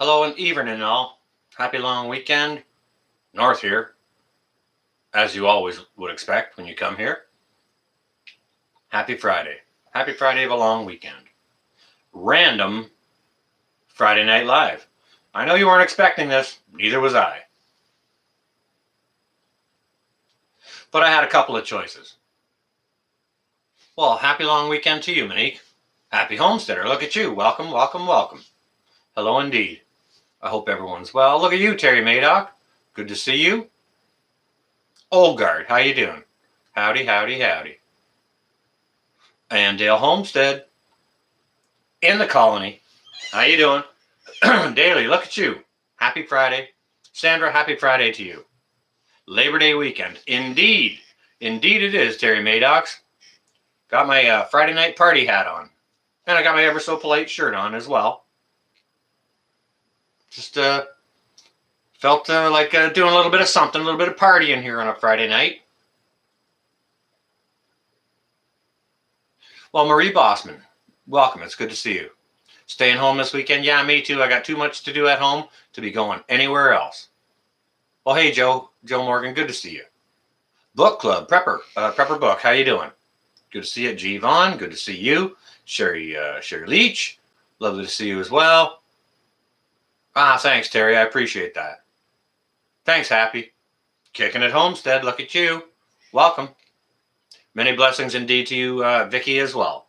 Hello and evening all. Happy long weekend. North here, as you always would expect when you come here. Happy Friday. Happy Friday of a long weekend. Random Friday Night Live. I know you weren't expecting this, neither was I. But I had a couple of choices. Well, happy long weekend to you, Monique. Happy Homesteader. Look at you. Welcome, welcome, welcome. Hello indeed. I hope everyone's well. Look at you, Terry Madoc. Good to see you. Olgard, how you doing? Howdy, howdy, howdy. And Dale Homestead in the colony. How you doing? Daily, look at you. Happy Friday. Sandra, happy Friday to you. Labor Day weekend. Indeed. Indeed it is, Terry Maddox. Got my Friday night party hat on. And I got my ever so polite shirt on as well. Just felt like doing a little bit of something, a little bit of partying here on a Friday night. Well, Marie Bossman, welcome. It's good to see you. Staying home this weekend? Yeah, me too. I got too much to do at home to be going anywhere else. Well, hey, Joe Morgan, good to see you. Book Club, Prepper Book, how you doing? Good to see you. G. Vaughn, good to see you. Sherry Leach, lovely to see you as well. Thanks, Terry. I appreciate that. Thanks, Happy. Kicking at Homestead, look at you. Welcome. Many blessings indeed to you, Vicky, as well.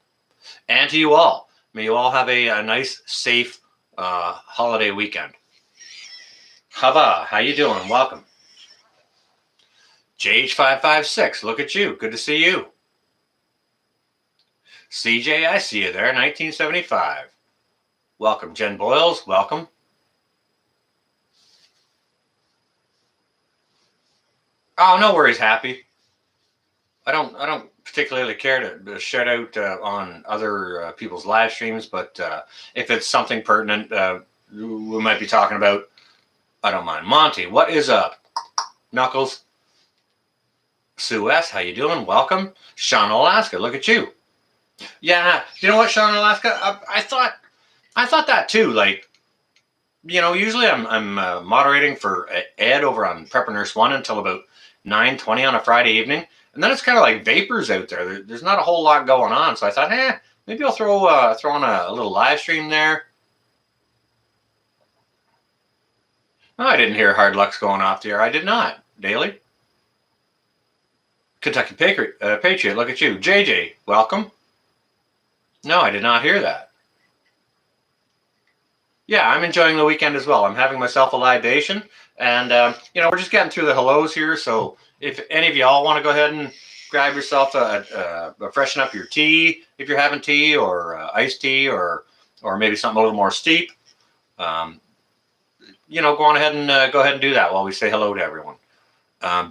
And to you all. May you all have a nice, safe holiday weekend. Hava, how you doing? Welcome. JH556, look at you. Good to see you. CJ, I see you there, 1975. Welcome. Jen Boyles, welcome. Oh, no worries, Happy. I don't particularly care to shout out on other people's live streams, but if it's something pertinent we might be talking about, I don't mind. Monty, what is up? Knuckles. Sue S, how you doing? Welcome. Sean Alaska, look at you. Yeah, you know what, Sean Alaska? I thought that too. Like, you know, usually I'm moderating for Ed over on Prepper Nurse One until about 9:20 on a Friday evening. And then it's kind of like vapors out there. There's not a whole lot going on. So I thought, maybe I'll throw on a little live stream there. Oh, I didn't hear Hard Luck's going off the air. I did not. Daily. Kentucky Patriot, look at you. JJ, welcome. No, I did not hear that. Yeah, I'm enjoying the weekend as well. I'm having myself a libation. And, we're just getting through the hellos here. So if any of y'all want to go ahead and grab yourself freshen up your tea, if you're having tea, or iced tea, or maybe something a little more steep, go on ahead and do that while we say hello to everyone.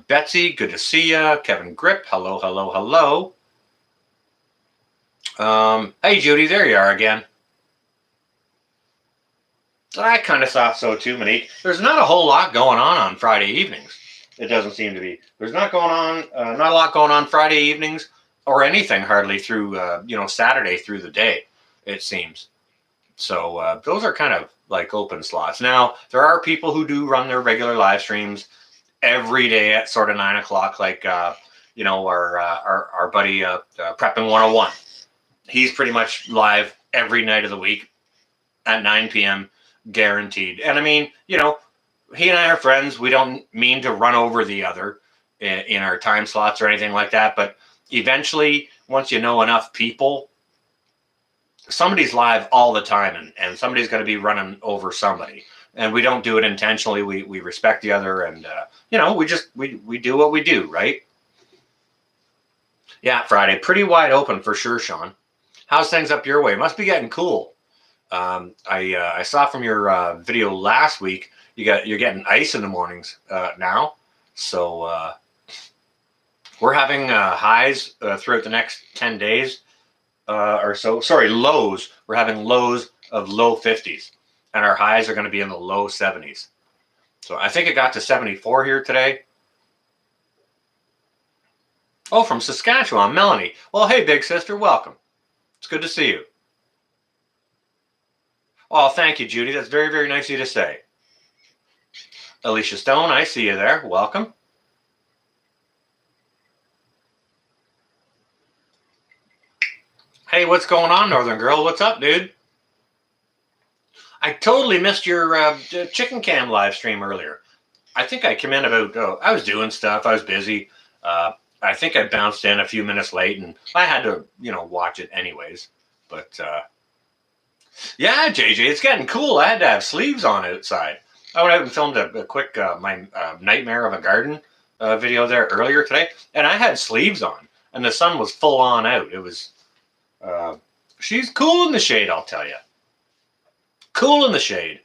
Betsy, good to see you. Kevin Grip, hello, hello, hello. Hey, Judy, there you are again. I kind of thought so too, Monique. There's not a whole lot going on Friday evenings. It doesn't seem to be. There's not a lot going on Friday evenings, or anything hardly through, Saturday through the day, it seems. So those are kind of like open slots. Now, there are people who do run their regular live streams every day at sort of 9 o'clock, like, our buddy Prepping 101. He's pretty much live every night of the week at 9 p.m. guaranteed. And I mean, he and I are friends. We don't mean to run over the other in our time slots or anything like that. But eventually, once you know enough people, somebody's live all the time, and somebody's going to be running over somebody. And we don't do it intentionally. We respect the other, and we do what we do, right? Yeah, Friday, pretty wide open for sure, Sean. How's things up your way? Must be getting cool. I saw from your video last week you're getting ice in the mornings now. So we're having highs throughout the next 10 days or so. Sorry, lows. We're having lows of low 50s, and our highs are going to be in the low 70s. So I think it got to 74 here today. Oh, from Saskatchewan, Melanie. Well, hey, big sister, welcome. It's good to see you. Oh, thank you, Judy. That's very, very nice of you to say. Alicia Stone, I see you there. Welcome. Hey, what's going on, Northern Girl? What's up, dude? I totally missed your chicken cam live stream earlier. I think I came in about, I was doing stuff. I was busy. I think I bounced in a few minutes late, and I had to, watch it anyways. But yeah, JJ, it's getting cool. I had to have sleeves on outside. I went out and filmed a quick my Nightmare of a Garden video there earlier today, and I had sleeves on, and the sun was full on out. It was, she's cool in the shade, I'll tell you. Cool in the shade.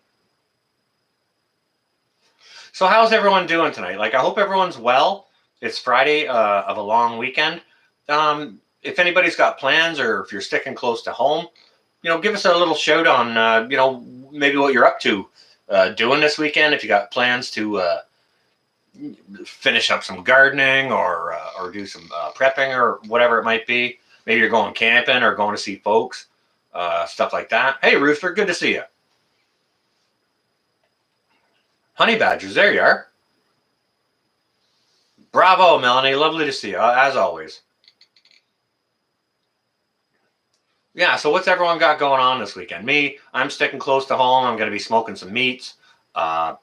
So how's everyone doing tonight? Like, I hope everyone's well. It's Friday of a long weekend. If anybody's got plans, or if you're sticking close to home, give us a little shout on, maybe what you're up to doing this weekend. If you got plans to finish up some gardening, or do some prepping, or whatever it might be. Maybe you're going camping or going to see folks, stuff like that. Hey, Rooster, good to see you. Honey badgers, there you are. Bravo, Melanie. Lovely to see you, as always. Yeah, so what's everyone got going on this weekend? Me, I'm sticking close to home. I'm going to be smoking some meats. I'm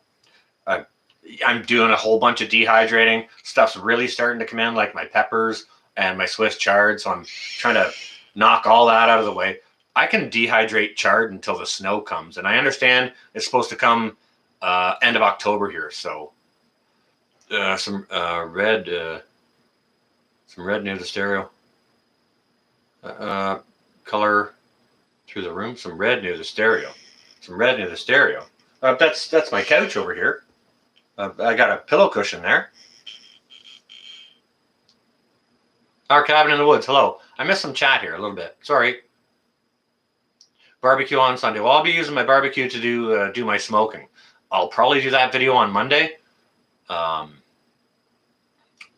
doing a whole bunch of dehydrating. Stuff's really starting to come in, like my peppers and my Swiss chard. So I'm trying to knock all that out of the way. I can dehydrate chard until the snow comes. And I understand it's supposed to come end of October here. So some red near the stereo. Color through the room. Some red near the stereo. That's my couch over here. I got a pillow cushion there. Our cabin in the woods. Hello. I missed some chat here a little bit. Sorry. Barbecue on Sunday. Well, I'll be using my barbecue to do my smoking. I'll probably do that video on Monday.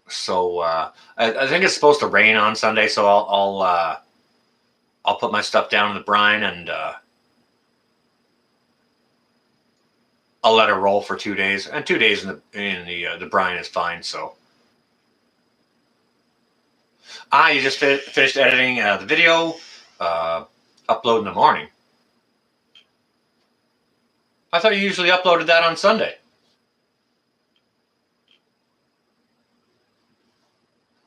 So I think it's supposed to rain on Sunday, so I'll put my stuff down in the brine, and I'll let it roll for 2 days. And 2 days in the brine is fine. So you just finished editing the video, upload in the morning. I thought you usually uploaded that on Sunday.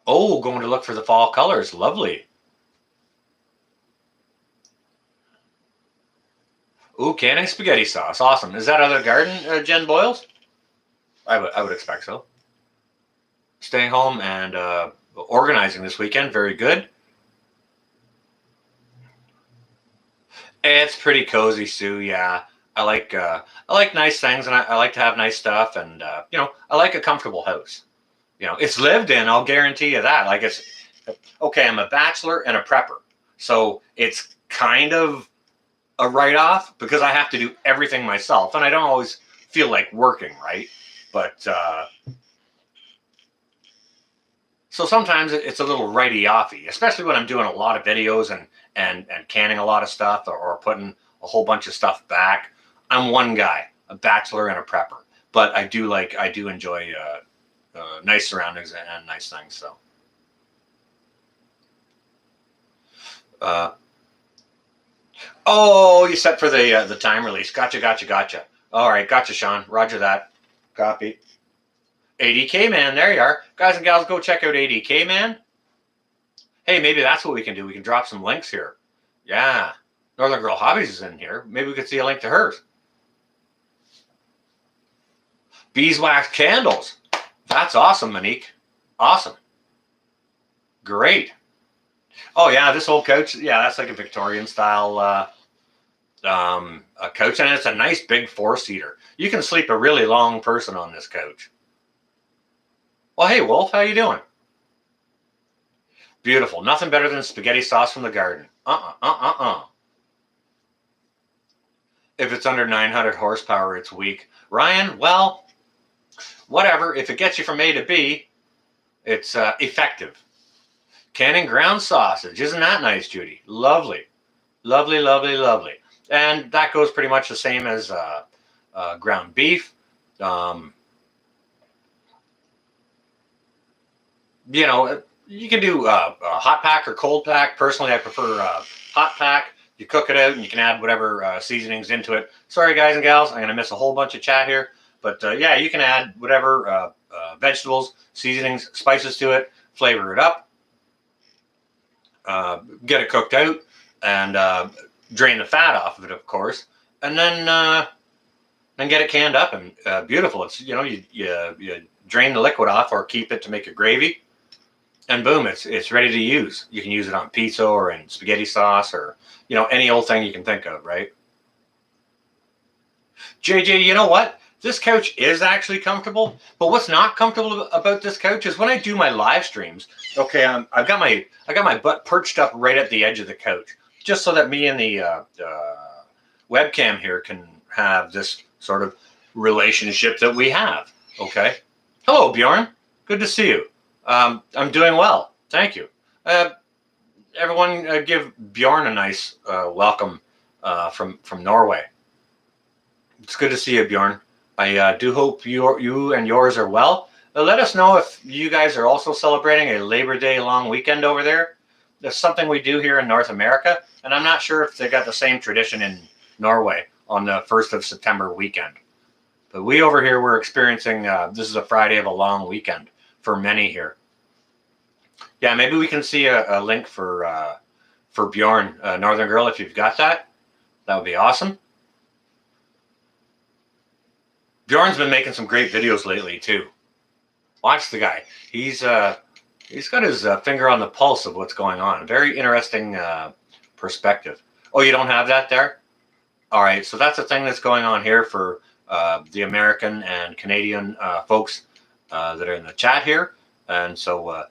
Oh, going to look for the fall colors. Lovely. Ooh, canning spaghetti sauce. Awesome. Is that other garden, Jen Boyles? I would expect so. Staying home and organizing this weekend. Very good. It's pretty cozy, Sue. Yeah. I like nice things, and I like to have nice stuff, and I like a comfortable house. It's lived in. I'll guarantee you that. Like, it's okay. I'm a bachelor and a prepper, so it's kind of a write-off because I have to do everything myself, and I don't always feel like working, right? But so sometimes it's a little righty-offy, especially when I'm doing a lot of videos and canning a lot of stuff, or putting a whole bunch of stuff back. I'm one guy, a bachelor and a prepper, but I do enjoy nice surroundings and nice things. So, you set for the time release. Gotcha. All right, gotcha, Sean. Roger that. Copy. ADK Man, there you are, guys and gals. Go check out ADK Man. Hey, maybe that's what we can do. We can drop some links here. Yeah, Northern Girl Hobbies is in here. Maybe we could see a link to hers. Beeswax candles. That's awesome, Monique. Awesome. Great. Oh, yeah, this old couch. Yeah, that's like a Victorian style a couch, and it's a nice big 4-seater. You can sleep a really long person on this couch. Well, hey, Wolf, how you doing? Beautiful. Nothing better than spaghetti sauce from the garden. If it's under 900 horsepower, it's weak. Ryan, well, whatever. If it gets you from A to B, it's effective. Canning ground sausage. Isn't that nice, Judy? Lovely. And that goes pretty much the same as ground beef. You know, you can do hot pack or cold pack. Personally, I prefer hot pack. You cook it out and you can add whatever seasonings into it. Sorry, guys and gals, I'm going to miss a whole bunch of chat here. But yeah, you can add whatever vegetables, seasonings, spices to it, flavor it up, get it cooked out, and drain the fat off of it, of course, and then get it canned up and beautiful. It's, you know, you drain the liquid off or keep it to make a gravy, and boom, it's ready to use. You can use it on pizza or in spaghetti sauce or, you know, any old thing you can think of, right? JJ, you know what? This couch is actually comfortable, but what's not comfortable about this couch is when I do my live streams. Okay, I've got my butt perched up right at the edge of the couch, just so that me and the webcam here can have this sort of relationship that we have. Okay. Hello, Bjorn. Good to see you. I'm doing well. Thank you. Everyone, give Bjorn a nice welcome from Norway. It's good to see you, Bjorn. I do hope you and yours are well. Let us know if you guys are also celebrating a Labor Day long weekend over there. There's something we do here in North America, and I'm not sure if they got the same tradition in Norway on the 1st of September weekend. But we over here, we're experiencing, this is a Friday of a long weekend for many here. Yeah, maybe we can see a link for Bjorn, Northern Girl, if you've got that. That would be awesome. Bjorn's been making some great videos lately too. Watch the guy. He's got his finger on the pulse of what's going on. Very interesting perspective. Oh, you don't have that there? All right, so that's a thing that's going on here for the American and Canadian folks that are in the chat here. And so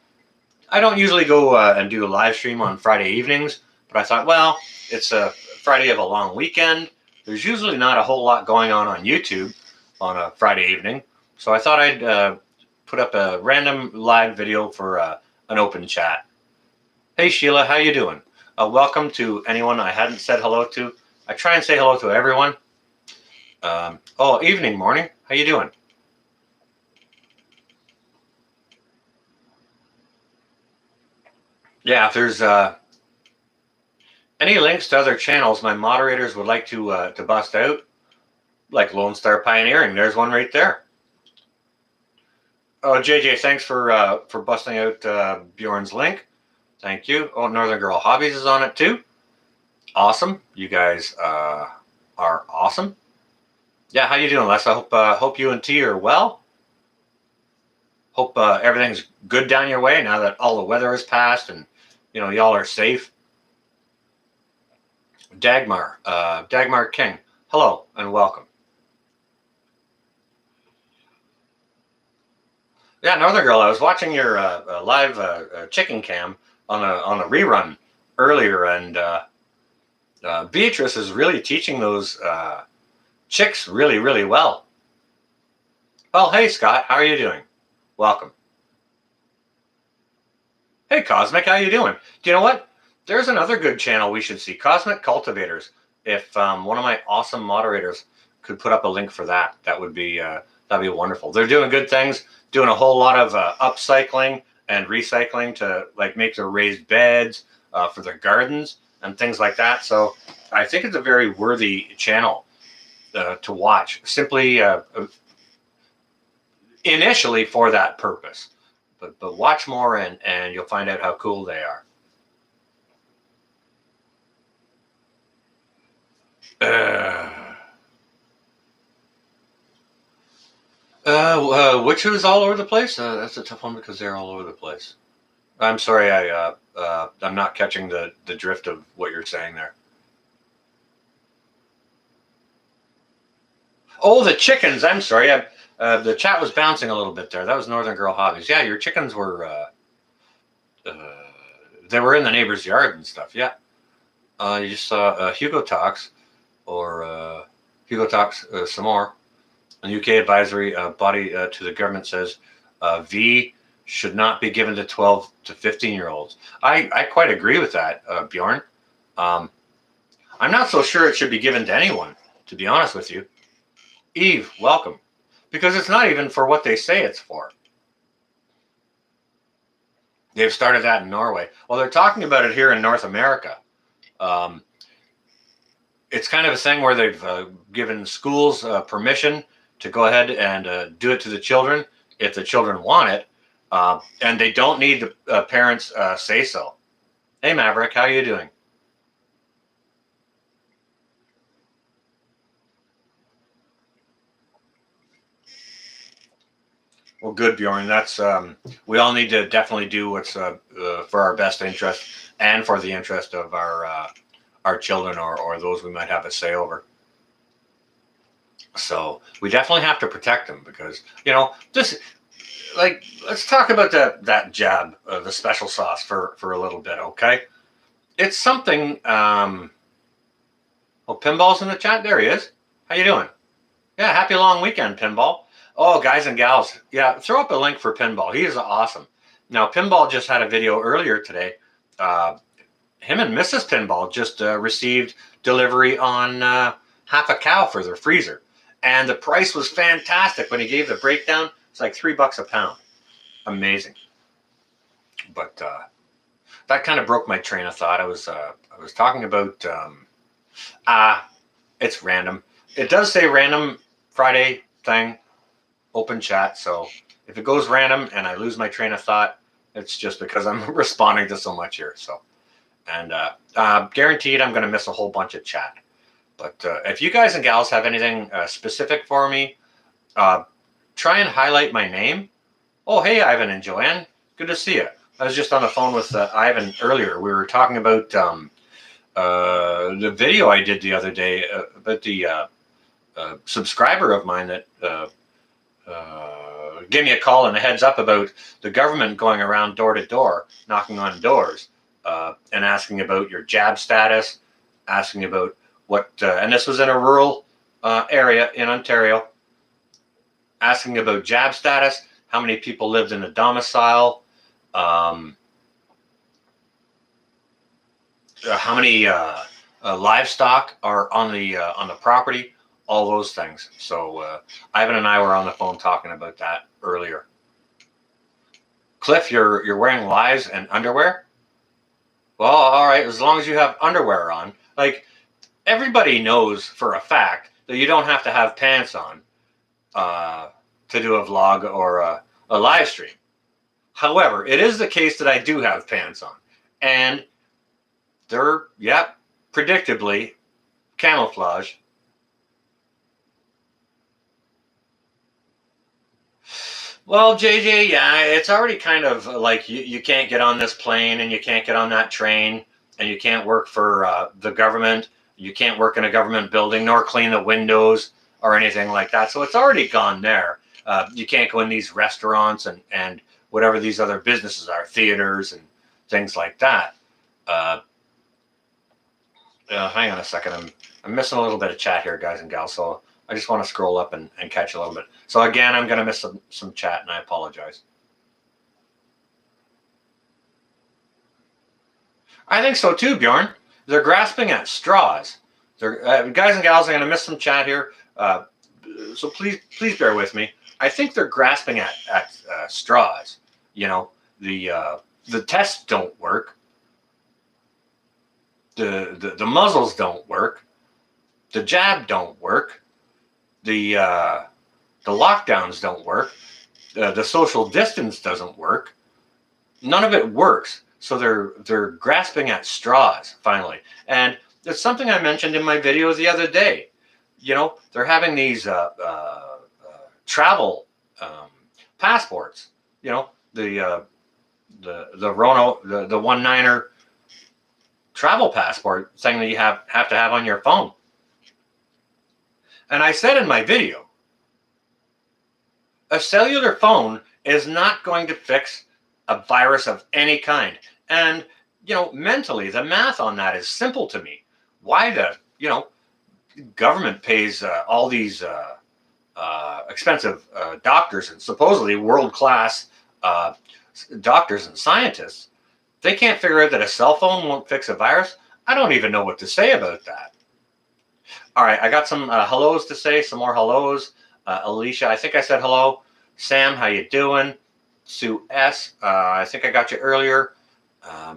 I don't usually go and do a live stream on Friday evenings, but I thought, well, it's a Friday of a long weekend. There's usually not a whole lot going on YouTube on a Friday evening. So I thought I'd put up a random live video for an open chat. Hey, Sheila, how you doing? Welcome to anyone I hadn't said hello to. I try and say hello to everyone. Oh, evening, morning. How you doing? Yeah, if there's any links to other channels my moderators would like to bust out, like Lone Star Pioneering, there's one right there. Oh, JJ, thanks for busting out Bjorn's link. Thank you. Oh, Northern Girl Hobbies is on it too. Awesome. You guys are awesome. Yeah, how you doing, Les? I hope you and T are well. Hope everything's good down your way now that all the weather has passed and, you know, y'all are safe. Dagmar King, hello and welcome. Yeah, Northern Girl, I was watching your live chicken cam on a rerun earlier, and Beatrice is really teaching those chicks really, really well. Well, hey, Scott, how are you doing? Welcome. Hey, Cosmic, how you doing? Do you know what? There's another good channel we should see, Cosmic Cultivators. If one of my awesome moderators could put up a link for that, that'd be wonderful. They're doing good things, doing a whole lot of upcycling and recycling to like make their raised beds for their gardens and things like that. So I think it's a very worthy channel to watch, simply initially for that purpose. But watch more and you'll find out how cool they are. Which is all over the place? That's a tough one because they're all over the place. I'm sorry, I'm not catching the drift of what you're saying there. Oh, the chickens. I'm sorry. The chat was bouncing a little bit there. That was Northern Girl Hobbies. Yeah, your chickens were they were in the neighbor's yard and stuff. Yeah. You just saw Hugo Talks or Hugo Talks some more. An UK advisory body to the government says V should not be given to 12 to 15-year-olds. I quite agree with that, Bjorn. I'm not so sure it should be given to anyone, to be honest with you. Eve, welcome. Because it's not even for what they say it's for. They've started that in Norway. Well, they're talking about it here in North America. It's kind of a thing where they've given schools permission to go ahead and do it to the children if the children want it, and they don't need the parents say so. Hey, Maverick, how are you doing? Well, good, Bjorn. That's we all need to definitely do what's for our best interest and for the interest of our children or those we might have a say over. So we definitely have to protect them because this. Like, let's talk about that jab, the special sauce for a little bit, okay? It's something. Oh, Pinball's in the chat. There he is. How you doing? Yeah, happy long weekend, Pinball. Oh, guys and gals, yeah, throw up a link for Pinball. He is awesome. Now, Pinball just had a video earlier today. Him and Mrs. Pinball just received delivery on half a cow for their freezer. And the price was fantastic. When he gave the breakdown, it's like $3 a pound. Amazing. But that kind of broke my train of thought. I was talking about, it's random. It does say random Friday thing. Open chat, so if it goes random and I lose my train of thought, it's just because I'm responding to so much here. So, and guaranteed I'm going to miss a whole bunch of chat. But if you guys and gals have anything specific for me, try and highlight my name. Oh, hey, Ivan and Joanne, good to see you. I was just on the phone with Ivan earlier. We were talking about the video I did the other day about the subscriber of mine that gave me a call and a heads up about the government going around door to door, knocking on doors, and asking about your jab status, asking about what, and this was in a rural area in Ontario, asking about jab status, how many people lived in the domicile, how many livestock are on the property. All those things. So Ivan and I were on the phone talking about that earlier. Cliff, you're wearing lives and underwear? Well, all right, as long as you have underwear on. Like, everybody knows for a fact that you don't have to have pants on to do a vlog or a live stream. However, it is the case that I do have pants on. And they're, predictably camouflage. Well, JJ, yeah, it's already kind of like you can't get on this plane and you can't get on that train and you can't work for the government. You can't work in a government building nor clean the windows or anything like that. So it's already gone there. You can't go in these restaurants and whatever these other businesses are, theaters and things like that. Hang on a second. I'm missing a little bit of chat here, guys and gals. So I just want to scroll up and catch a little bit. So again, I'm going to miss some chat, and I apologize. I think so too, Bjorn. They're grasping at straws. They're guys and gals, I'm going to miss some chat here. So please bear with me. I think they're grasping at straws. The tests don't work. The muzzles don't work. The jab don't work. The lockdowns don't work. The social distance doesn't work. None of it works. So they're grasping at straws finally. And it's something I mentioned in my video the other day. They're having these travel passports. The Rona, the 19er travel passport thing that you have to have on your phone. And I said in my video, a cellular phone is not going to fix a virus of any kind. And, mentally, the math on that is simple to me. Why the, government pays all these expensive doctors and supposedly world-class doctors and scientists. They can't figure out that a cell phone won't fix a virus. I don't even know what to say about that. All right, I got some hellos to say, some more hellos. Alicia, I think I said hello. Sam, how you doing? Sue S, I think I got you earlier.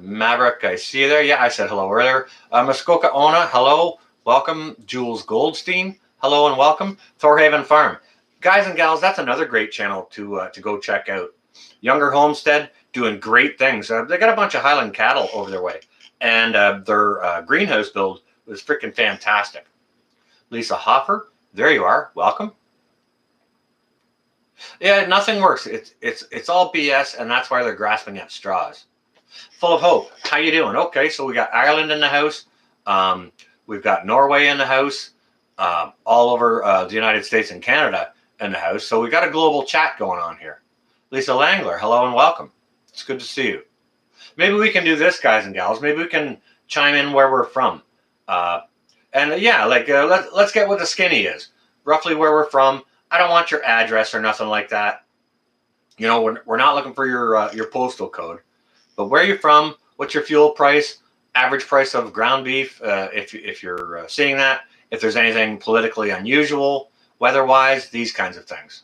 Maverick, I see you there. Yeah, I said hello earlier. Muskoka Ona, hello. Welcome. Jules Goldstein, hello and welcome. Thorhaven Farm. Guys and gals, that's another great channel to go check out. Younger Homestead, doing great things. They got a bunch of Highland cattle over their way. And their greenhouse build was freaking fantastic. Lisa Hoffer, there you are. Welcome. Yeah, nothing works. It's all BS, and that's why they're grasping at straws. Full of hope. How you doing? Okay, so we got Ireland in the house. We've got Norway in the house. All over the United States and Canada in the house. So we got a global chat going on here. Lisa Langler, hello and welcome. It's good to see you. Maybe we can do this, guys and gals. Maybe we can chime in where we're from. Yeah, like let's get what the skinny is. Roughly where we're from. I don't want your address or nothing like that. You know, we're not looking for your postal code. But where you're from, what's your fuel price, average price of ground beef, if you're seeing that, if there's anything politically unusual, weather-wise, these kinds of things.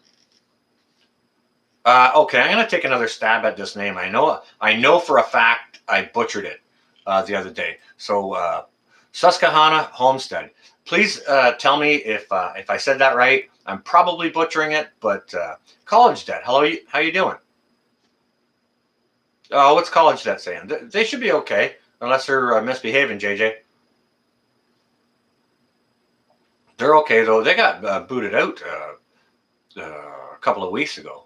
Okay, I'm going to take another stab at this name. I know for a fact I butchered it the other day. So Susquehanna Homestead. Please tell me if I said that right. I'm probably butchering it, but college debt. Hello, how you doing? Oh, what's college debt saying? They should be okay, unless they're misbehaving, JJ. They're okay, though. They got booted out a couple of weeks ago.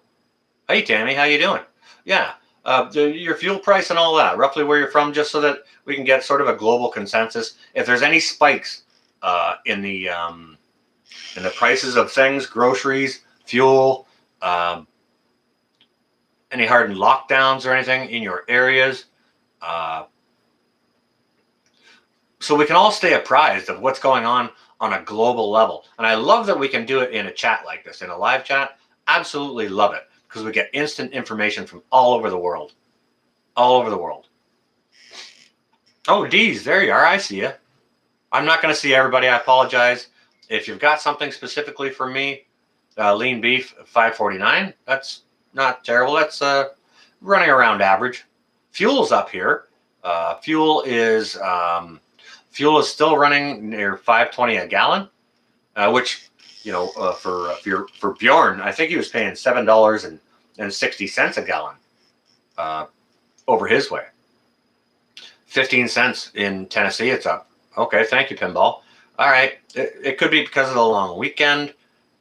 Hey, Tammy, how you doing? Yeah, your fuel price and all that, roughly where you're from, just so that we can get sort of a global consensus. If there's any spikes in the prices of things, groceries, fuel, any hardened lockdowns or anything in your areas, so we can all stay apprised of what's going on a global level. And I love that we can do it in a chat like this, in a live chat. Absolutely love it, because we get instant information from all over the world. All over the world. Oh, Deez, there you are. I see you. I'm not going to see everybody. I apologize. If you've got something specifically for me, lean beef, $5.49. That's not terrible. That's running around average. Fuel's up here. Fuel is still running near $5.20 a gallon, which, you know, for Bjorn, I think he was paying $7.60 a gallon over his way. 15 cents in Tennessee. It's up. Okay, thank you, Pinball. All right, it could be because of the long weekend,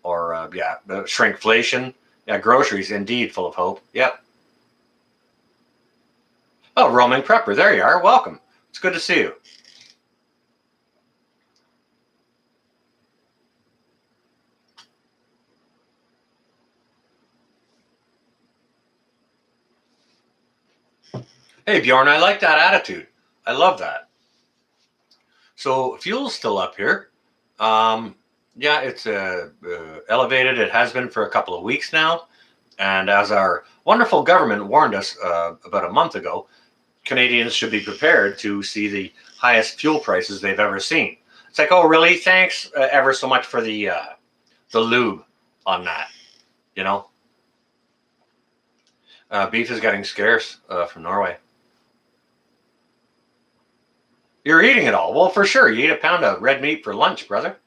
or the shrinkflation. Yeah, groceries indeed full of hope. Yep. Oh, roaming prepper, there you are. Welcome. It's good to see you. Hey, Bjorn, I like that attitude. I love that. So fuel's still up here. Yeah, it's elevated. It has been for a couple of weeks now. And as our wonderful government warned us about a month ago, Canadians should be prepared to see the highest fuel prices they've ever seen. It's like, oh, really? Thanks ever so much for the lube on that. You know, beef is getting scarce from Norway. You're eating it all. Well, for sure. You eat a pound of red meat for lunch, brother.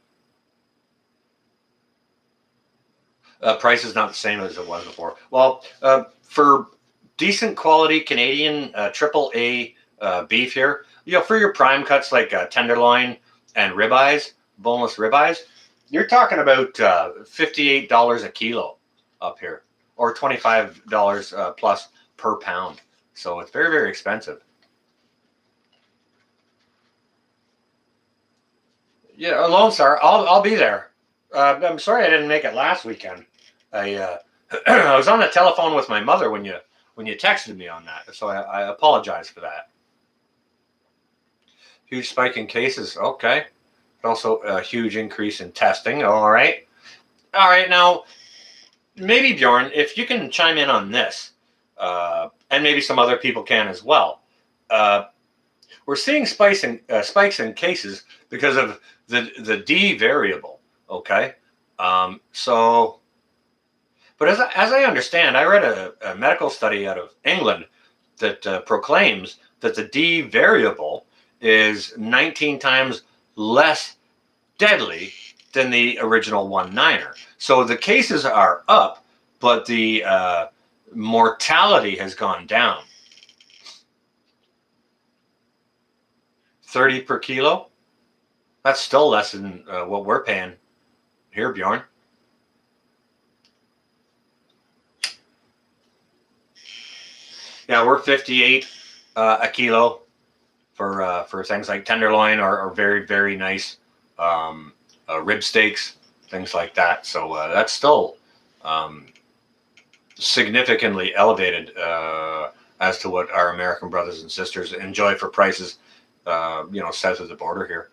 Price is not the same as it was before. Well, for decent quality Canadian AAA beef here, you know, for your prime cuts like tenderloin and ribeyes, boneless ribeyes, you're talking about $58 a kilo up here, or $25 plus per pound. So it's very, very expensive. Yeah, Lone Star, I'll be there. I'm sorry I didn't make it last weekend. I I was on the telephone with my mother when you texted me on that, so I apologize for that. Huge spike in cases. Okay. Also a huge increase in testing. All right. All right. Now, maybe Bjorn, if you can chime in on this, and maybe some other people can as well. we're seeing spikes in cases because of the D variable. Okay, so, but as I understand, I read a medical study out of England that proclaims that the D variable is 19 times less deadly than the original 1/9er. So the cases are up, but the mortality has gone down. 30 per kilo? That's still less than what we're paying here, Bjorn. Yeah, we're 58 a kilo for things like tenderloin or very, very nice rib steaks, things like that. So that's still significantly elevated as to what our American brothers and sisters enjoy for prices, south of the border here.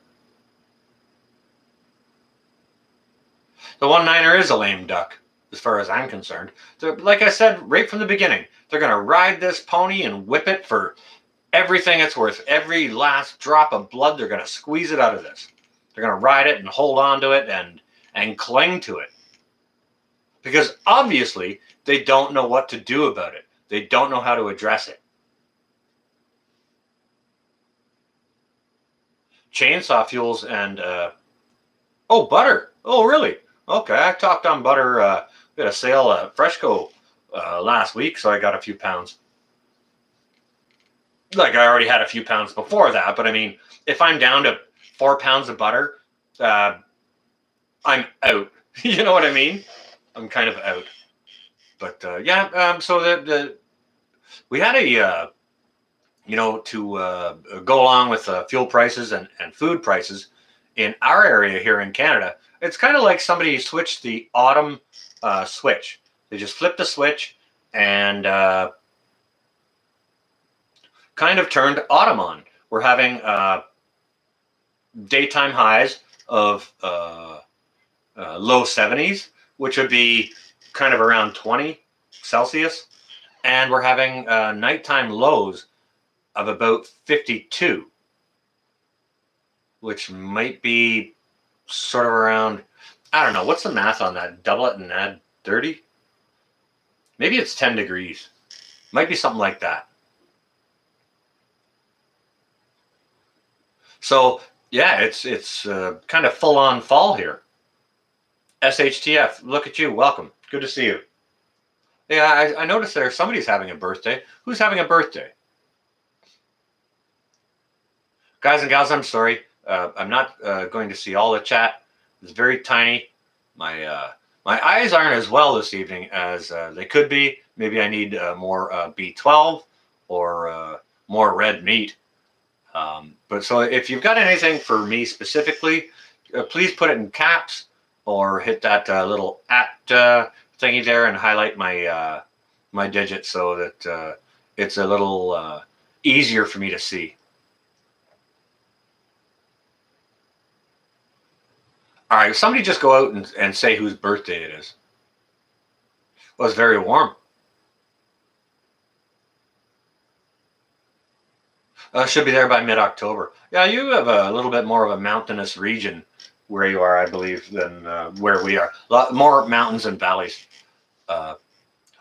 The 1/9er is a lame duck, as far as I'm concerned. Like I said, right from the beginning, they're going to ride this pony and whip it for everything it's worth. Every last drop of blood, they're going to squeeze it out of this. They're going to ride it and hold on to it and cling to it. Because obviously, they don't know what to do about it. They don't know how to address it. Chainsaw fuels and, butter. Oh, really? Okay, I talked on butter. We had a sale at Freshco last week, so I got a few pounds. Like, I already had a few pounds before that, but I mean, if I'm down to 4 pounds of butter, I'm out. You know what I mean? I'm kind of out. But so we had a to go along with fuel prices and food prices in our area here in Canada. It's kind of like somebody switched the autumn switch. They just flipped the switch and kind of turned autumn on. We're having daytime highs of low 70s, which would be kind of around 20 Celsius. And we're having nighttime lows of about 52, which might be sort of around, I don't know, what's the math on that? Double it and add 30? Maybe it's 10 degrees. Might be something like that. So, yeah, it's kind of full-on fall here. SHTF, look at you. Welcome. Good to see you. Yeah, I noticed there somebody's having a birthday. Who's having a birthday? Guys and gals, I'm sorry. I'm not going to see all the chat. It's very tiny. My eyes aren't as well this evening as they could be. Maybe I need more B12 or more red meat. But so if you've got anything for me specifically, please put it in caps or hit that little @ thingy there and highlight my my digit so that it's a little easier for me to see. All right, somebody just go out and say whose birthday it is. Well, it's very warm. Should be there by mid-October. Yeah, you have a little bit more of a mountainous region where you are, I believe, than where we are. A lot more mountains and valleys.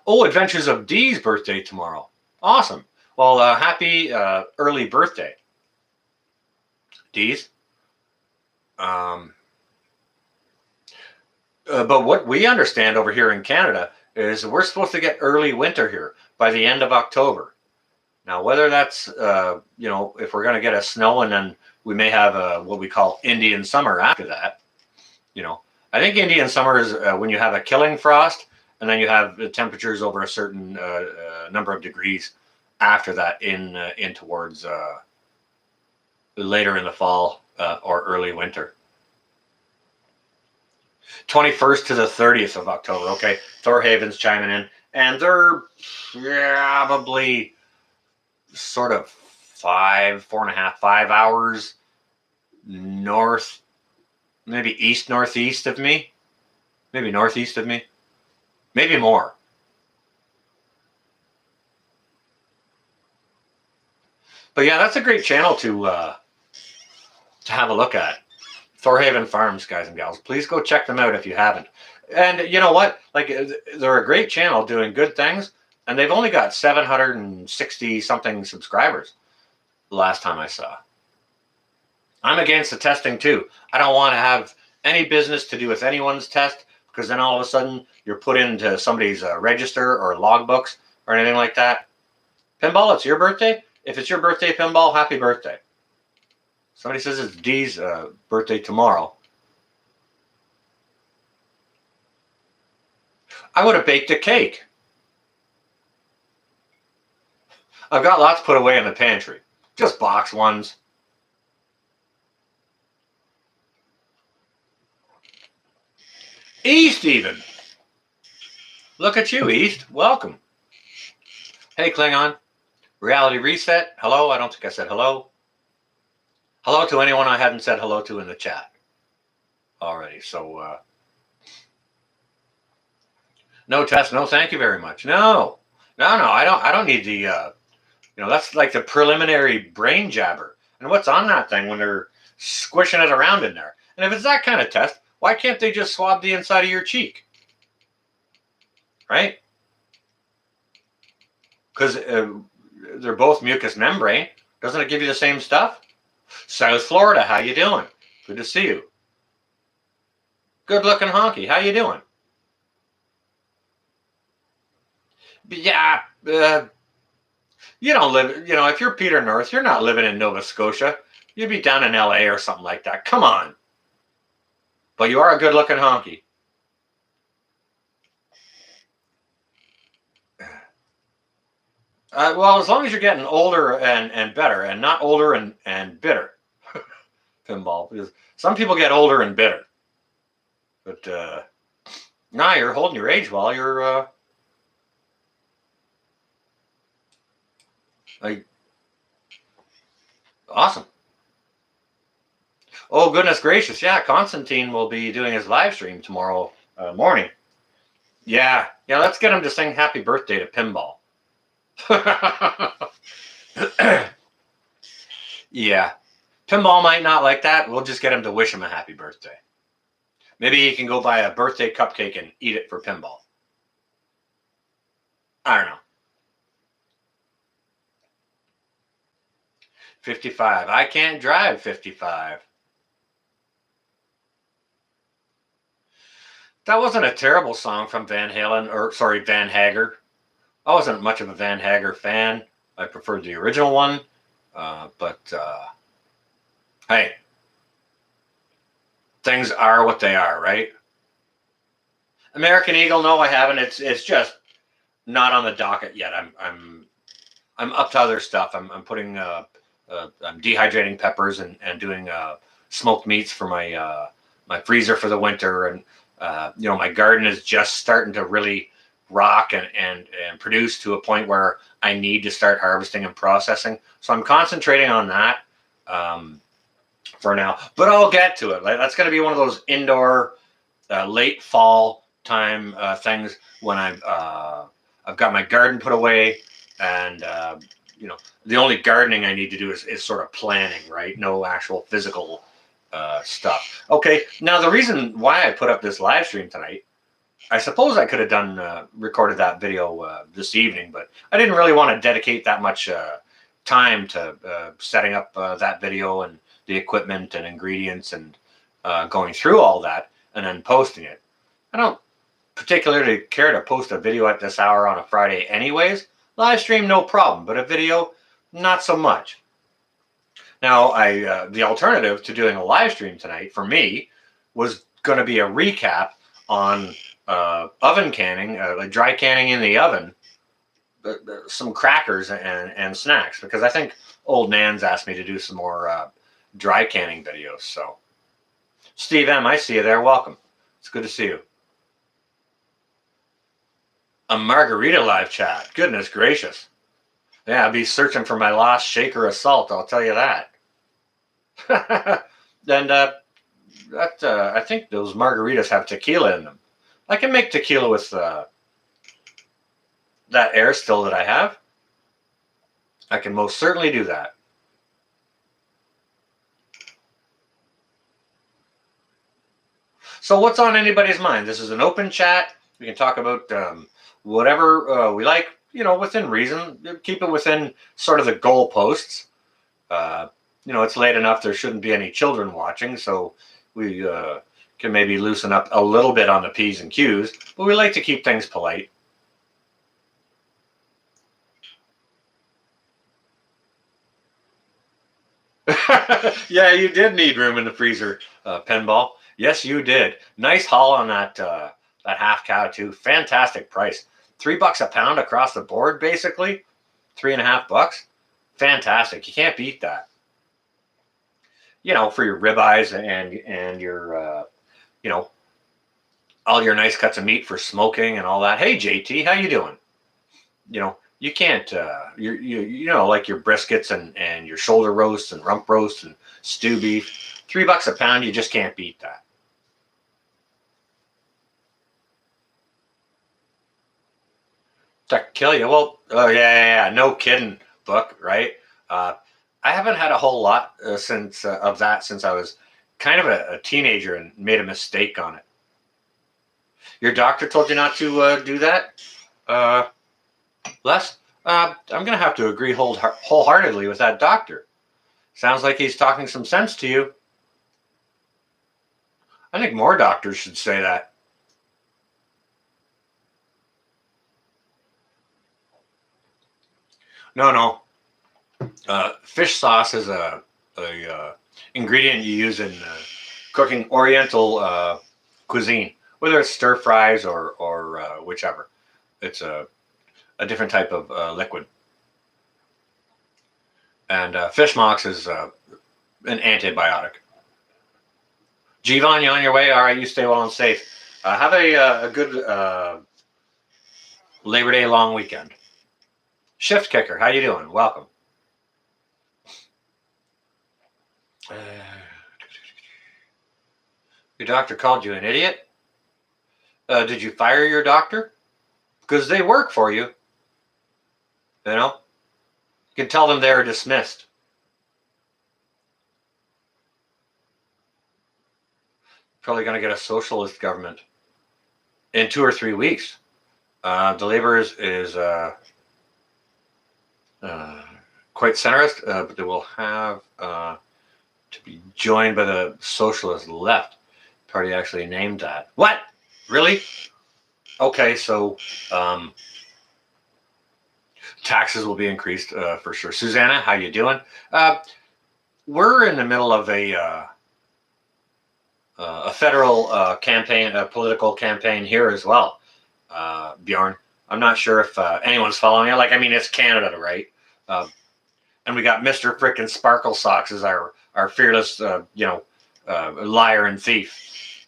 Adventures of Dee's birthday tomorrow. Awesome. Well, happy early birthday, Dee's. But what we understand over here in Canada is we're supposed to get early winter here by the end of October. Now, whether that's, if we're going to get a snow and then we may have what we call Indian summer after that, I think Indian summer is when you have a killing frost and then you have the temperatures over a certain number of degrees after that in towards later in the fall or early winter. 21st to the 30th of October. Okay, Thorhaven's chiming in, and they're probably sort of 4.5, 5 hours north, maybe east northeast of me, maybe northeast of me, maybe more. But yeah, that's a great channel to have a look at. Thorhaven Farms, guys and gals. Please go check them out if you haven't. And you know what? Like, they're a great channel doing good things, and they've only got 760 something subscribers the last time I saw. I'm against the testing too. I don't want to have any business to do with anyone's test, because then all of a sudden you're put into somebody's register or logbooks or anything like that. Pinball, it's your birthday. If it's your birthday, Pinball, happy birthday. Somebody says it's Dee's birthday tomorrow. I would have baked a cake. I've got lots put away in the pantry. Just box ones. East even. Look at you, East. Welcome. Hey, Klingon. Reality Reset. Hello. I don't think I said hello. Hello to anyone I hadn't said hello to in the chat already. So, no test. No, thank you very much. No. I don't need the, that's like the preliminary brain jabber. And what's on that thing when they're squishing it around in there? And if it's that kind of test, why can't they just swab the inside of your cheek? Right? Because they're both mucous membrane. Doesn't it give you the same stuff? South Florida, how you doing? Good to see you. Good looking honky, how you doing? But yeah, you don't live, if you're Peter North, you're not living in Nova Scotia. You'd be down in LA or something like that. Come on. But you are a good looking honky. Well, as long as you're getting older and better, and not older and bitter, Pinball, because some people get older and bitter. But nah, you're holding your age well. You're like awesome. Oh goodness gracious! Yeah, Constantine will be doing his live stream tomorrow morning. Yeah. Let's get him to sing "Happy Birthday" to Pinball. Yeah, Pinball might not like that. We'll just get him to wish him a happy birthday. Maybe he can go buy a birthday cupcake and eat it for Pinball. I don't know. 55. I can't drive 55. That wasn't a terrible song from Van Hager. I wasn't much of a Van Hager fan. I preferred the original one. But hey, things are what they are, right? American Eagle, no, I haven't. It's just not on the docket yet. I'm up to other stuff. I'm putting I'm dehydrating peppers and doing smoked meats for my my freezer for the winter, and my garden is just starting to really rock and produce to a point where I need to start harvesting and processing. So I'm concentrating on that for now, but I'll get to it. That's going to be one of those indoor late fall time things when I've got my garden put away, and the only gardening I need to do is sort of planning, right? No actual physical stuff. Okay, now the reason why I put up this live stream tonight, I suppose I could have recorded that video this evening, but I didn't really want to dedicate that much time to setting up that video and the equipment and ingredients and going through all that and then posting it. I don't particularly care to post a video at this hour on a Friday anyways. Live stream, no problem, but a video, not so much. Now, the alternative to doing a live stream tonight for me was going to be a recap on oven canning, like dry canning in the oven, some crackers and snacks, because I think old Nan's asked me to do some more dry canning videos. So, Steve M, I see you there. Welcome. It's good to see you. A margarita live chat. Goodness gracious. Yeah, I'll be searching for my lost shaker of salt, I'll tell you that. And I think those margaritas have tequila in them. I can make tequila with that air still that I have. I can most certainly do that. So what's on anybody's mind? This is an open chat. We can talk about whatever we like, within reason. Keep it within sort of the goalposts. It's late enough. There shouldn't be any children watching, so we can maybe loosen up a little bit on the P's and Q's, but we like to keep things polite. Yeah, you did need room in the freezer, Pinball. Yes, you did. Nice haul on that half cow too. Fantastic price. $3 a pound across the board, basically. $3.50. Fantastic. You can't beat that. For your ribeyes and your all your nice cuts of meat for smoking and all that. Hey JT, how you doing? You can't like your briskets and your shoulder roasts and rump roasts and stew beef. $3 a pound, you just can't beat that. That kill you. Well, oh yeah, no kidding, Book, right? I haven't had a whole lot since I was kind of a teenager and made a mistake on it. Your doctor told you not to do that, Les? I'm going to have to agree wholeheartedly with that doctor. Sounds like he's talking some sense to you. I think more doctors should say that. No. Fish sauce is a ingredient you use in cooking Oriental cuisine, whether it's stir fries or whichever. It's a different type of liquid. And fish mox is an antibiotic. Gvon, you on your way? All right, you stay well and safe. Have a good Labor Day long weekend. Shift Kicker, how you doing? Welcome. Your doctor called you an idiot? Did you fire your doctor? Because they work for you. You can tell them they're dismissed. Probably going to get a socialist government in 2 or 3 weeks. The labor is quite centrist, but they will have to be joined by the socialist left. Party actually named that. What? Really? Okay, so taxes will be increased for sure. Susanna, how you doing? We're in the middle of a federal campaign, a political campaign here as well. Bjorn, I'm not sure if anyone's following it. It's Canada, right? And we got Mr. Frickin' Sparkle Socks as our fearless, liar and thief.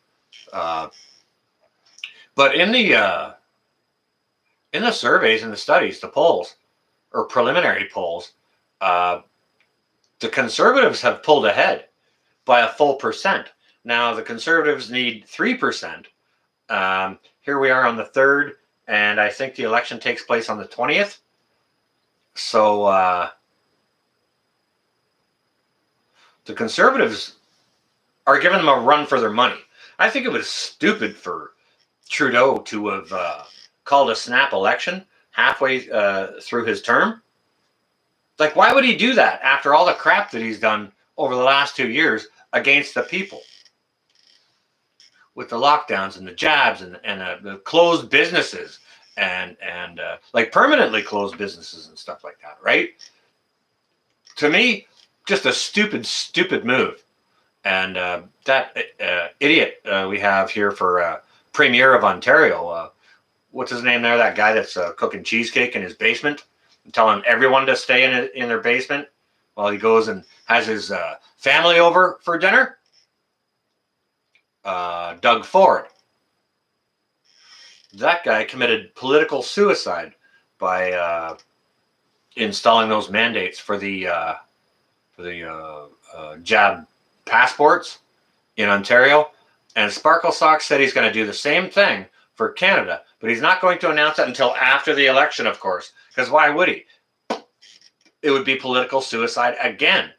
But in the surveys and the studies, the polls or preliminary polls, the conservatives have pulled ahead by a full percent. Now the conservatives need 3%. Here we are on the 3rd, and I think the election takes place on the 20th. So the conservatives are giving them a run for their money. I think it was stupid for Trudeau to have called a snap election halfway through his term. Why would he do that after all the crap that he's done over the last 2 years against the people? With the lockdowns and the jabs and the closed businesses and permanently closed businesses and stuff like that, right? To me, just a stupid move. And that idiot we have here for Premier of Ontario, what's his name there? That guy that's cooking cheesecake in his basement and telling everyone to stay in their basement while he goes and has his family over for dinner. Doug Ford. That guy committed political suicide by installing those mandates for the jab passports in Ontario. And Sparkle Sock said he's going to do the same thing for Canada, but he's not going to announce it until after the election, of course, because why would he? It would be political suicide again.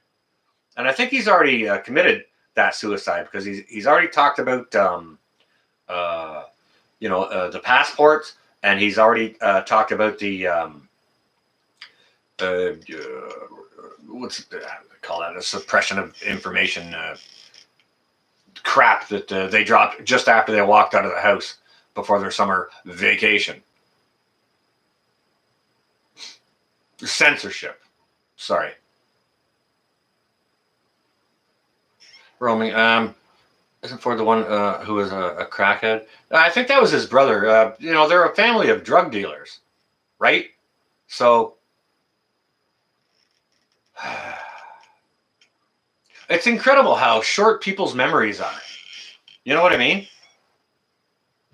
And I think he's already committed that suicide because he's already talked about the passports, and he's already talked about the what's call that, a suppression of information crap that they dropped just after they walked out of the house before their summer vacation. Censorship. Sorry. Roaming. Isn't Ford the one who was a crackhead? I think that was his brother. They're a family of drug dealers, right? So it's incredible how short people's memories are. You know what I mean?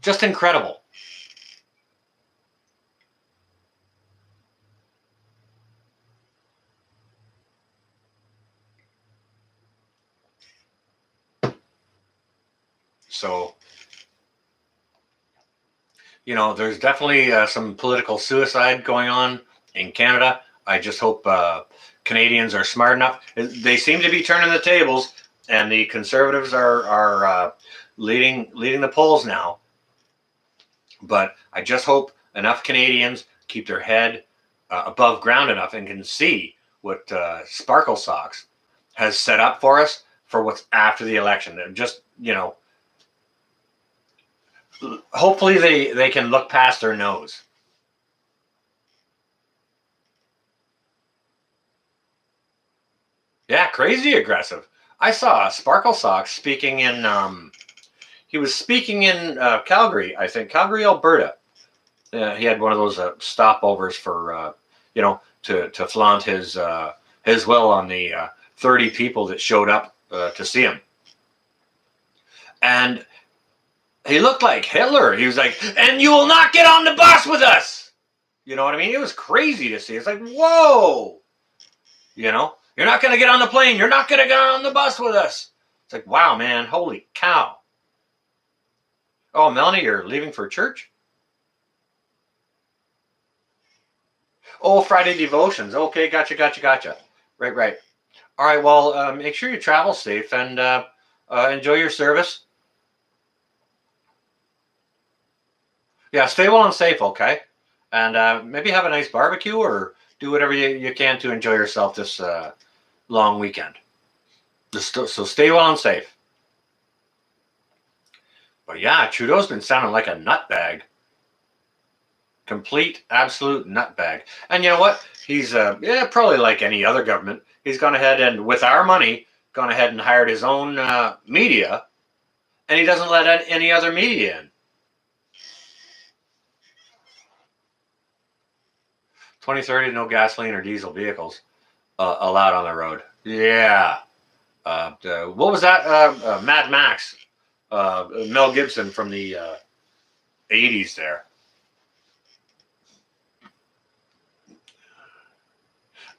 Just incredible. So, there's definitely some political suicide going on in Canada. I just hope Canadians are smart enough. They seem to be turning the tables, and the Conservatives are leading the polls now. But I just hope enough Canadians keep their head above ground enough and can see what Sparkle Socks has set up for us for what's after the election. Just, hopefully they can look past their nose. Yeah, crazy aggressive. I saw Sparkle Socks speaking in, he was speaking in Calgary, I think, Calgary, Alberta. He had one of those stopovers for, to flaunt his will on the 30 people that showed up to see him. And he looked like Hitler. He was like, and you will not get on the bus with us. You know what I mean? It was crazy to see. It's like, whoa. You're not going to get on the plane. You're not going to get on the bus with us. It's like, wow, man. Holy cow. Oh, Melanie, you're leaving for church? Oh, Friday devotions. Okay, gotcha. Right. All right, well, make sure you travel safe and enjoy your service. Yeah, stay well and safe, okay? And maybe have a nice barbecue or do whatever you can to enjoy yourself this long weekend. So stay well and safe. But yeah, Trudeau's been sounding like a nutbag. Complete, absolute nutbag. And you know what? He's, probably like any other government, he's gone ahead and, with our money, gone ahead and hired his own media, and he doesn't let any other media in. 2030, no gasoline or diesel vehicles allowed on the road. Yeah. What was that? Mad Max. Mel Gibson from the 80s there.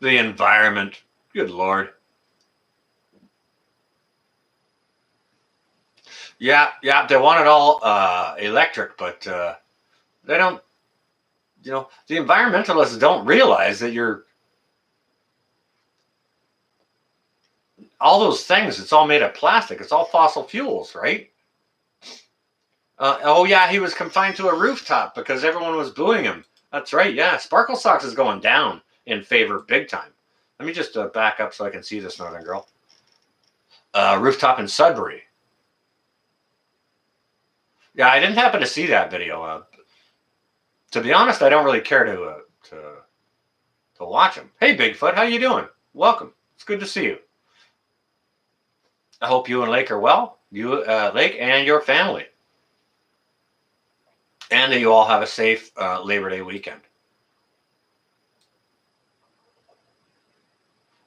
The environment. Good Lord. Yeah, they want it all electric, but they don't, the environmentalists don't realize that all those things, it's all made of plastic. It's all fossil fuels, right? Oh, yeah, he was confined to a rooftop because everyone was booing him. That's right, yeah. Sparkle Socks is going down in favor big time. Let me just back up so I can see this Northern Girl. Rooftop in Sudbury. Yeah, I didn't happen to see that video. To be honest, I don't really care to watch him. Hey, Bigfoot, how you doing? Welcome. It's good to see you. I hope you and Lake are well. You, Lake, and your family. And that you all have a safe Labor Day weekend.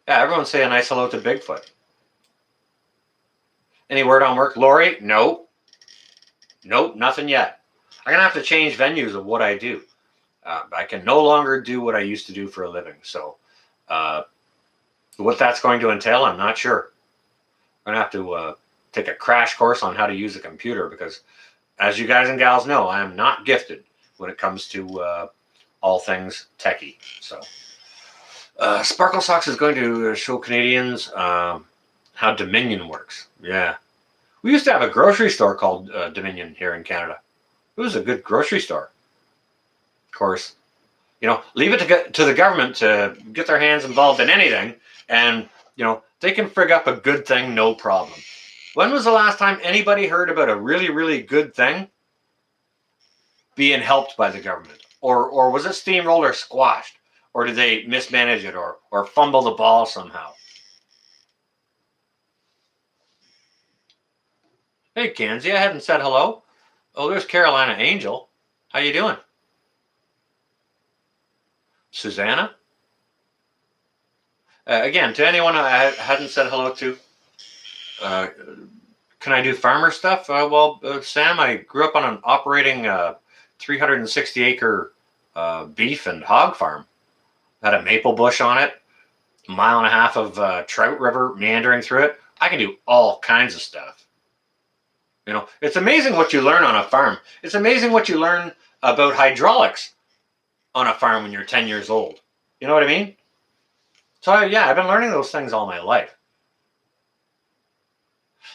Yeah, everyone say a nice hello to Bigfoot. Any word on work? Lori? Nope, nothing yet. I'm going to have to change venues of what I do. I can no longer do what I used to do for a living. So what that's going to entail, I'm not sure. I'm going to have to take a crash course on how to use a computer because, as you guys and gals know, I am not gifted when it comes to all things techie. So Sparkle Socks is going to show Canadians how Dominion works. Yeah. We used to have a grocery store called Dominion here in Canada. It was a good grocery store. Of course, leave it to the government to get their hands involved in anything, and they can frig up a good thing, no problem. When was the last time anybody heard about a really, really good thing being helped by the government? Or was it steamrolled or squashed? Or did they mismanage it or fumble the ball somehow? Hey, Kenzie, I hadn't said hello. Oh, there's Carolina Angel. How you doing? Susanna? Again, to anyone I hadn't said hello to, can I do farmer stuff? Sam, I grew up on an operating 360-acre beef and hog farm. Had a maple bush on it, a mile and a half of trout river meandering through it. I can do all kinds of stuff. It's amazing what you learn on a farm. It's amazing what you learn about hydraulics on a farm when you're 10 years old. You know what I mean? So I've been learning those things all my life.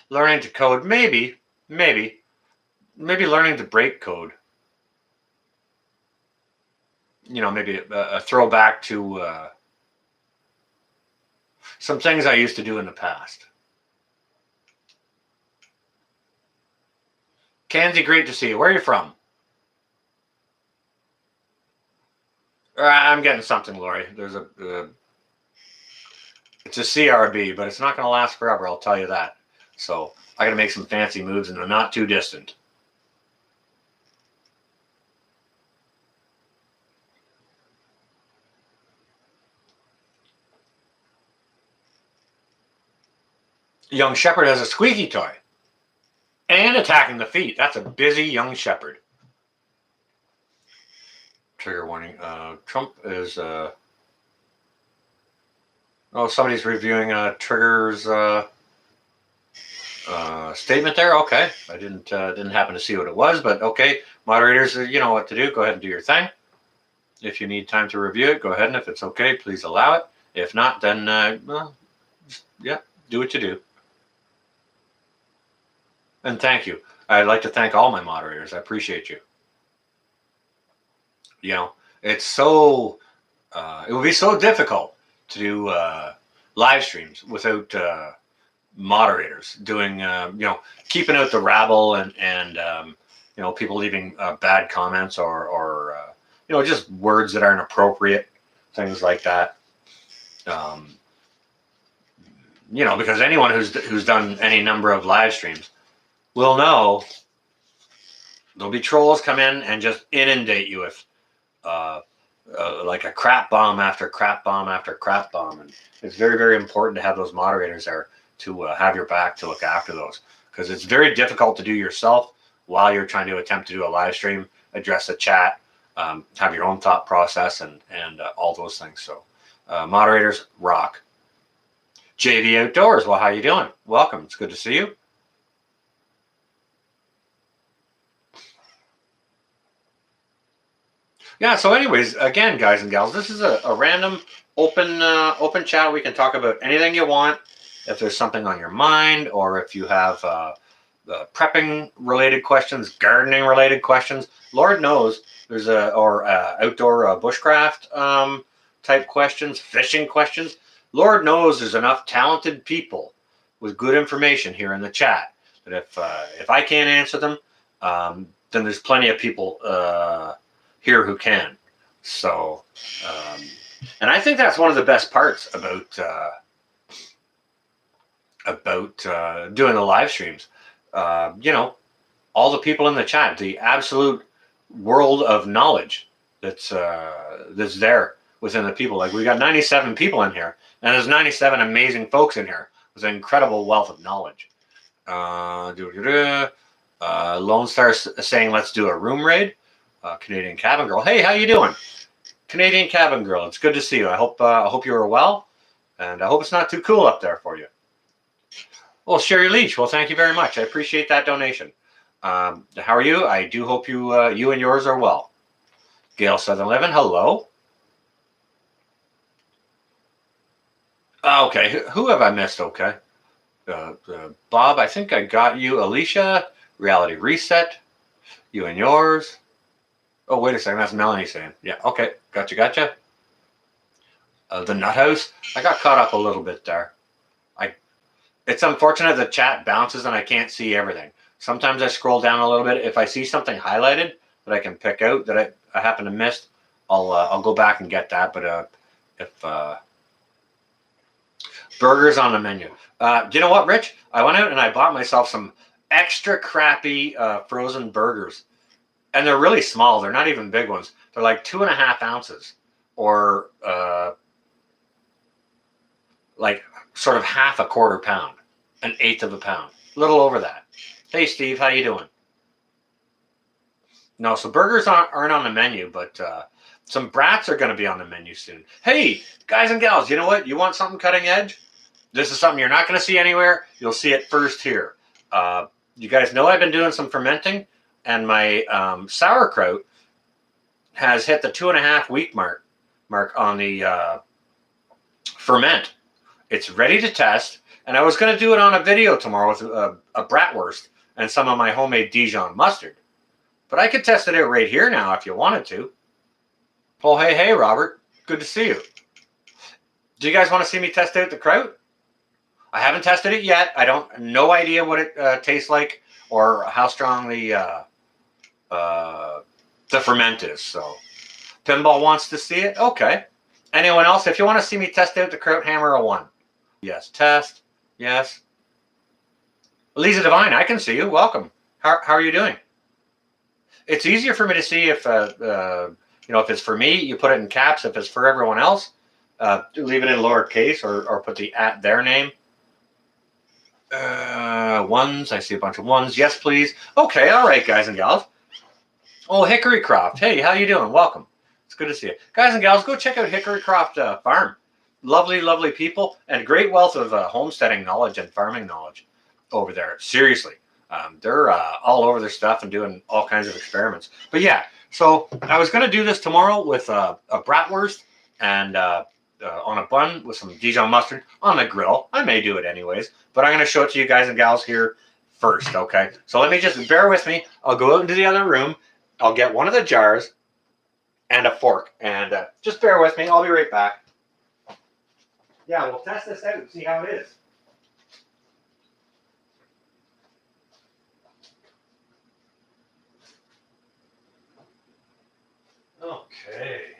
Learning to code, maybe learning to break code. Maybe a throwback to some things I used to do in the past. Kenzie, great to see you. Where are you from? I'm getting something, Lori. There's it's a CRB, but it's not going to last forever, I'll tell you that. So I got to make some fancy moves in the not too distant. Young Shepherd has a squeaky toy. And attacking the feet. That's a busy young shepherd. Trigger warning. Trump is... somebody's reviewing Trigger's statement there. Okay. I didn't happen to see what it was, but okay. Moderators, you know what to do. Go ahead and do your thing. If you need time to review it, go ahead, and if it's okay, please allow it. If not, then, do what you do. And thank you. I'd like to thank all my moderators. I appreciate you. It's so, it would be so difficult to do live streams without moderators doing, keeping out the rabble and people leaving bad comments or just words that aren't appropriate, things like that. Because anyone who's done any number of live streams will know there'll be trolls come in and just inundate you with like a crap bomb after crap bomb after crap bomb. And it's very, very important to have those moderators there to have your back, to look after those, because it's very difficult to do yourself while you're trying to attempt to do a live stream, address a chat, have your own thought process and all those things. So moderators rock. JV Outdoors, well, how you doing? Welcome. It's good to see you. Yeah, so anyways, again, guys and gals, this is a random open chat. We can talk about anything you want. If there's something on your mind, or if you have prepping related questions, gardening related questions, Lord knows there's outdoor bushcraft type questions, fishing questions. Lord knows there's enough talented people with good information here in the chat that if I can't answer them, then there's plenty of people here who can. So, and I think that's one of the best parts about doing the live streams. All the people in the chat, the absolute world of knowledge that's there within the people. Like, we got 97 people in here, and there's 97 amazing folks in here with an incredible wealth of knowledge. Lone Star saying, let's do a room raid. Canadian Cabin Girl. Hey, how you doing? Canadian Cabin Girl, it's good to see you. I hope you are well, and I hope it's not too cool up there for you. Well, Sherry Leach, well, thank you very much. I appreciate that donation. How are you? I do hope you and yours are well. Gail Southern Living, hello. Okay, who have I missed? Okay. Bob, I think I got you. Alicia, Reality Reset, you and yours. Oh, wait a second. That's Melanie saying. Yeah, okay. Gotcha. The Nut House. I got caught up a little bit there. It's unfortunate the chat bounces and I can't see everything. Sometimes I scroll down a little bit. If I see something highlighted that I can pick out that I happen to miss, I'll go back and get that. But if burgers on the menu, do you know what, Rich? I went out and I bought myself some extra crappy frozen burgers, and they're really small. They're not even big ones. They're like 2.5 ounces, or like sort of half a quarter pound, an eighth of a pound, a little over that. Hey, Steve, how you doing? No, so burgers aren't on the menu, but some brats are going to be on the menu soon. Hey, guys and gals, you know what? You want something cutting edge? This is something you're not going to see anywhere. You'll see it first here. You guys know I've been doing some fermenting, and my sauerkraut has hit the 2.5-week mark on the ferment. It's ready to test, and I was going to do it on a video tomorrow with a bratwurst and some of my homemade Dijon mustard. But I could test it out right here now if you wanted to. Oh, hey, Robert. Good to see you. Do you guys want to see me test out the kraut? I haven't tested it yet. I don't, no idea what it tastes like or how strong the ferment is. So, Pinball wants to see it. Okay. Anyone else? If you want to see me test out the kraut, hammer a 1. Yes. Test. Yes. Lisa Divine, I can see you. Welcome. How are you doing? It's easier for me to see if if it's for me, you put it in caps. If it's for everyone else, leave it in lowercase or put the at their name. Ones. I see a bunch of ones. Yes, please. Okay. All right, guys and gals. Oh, Hickorycroft. Hey, how you doing? Welcome. It's good to see you. Guys and gals, go check out Hickorycroft Farm. Lovely, lovely people and great wealth of homesteading knowledge and farming knowledge over there. Seriously. They're all over their stuff and doing all kinds of experiments. But yeah, so I was going to do this tomorrow with a bratwurst and on a bun with some Dijon mustard on the grill. I may do it anyways, but I'm going to show it to you guys and gals here first, okay? So let me just bear with me. I'll go out into the other room. I'll get one of the jars and a fork, and just bear with me. I'll be right back. Yeah, we'll test this out and see how it is. Okay.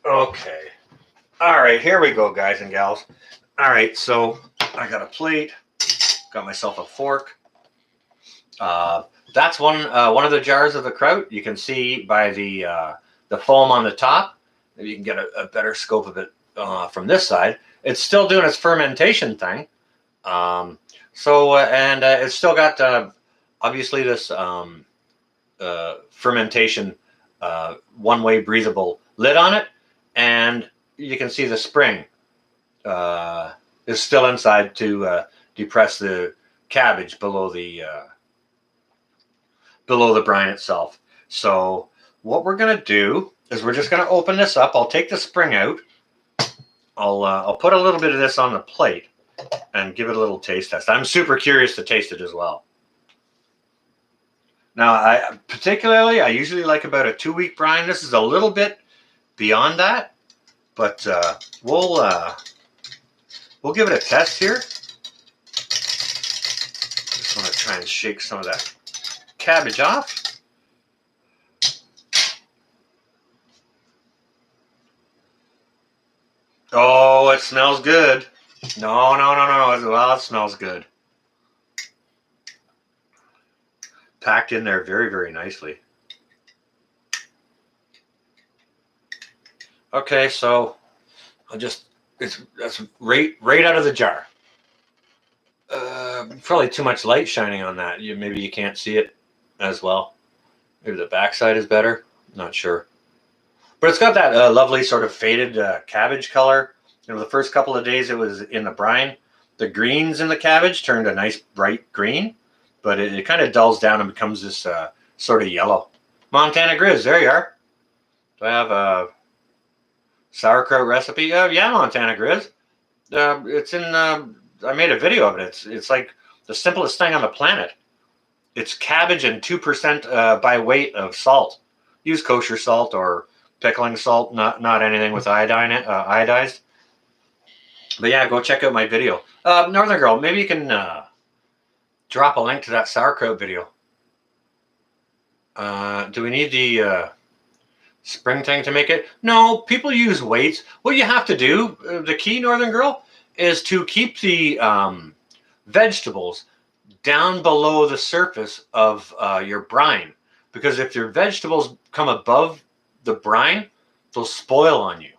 Okay. All right, here we go, guys and gals. All right, so I got a plate, got myself a fork. That's one of the jars of the kraut. You can see by the foam on the top. Maybe you can get a better scope of it from this side. It's still doing its fermentation thing. It's still got obviously this fermentation one-way breathable lid on it, and you can see the spring is still inside to depress the cabbage below the brine itself. So what we're going to do is we're just going to open this up. I'll take the spring out. I'll put a little bit of this on the plate and give it a little taste test. I'm super curious to taste it as well. Now, I usually like about a 2-week brine. This is a little bit beyond that, but we'll give it a test here. Just want to try and shake some of that cabbage off. Oh, it smells good. No. Well, it smells good. Packed in there very, very nicely. Okay, so that's right out of the jar. Probably too much light shining on that. Maybe you can't see it as well. Maybe the backside is better. Not sure. But it's got that lovely sort of faded cabbage color. You know, the first couple of days it was in the brine. The greens in the cabbage turned a nice bright green, but it kind of dulls down and becomes this sort of yellow. Montana Grizz, there you are. Do I have a sauerkraut recipe? Yeah, Montana Grizz. It's in. I made a video of it. It's like the simplest thing on the planet. It's cabbage and 2% by weight of salt. Use kosher salt or pickling salt, not anything with iodine iodized. But yeah, go check out my video. Northern Girl, maybe you can drop a link to that sauerkraut video. Do we need the spring tank to make it? No, people use weights. What you have to do, the key, Northern Girl, is to keep the vegetables down below the surface of your brine. Because if your vegetables come above the brine, they'll spoil on you.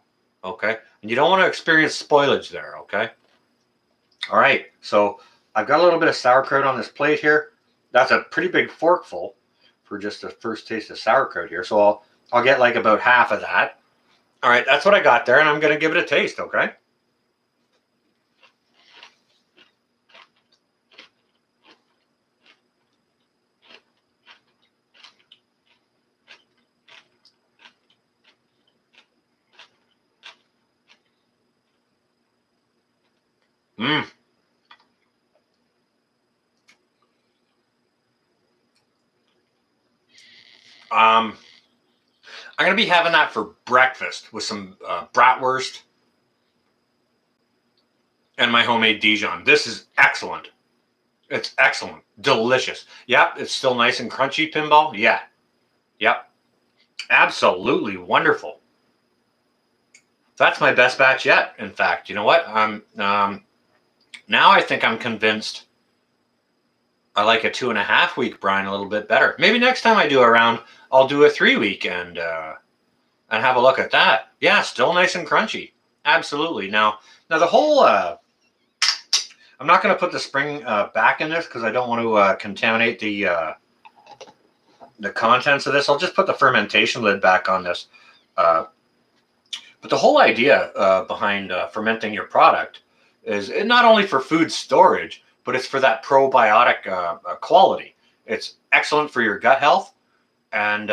Okay? And you don't want to experience spoilage there. Okay? All right. So I've got a little bit of sauerkraut on this plate here. That's a pretty big forkful for just the first taste of sauerkraut here. So I'll get like about half of that. All right. That's what I got there. And I'm going to give it a taste. Okay? Mmm. I'm going to be having that for breakfast with some bratwurst and my homemade Dijon. This is excellent. It's excellent. Delicious. Yep, it's still nice and crunchy, Pinball. Yeah. Yep. Absolutely wonderful. That's my best batch yet, in fact. You know what? Now I think I'm convinced I like a 2.5 week brine a little bit better. Maybe next time I do a round, I'll do a 3 week and have a look at that. Yeah, still nice and crunchy. Absolutely. Now the whole I'm not going to put the spring back in this because I don't want to contaminate the contents of this. I'll just put the fermentation lid back on this. But the whole idea behind fermenting your product is not only for food storage, but it's for that probiotic quality. It's excellent for your gut health. And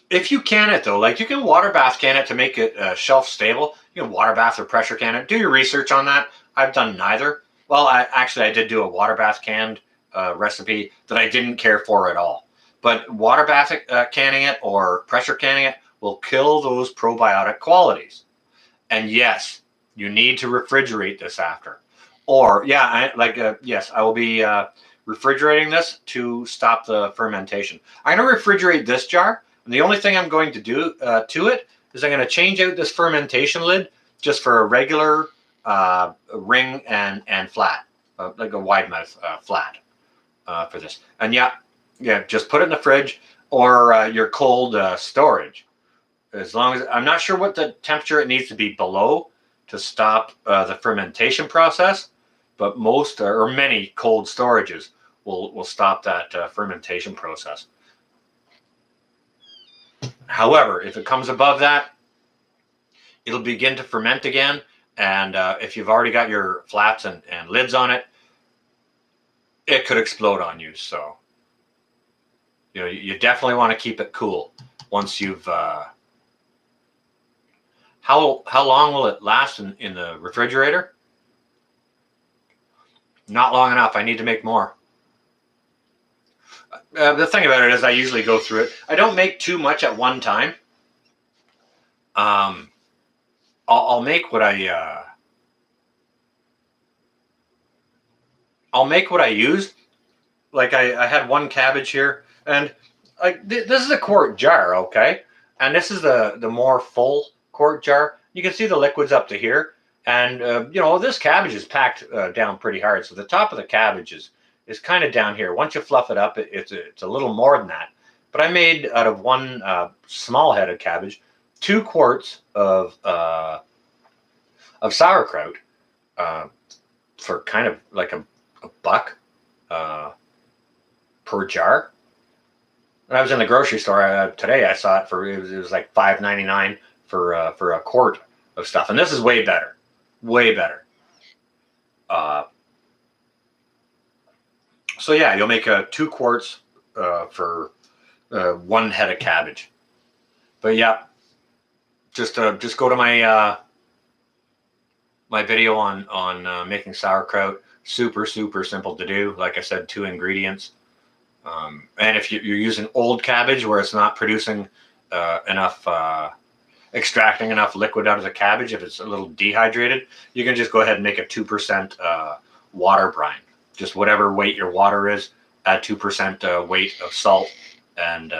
if you can it though, like you can water bath can it to make it shelf stable. You can water bath or pressure can it. Do your research on that. I've done neither. Well, I did do a water bath canned recipe that I didn't care for at all. But water bath canning it or pressure canning it will kill those probiotic qualities. And yes, you need to refrigerate this after. Or yeah, yes, I will be refrigerating this to stop the fermentation. I'm going to refrigerate this jar. And the only thing I'm going to do to it is I'm going to change out this fermentation lid just for a regular ring and flat, like a wide mouth flat for this. And yeah, just put it in the fridge or your cold storage. As long as I'm not sure what the temperature it needs to be below to stop the fermentation process, but most or many cold storages will stop that fermentation process. However, if it comes above that, it'll begin to ferment again. And if you've already got your flats and lids on it, it could explode on you. So, you definitely want to keep it cool once you've... How long will it last in the refrigerator? Not long enough. I need to make more. The thing about it is I usually go through it. I don't make too much at one time. I'll make what I'll make what I use. Like I had one cabbage here, and like this is a quart jar, okay? And this is the more full quart jar. You can see the liquids up to here, and this cabbage is packed down pretty hard. So the top of the cabbage is kind of down here. Once you fluff it up, it's a little more than that. But I made out of one small head of cabbage 2 quarts of sauerkraut for kind of like a buck. per jar. When I was in the grocery store today, I saw it for it was like $5.99 for a quart of stuff, and this is way better, way better. So yeah, you'll make 2 quarts for 1 head of cabbage. But yeah, just go to my my video on making sauerkraut. Super simple to do. Like I said, 2 ingredients. And if you're using old cabbage where it's not producing enough, extracting enough liquid out of the cabbage, if it's a little dehydrated, you can just go ahead and make a 2% water brine. Just whatever weight your water is, add 2% weight of salt, and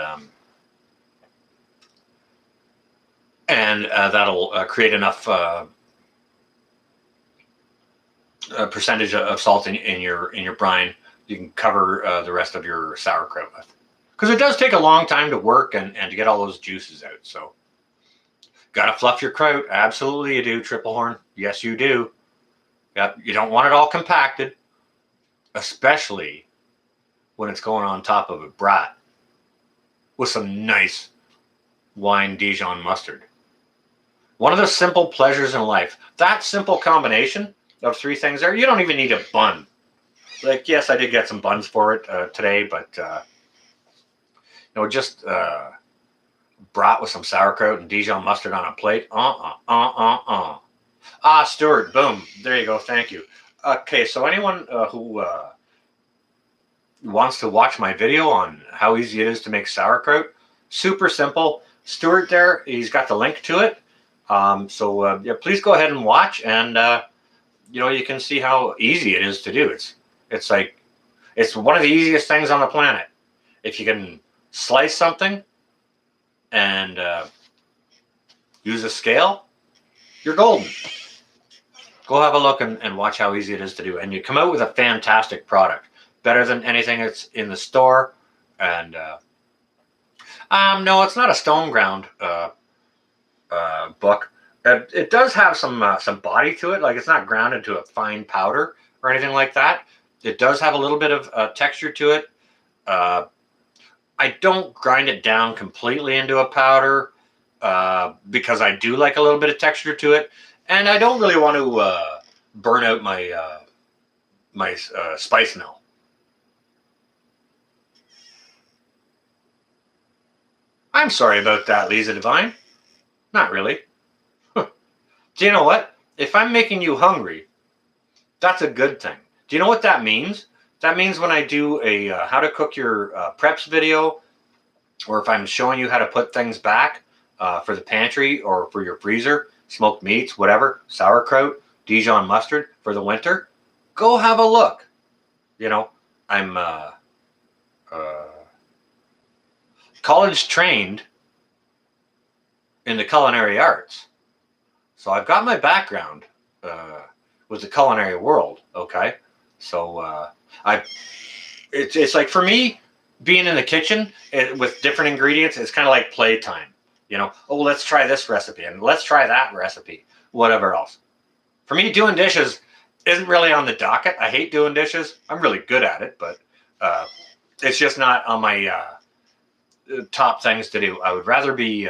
that'll create enough percentage of salt in your brine. You can cover the rest of your sauerkraut with, because it does take a long time to work and to get all those juices out. So, gotta fluff your kraut. Absolutely, you do, Triple Horn. Yes, you do. Yep, you don't want it all compacted, especially when it's going on top of a brat with some nice wine Dijon mustard. One of the simple pleasures in life. That simple combination of 3 things there, you don't even need a bun. Like, yes, I did get some buns for it today, but just brat with some sauerkraut and Dijon mustard on a plate. Ah, Stuart, boom, there you go. Thank you. Okay, so anyone who wants to watch my video on how easy it is to make sauerkraut, super simple. Stuart there, he's got the link to it. So yeah, please go ahead and watch, and you can see how easy it is to do. It's like, it's one of the easiest things on the planet. If you can slice something and use a scale, you're golden. Go have a look and watch how easy it is to do. And you come out with a fantastic product. Better than anything that's in the store. And no, it's not a stone ground book. It does have some body to it. Like, it's not ground into a fine powder or anything like that. It does have a little bit of texture to it. I don't grind it down completely into a powder because I do like a little bit of texture to it, and I don't really want to burn out my my spice mill. I'm sorry about that, Lisa Divine. Not really. Do you know what? If I'm making you hungry, that's a good thing. Do you know what that means? That means when I do a how to cook your preps video, or if I'm showing you how to put things back for the pantry or for your freezer, smoked meats, whatever, sauerkraut, Dijon mustard for the winter, go have a look. I'm college trained in the culinary arts. So I've got my background with the culinary world, okay? So it's like, for me, being in the kitchen with different ingredients, it's kind of like playtime. Oh, let's try this recipe and let's try that recipe, whatever else. For me, doing dishes isn't really on the docket. I hate doing dishes. I'm really good at it, but it's just not on my top things to do. I would rather be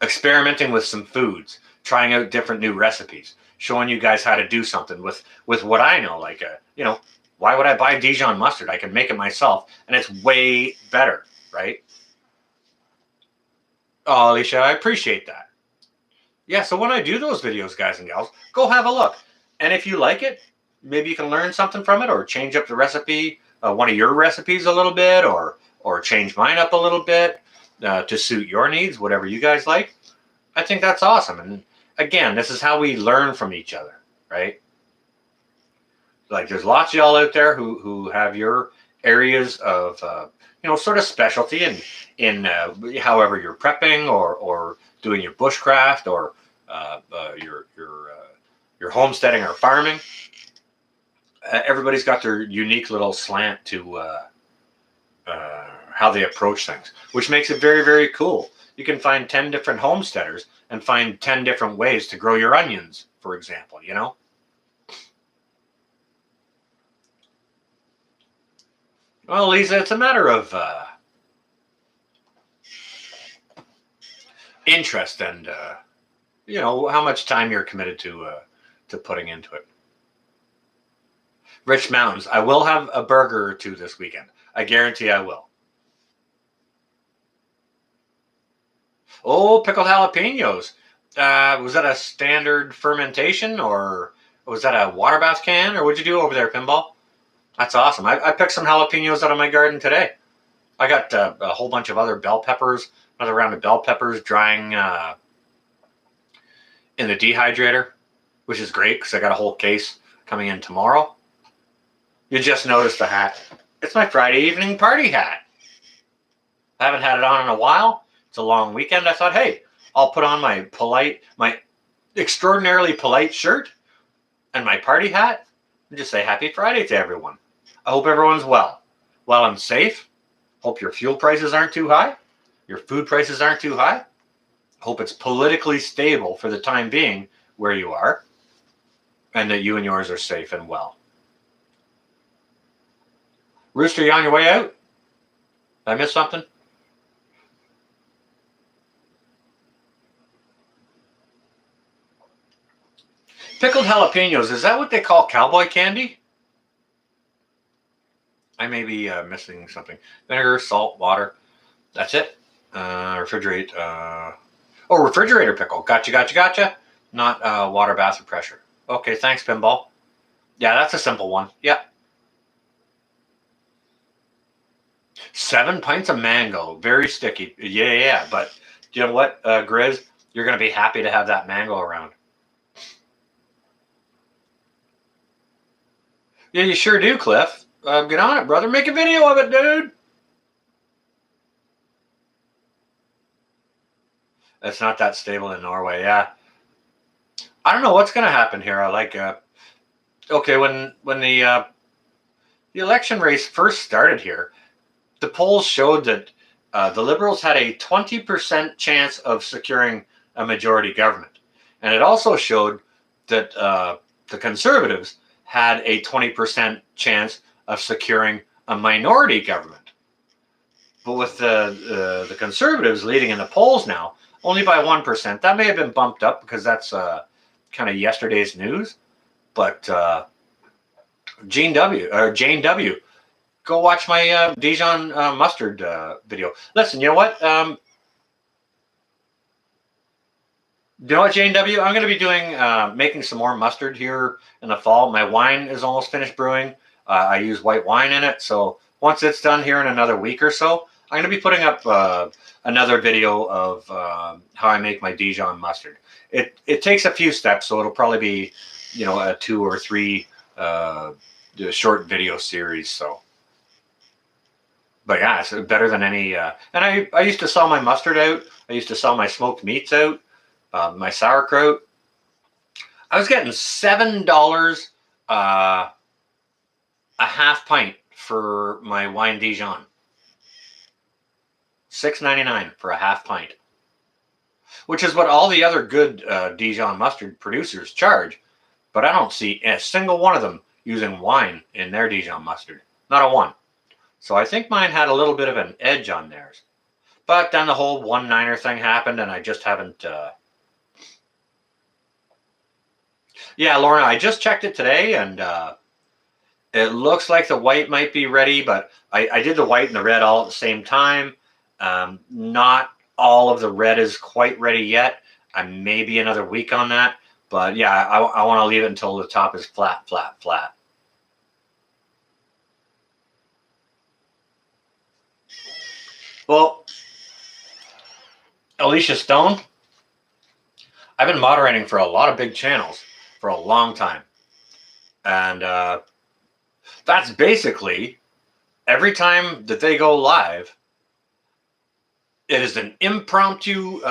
experimenting with some foods, trying out different new recipes, showing you guys how to do something with what I know. Like, why would I buy Dijon mustard? I can make it myself, and it's way better, right? Oh, Alicia, I appreciate that. Yeah, so when I do those videos, guys and gals, go have a look. And if you like it, maybe you can learn something from it, or change up the recipe, one of your recipes a little bit, or change mine up a little bit to suit your needs, whatever you guys like. I think that's awesome. And again, this is how we learn from each other, right? Like, there's lots of y'all out there who have your areas of sort of specialty in however you're prepping or doing your bushcraft, or your homesteading or farming. Everybody's got their unique little slant to how they approach things, which makes it very, very cool. You can find 10 different homesteaders and find 10 different ways to grow your onions, for example, Well, Lisa, it's a matter of interest and how much time you're committed to putting into it. Rich Mountains. I will have a burger or two this weekend. I guarantee I will. Oh, pickled jalapenos. Was that a standard fermentation or was that a water bath can or what'd you do over there, Pinball? That's awesome. I picked some jalapenos out of my garden today. I got a whole bunch of other bell peppers, another round of bell peppers drying in the dehydrator, which is great because I got a whole case coming in tomorrow. You just noticed the hat. It's my Friday evening party hat. I haven't had it on in a while. It's a long weekend. I thought, hey, I'll put on my extraordinarily polite shirt and my party hat and just say happy Friday to everyone. I hope everyone's well and safe. Hope your fuel prices aren't too high. Your food prices aren't too high. Hope it's politically stable for the time being where you are and that you and yours are safe and well. Rooster, you on your way out? Did I miss something? Pickled jalapenos, is that what they call cowboy candy? I may be missing something. Vinegar, salt, water. That's it. Refrigerate. Refrigerator pickle. Gotcha. Not water bath or pressure. Okay, thanks, Pinball. Yeah, that's a simple one. Yeah. 7 pints of mango. Very sticky. Yeah. But you know what, Grizz? You're going to be happy to have that mango around. Yeah, you sure do, Cliff. Get on it, brother. Make a video of it, dude. It's not that stable in Norway. Yeah. I don't know what's going to happen here. I like, when the election race first started here, the polls showed that the Liberals had a 20% chance of securing a majority government. And it also showed that the Conservatives had a 20% chance of securing a minority government. But with the Conservatives leading in the polls now, only by 1%. That may have been bumped up because that's kind of yesterday's news. But Jane W., go watch my Dijon mustard video. Listen, you know what? Jane W., I'm going to be doing making some more mustard here in the fall. My wine is almost finished brewing. I use white wine in it. So once it's done here in another week or so, I'm going to be putting up another video of how I make my Dijon mustard. It takes a few steps, so it'll probably be, a 2 or 3 short video series. So, but yeah, it's better than any. And I used to sell my mustard out. I used to sell my smoked meats out, my sauerkraut. I was getting $7 a half pint for my wine Dijon. $6.99 for a half pint, which is what all the other good Dijon mustard producers charge. But I don't see a single one of them using wine in their Dijon mustard. Not a one. So I think mine had a little bit of an edge on theirs. But then the whole 1-9er thing happened, and I just haven't. Yeah, Lorna, I just checked it today, and it looks like the white might be ready, but I did the white and the red all at the same time. Not all of the red is quite ready yet. I may be another week on that, but yeah, I want to leave it until the top is flat. Well, Alicia Stone, I've been moderating for a lot of big channels for a long time, and that's basically every time that they go live. It is an impromptu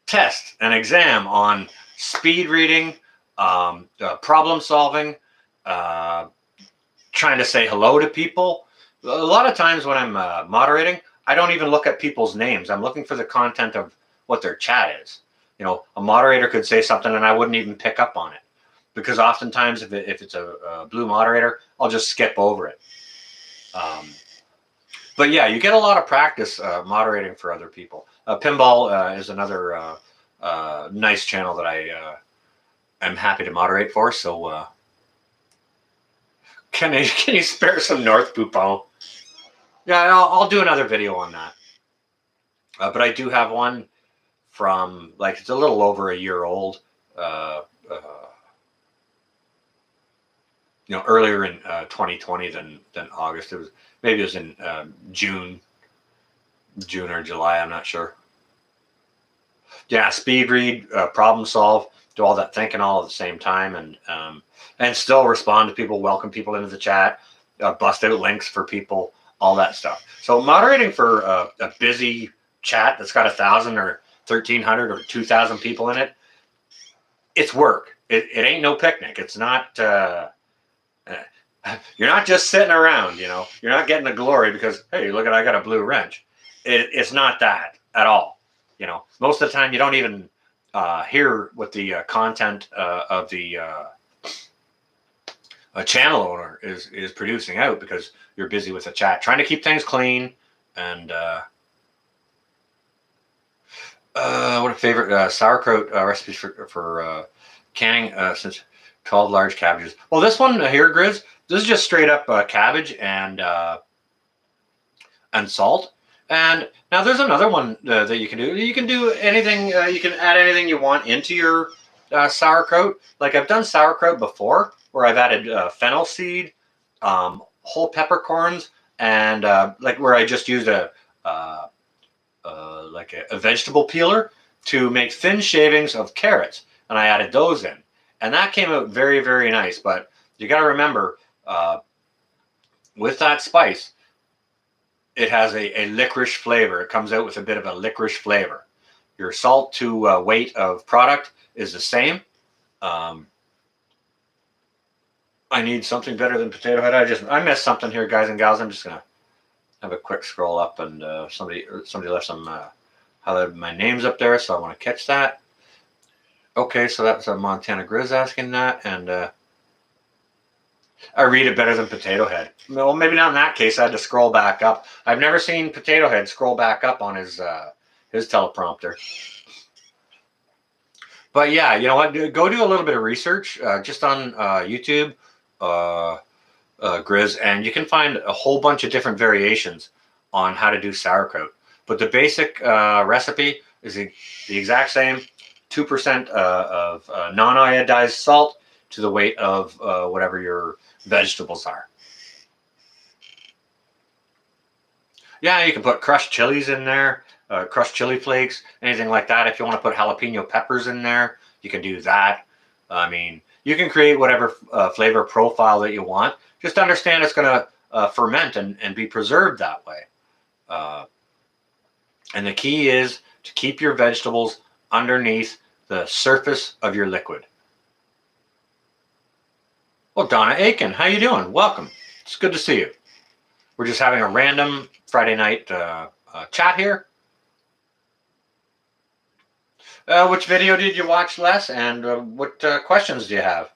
test, an exam on speed reading, problem solving, trying to say hello to people. A lot of times when I'm moderating, I don't even look at people's names. I'm looking for the content of what their chat is. A moderator could say something and I wouldn't even pick up on it, because oftentimes if it's a blue moderator, I'll just skip over it. But yeah, you get a lot of practice moderating for other people. Pinball is another nice channel that I am happy to moderate for. So can you spare some North Poupon? Yeah, I'll do another video on that. But I do have one from, like, it's a little over a year old. Earlier in 2020 than August. It was in June or July. I'm not sure. Yeah, speed read, problem solve, do all that thinking all at the same time, and still respond to people, welcome people into the chat, bust out links for people, all that stuff. So moderating for a busy chat that's got 1,000 or 1,300 or 2,000 people in it, it's work. It ain't no picnic. It's not. You're not just sitting around, you're not getting the glory because, hey, look I got a blue wrench. It's not that at all. Most of the time you don't even hear what the content of the channel owner is producing out because you're busy with the chat, trying to keep things clean. And what a favorite sauerkraut recipes for canning since 12 large cabbages. Well, this one here, Grizz, this is just straight up cabbage and salt. And now there's another one that you can do. You can do anything. You can add anything you want into your sauerkraut. Like I've done sauerkraut before, where I've added fennel seed, whole peppercorns, and like where I just used a vegetable peeler to make thin shavings of carrots, and I added those in, and that came out very, very nice. But you got to remember, with that spice, it has a licorice flavor. It comes out with a bit of a licorice flavor. Your salt to weight of product is the same. I need something better than potato head. I missed something here, guys and gals. I'm just gonna have a quick scroll up, and somebody left some highlighted my name's up there, so I want to catch that. Okay, so that's a Montana Grizz asking that, and I read it better than Potato Head. Well, maybe not in that case. I had to scroll back up. I've never seen Potato Head scroll back up on his teleprompter. But yeah, you know what? Go do a little bit of research just on YouTube, Grizz, and you can find a whole bunch of different variations on how to do sauerkraut. But the basic recipe is the exact same: 2% of non-iodized salt to the weight of whatever your vegetables are. Yeah, you can put crushed chilies in there, crushed chili flakes, anything like that. If you want to put jalapeno peppers in there, you can do that. I mean, you can create whatever flavor profile that you want. Just understand it's going to ferment and be preserved that way. And the key is to keep your vegetables underneath the surface of your liquid. Well, Donna Aiken, how you doing? Welcome. It's good to see you. We're just having a random Friday night chat here. Which video did you watch, Les? And what questions do you have?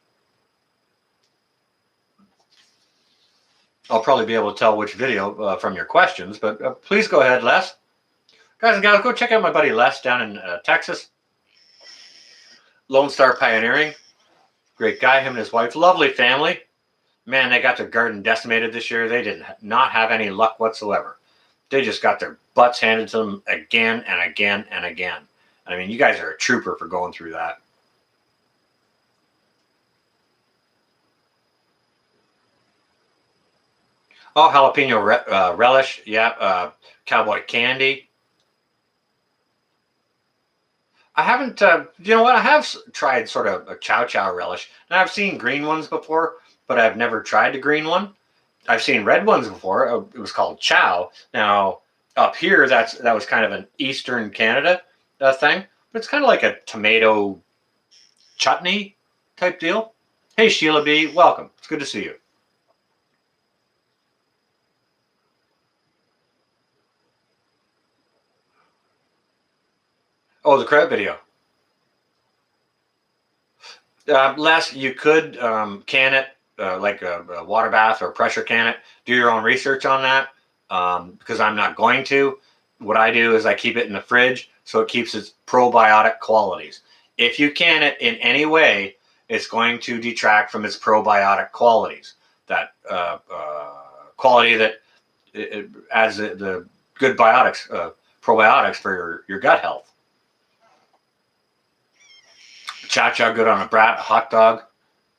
I'll probably be able to tell which video from your questions, but please go ahead, Les. Guys and gals, go check out my buddy Les down in Texas. Lone Star Pioneering. Great guy, him and his wife. Lovely family. Man, they got their garden decimated this year. They did not have any luck whatsoever. They just got their butts handed to them again and again and again. I mean, you guys are a trooper for going through that. Oh, jalapeno relish. Yeah, cowboy candy. I haven't, you know what? I have tried sort of a chow relish. And I've seen green ones before, but I've never tried the green one. I've seen red ones before. It was called chow. Now, up here, that was kind of an Eastern Canada thing. But it's kind of like a tomato chutney type deal. Hey, Sheila B., welcome. It's good to see you. Oh, the crab video. Les, you could can it like a water bath or pressure can it. Do your own research on that, because I'm not going to. What I do is I keep it in the fridge so it keeps its probiotic qualities. If you can it in any way, it's going to detract from its probiotic qualities. That quality that it adds the good probiotics for your gut health. Cha-cha good on a brat, a hot dog.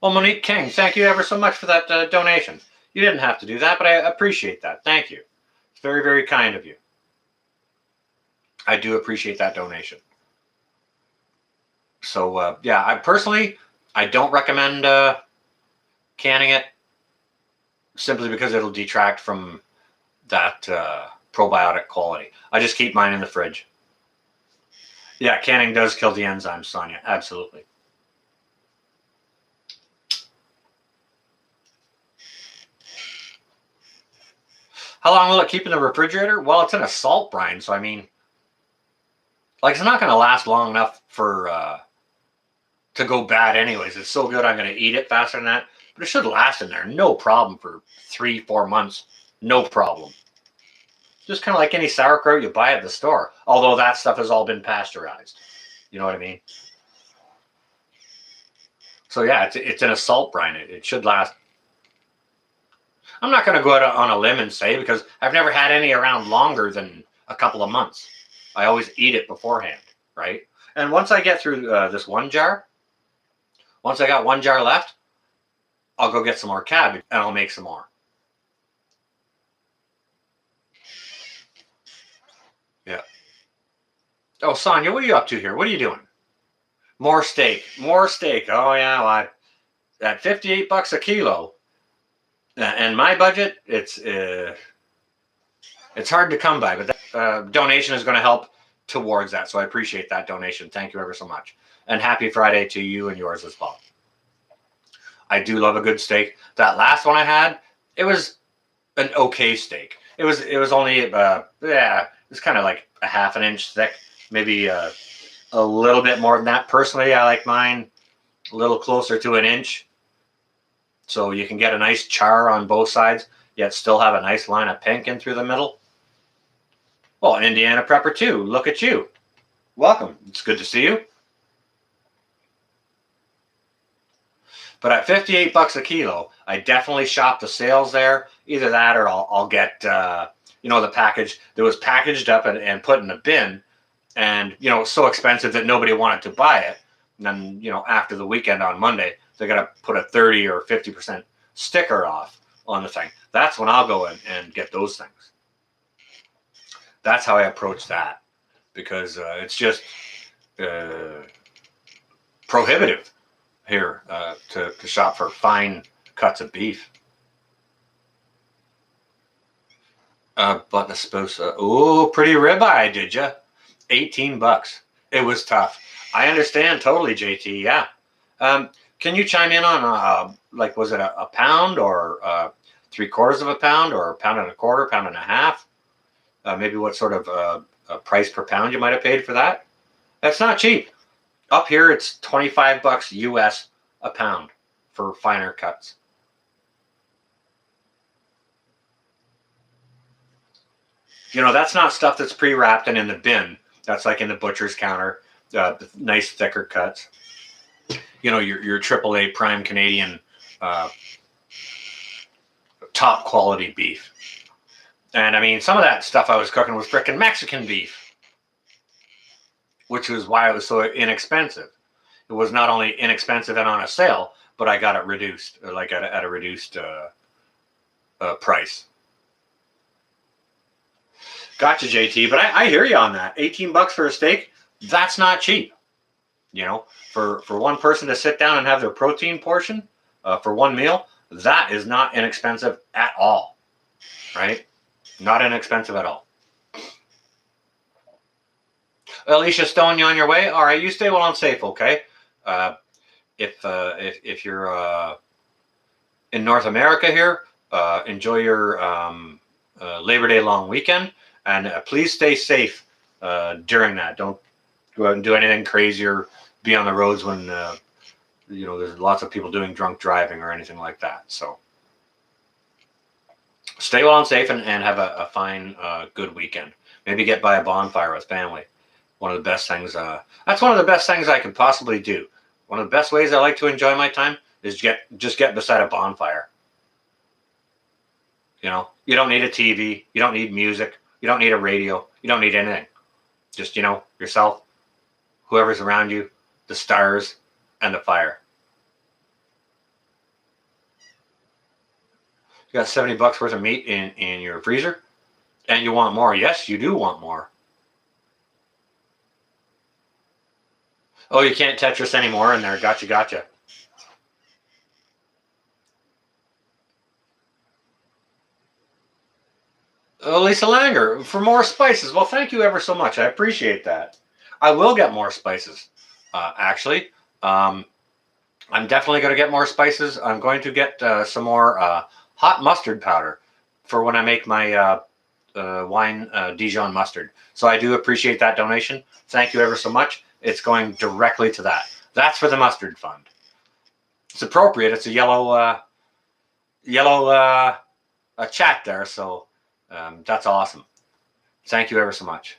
Well, Monique King, thank you ever so much for that donation. You didn't have to do that, but I appreciate that. Thank you. It's very, very kind of you. I do appreciate that donation. So, yeah, I don't recommend canning it, simply because it'll detract from that probiotic quality. I just keep mine in the fridge. Yeah, canning does kill the enzymes, Sonia. Absolutely. How long will it keep in the refrigerator? Well, it's in a salt brine, so I mean, like, it's not going to last long enough for to go bad anyways. It's so good I'm going to eat it faster than that. But it should last in there, no problem, for 3-4 months. No problem. Just kind of like any sauerkraut you buy at the store. Although that stuff has all been pasteurized. You know what I mean? So yeah, it's in a salt brine. It should last. I'm not going to go out on a limb and say, because I've never had any around longer than a couple of months. I always eat it beforehand, right? And once I get through this one jar, once I got one jar left, I'll go get some more cabbage and I'll make some more. Yeah. Oh, Sonia, what are you up to here? What are you doing? More steak. More steak. Oh, yeah. Well, at $58 a kilo, and my budget, it's hard to come by, but that donation is going to help towards that. So I appreciate that donation. Thank you ever so much. And happy Friday to you and yours as well. I do love a good steak. That last one I had, it was an okay steak. It was only yeah, it's kind of like a half an inch thick, maybe a little bit more than that. Personally, I like mine a little closer to an inch, so you can get a nice char on both sides, yet still have a nice line of pink in through the middle. Well, Indiana Prepper too. Look at you. Welcome. It's good to see you. But at $58 a kilo, I definitely shop the sales there. Either that, or I'll get the package that was packaged up and put in a bin, and so expensive that nobody wanted to buy it. And then after the weekend on Monday, they got to put a 30 or 50% sticker off on the thing. That's when I'll go in and get those things. That's how I approach that, because it's just prohibitive here to shop for fine cuts of beef. But the Sposa, pretty ribeye, did ya? $18. It was tough. I understand totally, JT. Yeah. Can you chime in on was it a pound, or 3/4 of a pound, or a pound and a quarter, pound and a half? Maybe what sort of price per pound you might have paid for that? That's not cheap. Up here, it's $25 US a pound for finer cuts. That's not stuff that's pre-wrapped and in the bin. That's like in the butcher's counter, nice thicker cuts. Your AAA prime Canadian top quality beef. And I mean, some of that stuff I was cooking was frickin' Mexican beef, which is why it was so inexpensive. It was not only inexpensive and on a sale, but I got it reduced, like at a reduced price. Gotcha, JT. But I hear you on that. $18 for a steak, that's not cheap. For one person to sit down and have their protein portion for one meal, that is not inexpensive at all, right? Not inexpensive at all. Alicia Stone, you on your way? All right, you stay well and safe, okay? If you're in North America here, enjoy your Labor Day long weekend, and please stay safe during that. Don't go out and do anything crazy or be on the roads when there's lots of people doing drunk driving or anything like that. So stay well and safe, and have a fine, good weekend. Maybe get by a bonfire with family. One of the best things. That's one of the best things I could possibly do. One of the best ways I like to enjoy my time is just get beside a bonfire. You don't need a TV. You don't need music. You don't need a radio. You don't need anything. Just, yourself, whoever's around you, the stars, and the fire. You got $70 worth of meat in your freezer, and you want more. Yes, you do want more. Oh, you can't Tetris anymore in there. Gotcha. Lisa Langer, for more spices. Well, thank you ever so much. I appreciate that. I will get more spices, actually. I'm definitely going to get more spices. I'm going to get some more hot mustard powder for when I make my wine Dijon mustard. So I do appreciate that donation. Thank you ever so much. It's going directly to that. That's for the mustard fund. It's appropriate. It's a yellow a chat there. So that's awesome. Thank you ever so much.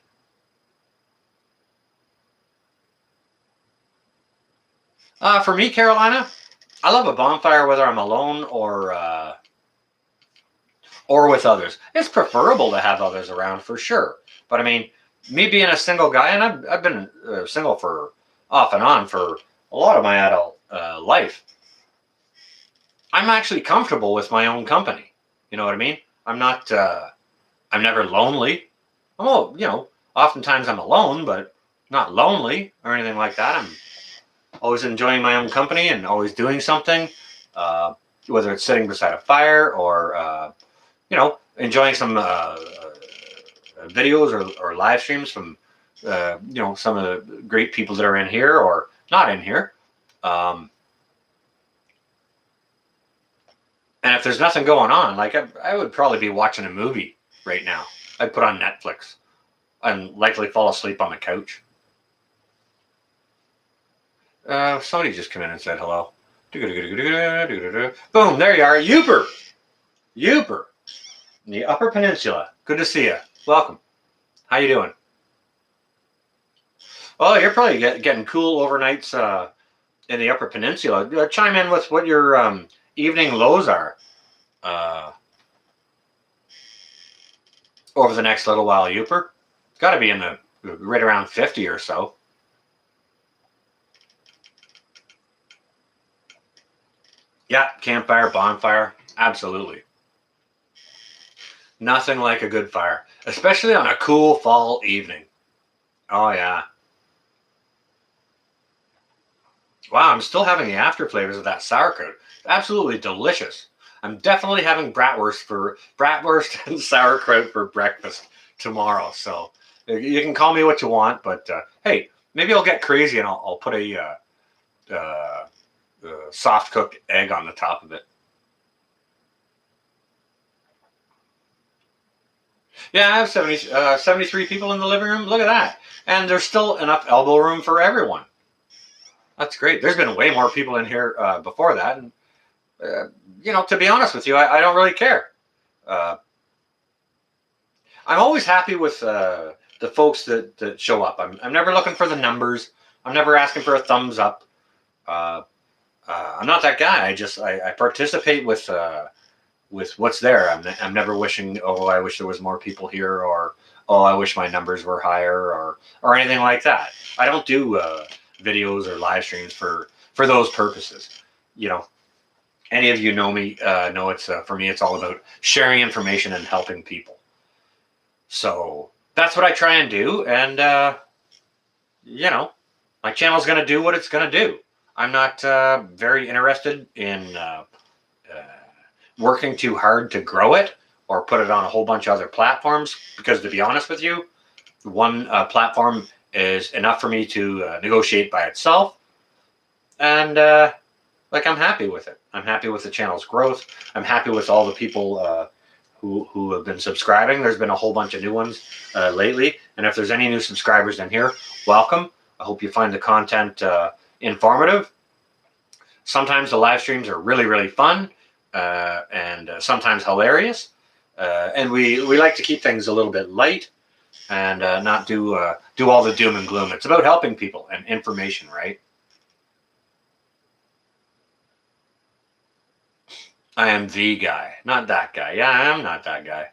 For me, Carolina, I love a bonfire whether I'm alone or with others. It's preferable to have others around for sure. But I mean, me being a single guy, and I've been single for off and on for a lot of my adult life, I'm actually comfortable with my own company. You know what I mean? I'm never lonely. Oftentimes I'm alone, but not lonely or anything like that. I'm always enjoying my own company and always doing something, whether it's sitting beside a fire or, enjoying some videos or live streams from, some of the great people that are in here or not in here. And if there's nothing going on, like I would probably be watching a movie right now. I'd put on Netflix and likely fall asleep on the couch. Somebody just came in and said hello. Boom, there you are. Youper. The Upper Peninsula. Good to see you. Welcome. How you doing? Oh, you're probably getting cool overnights in the Upper Peninsula. Chime in with what your evening lows are over the next little while, Youper. Got to be in the right around 50 or so. Yeah, campfire, bonfire, absolutely. Nothing like a good fire, especially on a cool fall evening. Oh, yeah. Wow, I'm still having the after flavors of that sauerkraut. Absolutely delicious. I'm definitely having bratwurst and sauerkraut for breakfast tomorrow. So you can call me what you want, but hey, maybe I'll get crazy and I'll put a soft cooked egg on the top of it. Yeah, I have 73 people in the living room. Look at that. And there's still enough elbow room for everyone. That's great. There's been way more people in here before that. And, to be honest with you, I don't really care. I'm always happy with the folks that show up. I'm never looking for the numbers. I'm never asking for a thumbs up. I'm not that guy. I participate with what's there. I'm never wishing, oh, I wish there was more people here, or oh, I wish my numbers were higher, or anything like that. I don't do videos or live streams for those purposes. Any of you know me, know it's for me. It's all about sharing information and helping people. So that's what I try and do, and my channel's going to do what it's going to do. I'm not very interested in working too hard to grow it or put it on a whole bunch of other platforms, because to be honest with you, one platform is enough for me to negotiate by itself. And I'm happy with it. I'm happy with the channel's growth. I'm happy with all the people who have been subscribing. There's been a whole bunch of new ones lately. And if there's any new subscribers in here, welcome. I hope you find the content informative. Sometimes the live streams are really, really fun and sometimes hilarious. And we like to keep things a little bit light and not do all the doom and gloom. It's about helping people and information, right? I am the guy, not that guy. Yeah, I am not that guy.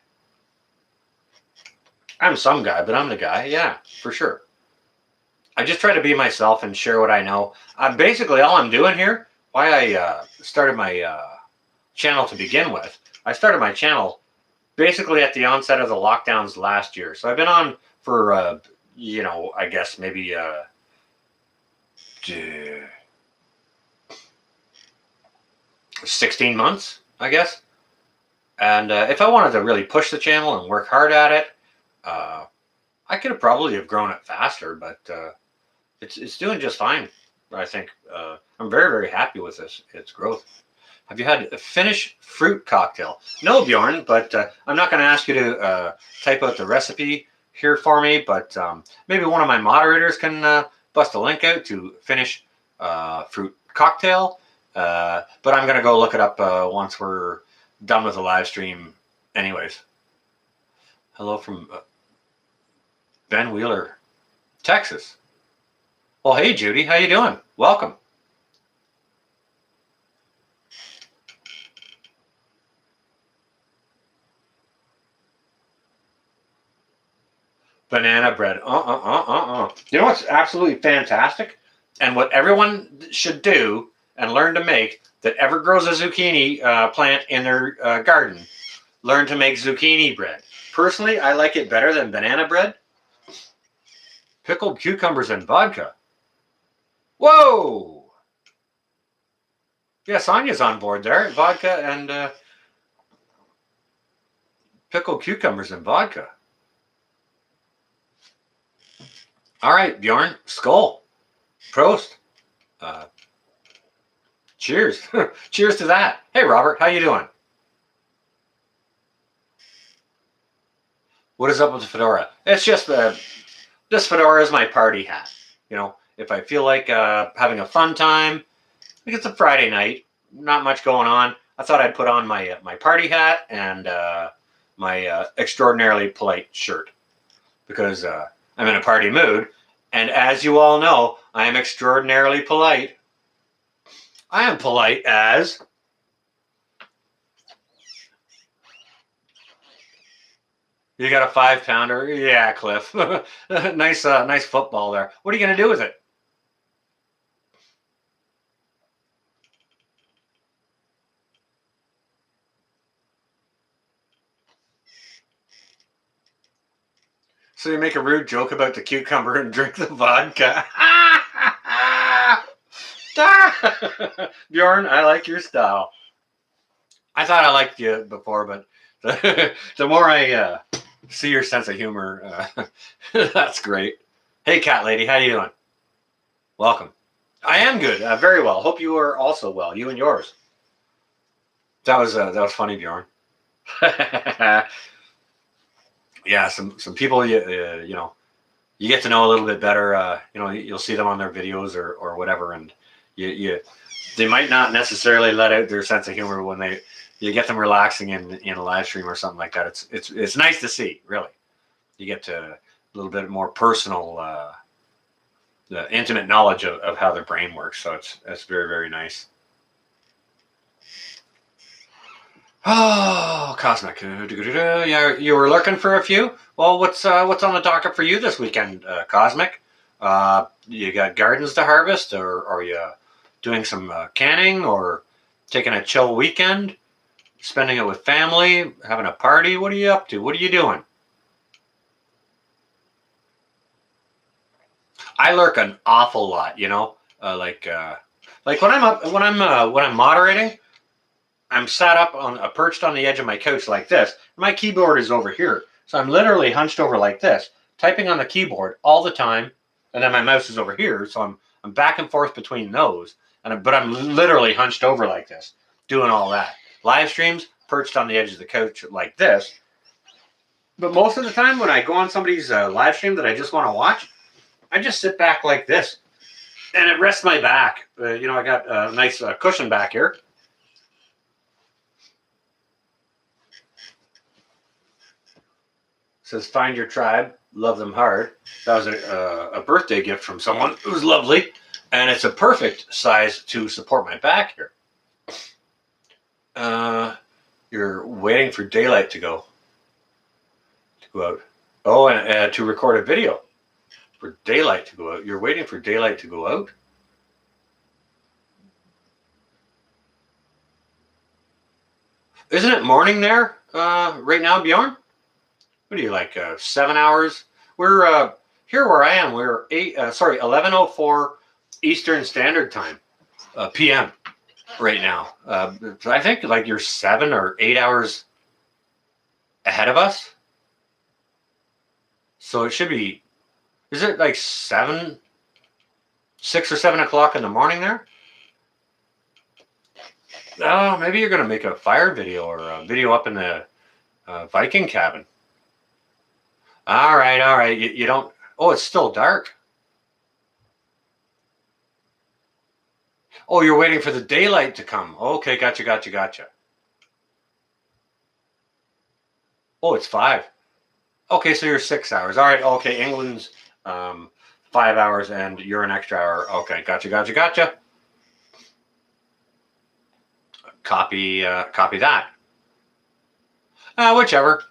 I'm some guy, but I'm the guy. Yeah, for sure. I just try to be myself and share what I know. Basically, all I'm doing here, why I started my channel to begin with, I started my channel basically at the onset of the lockdowns last year. So I've been on for, I guess maybe 16 months, I guess. And if I wanted to really push the channel and work hard at it, I could have probably have grown it faster, but it's doing just fine. I think I'm very, very happy with its growth. Have you had a Finnish fruit cocktail? No, Bjorn, but I'm not going to ask you to type out the recipe here for me, but maybe one of my moderators can bust a link out to Finnish fruit cocktail. But I'm going to go look it up once we're done with the live stream anyways. Hello from Ben Wheeler, Texas. Well, hey, Judy, how you doing? Welcome. Banana bread. You know what's absolutely fantastic? And what everyone should do and learn to make that ever grows a zucchini plant in their garden, learn to make zucchini bread. Personally, I like it better than banana bread. Pickled cucumbers and vodka. Whoa! Yeah, Sonia's on board there. Vodka and pickled cucumbers and vodka. All right, Bjorn. Skull. Prost. Cheers. Cheers to that. Hey, Robert. How you doing? What is up with the fedora? It's just this fedora is my party hat. You know, if I feel like having a fun time, like it's a Friday night, not much going on, I thought I'd put on my party hat and my extraordinarily polite shirt because I'm in a party mood. And as you all know, I am extraordinarily polite. I am polite as... You got a 5-pounder? Yeah, Cliff. Nice football there. What are you going to do with it? So you make a rude joke about the cucumber and drink the vodka. Bjorn, I like your style. I thought I liked you before, but the more I see your sense of humor, that's great. Hey, cat lady, how you doing? Welcome. I am good, very well. Hope you are also well. You and yours. That was funny, Bjorn. Yeah, some people you know, you get to know a little bit better. You know, you'll see them on their videos or whatever, and they might not necessarily let out their sense of humor when you get them relaxing in a live stream or something like that. It's nice to see, really. You get to a little bit more personal, intimate knowledge of how their brain works. So it's very, very nice. Oh, Cosmic. Yeah, you were looking for a few? Well, what's on the docket for you this weekend, Cosmic? You got gardens to harvest, or are you doing some canning, or taking a chill weekend, spending it with family, having a party? What are you up to? What are you doing? I lurk an awful lot, you know, like when I'm moderating. I'm sat up perched on the edge of my couch like this. My keyboard is over here. So I'm literally hunched over like this, typing on the keyboard all the time. And then my mouse is over here. So I'm back and forth between those. But I'm literally hunched over like this, doing all that. Live streams, perched on the edge of the couch like this. But most of the time when I go on somebody's live stream that I just want to watch, I just sit back like this. and it rests my back. You know, I got a nice cushion back here. It says, find your tribe, love them hard. That was a birthday gift from someone. It was lovely. And it's a perfect size to support my back here. You're waiting for daylight to go out. Oh, and to record a video for daylight to go out. You're waiting for daylight to go out? Isn't it morning there right now, Bjorn? What are you, like 7 hours? We're here where I am. We're 11:04 Eastern Standard Time, PM right now. I think like you're 7 or 8 hours ahead of us. So it should be, is it like 6 or 7 o'clock in the morning there? Oh, maybe you're going to make a fire video or a video up in the Viking cabin. All right. You don't, oh, it's still dark. Oh, you're waiting for the daylight to come. Okay, gotcha. Oh, it's 5. Okay, so you're 6 hours. All right, okay, England's 5 hours and you're an extra hour. Okay, gotcha. Copy that. Whichever.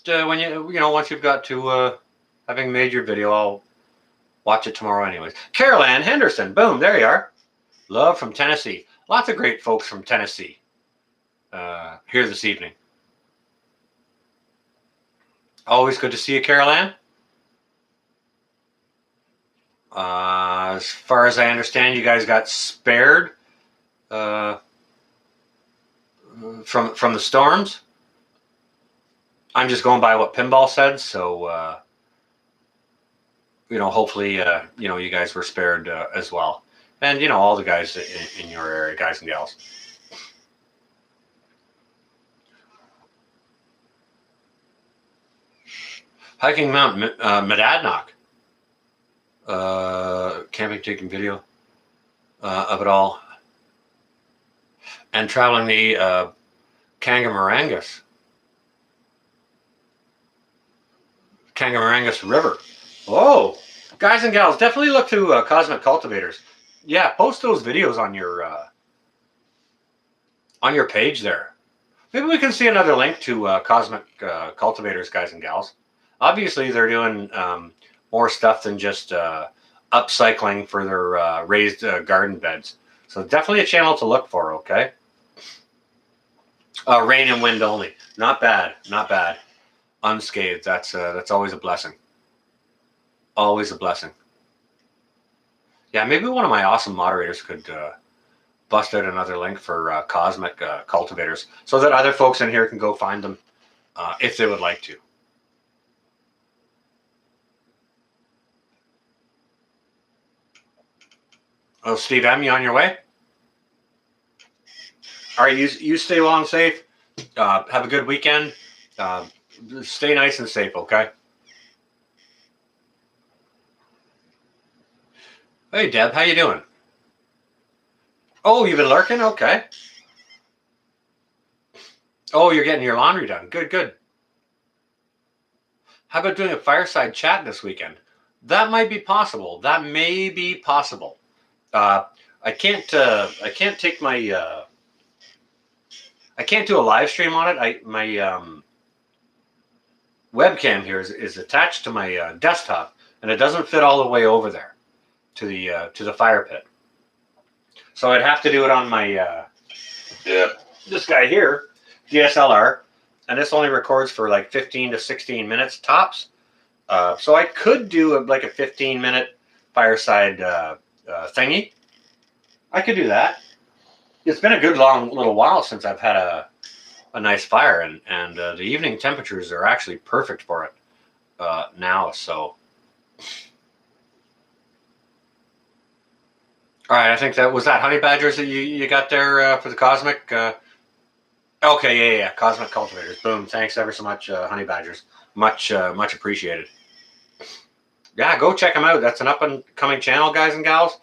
When you know, once you've got to having made your video, I'll watch it tomorrow anyways. Carol Ann Henderson, boom, there you are. Love from Tennessee. Lots of great folks from Tennessee here this evening. Always good to see you, Carol Ann. As far as I understand, you guys got spared from the storms. I'm just going by what Pinball said, so you know, hopefully you know, you guys were spared as well, and you know, all the guys in your area, guys and gals. Hiking Mount Monadnock. Camping, taking video of it all, and traveling the Kangamarangos River. Oh, guys and gals, definitely look to Cosmic Cultivators. Yeah, post those videos on your page there. Maybe we can see another link to Cosmic Cultivators, guys and gals. Obviously, they're doing more stuff than just upcycling for their raised garden beds. So definitely a channel to look for, okay? Rain and wind only. Not bad. Unscathed. That's always a blessing. Always a blessing. Yeah, maybe one of my awesome moderators could bust out another link for Cosmic Cultivators so that other folks in here can go find them if they would like to. Oh, Steve M., you on your way? All right, you stay well and safe. Have a good weekend. Stay nice and safe, okay? Hey, Deb, how you doing? Oh, you've been lurking? Okay. Oh, you're getting your laundry done. Good. How about doing a fireside chat this weekend? That might be possible. That may be possible. I can't take my I can't do a live stream on it. My webcam here is attached to my desktop, and it doesn't fit all the way over there to the fire pit. So I'd have to do it on my this guy here, DSLR, and this only records for like 15 to 16 minutes tops. So I could do like a 15-minute fireside thingy. I could do that. It's been a good long little while since I've had a nice fire, and the evening temperatures are actually perfect for it now. So, all right, I think that was that honey badgers that you got there for the Cosmic. Okay, yeah, Cosmic Cultivators. Boom! Thanks ever so much, honey badgers. Much appreciated. Yeah, go check them out. That's an up and coming channel, guys and gals.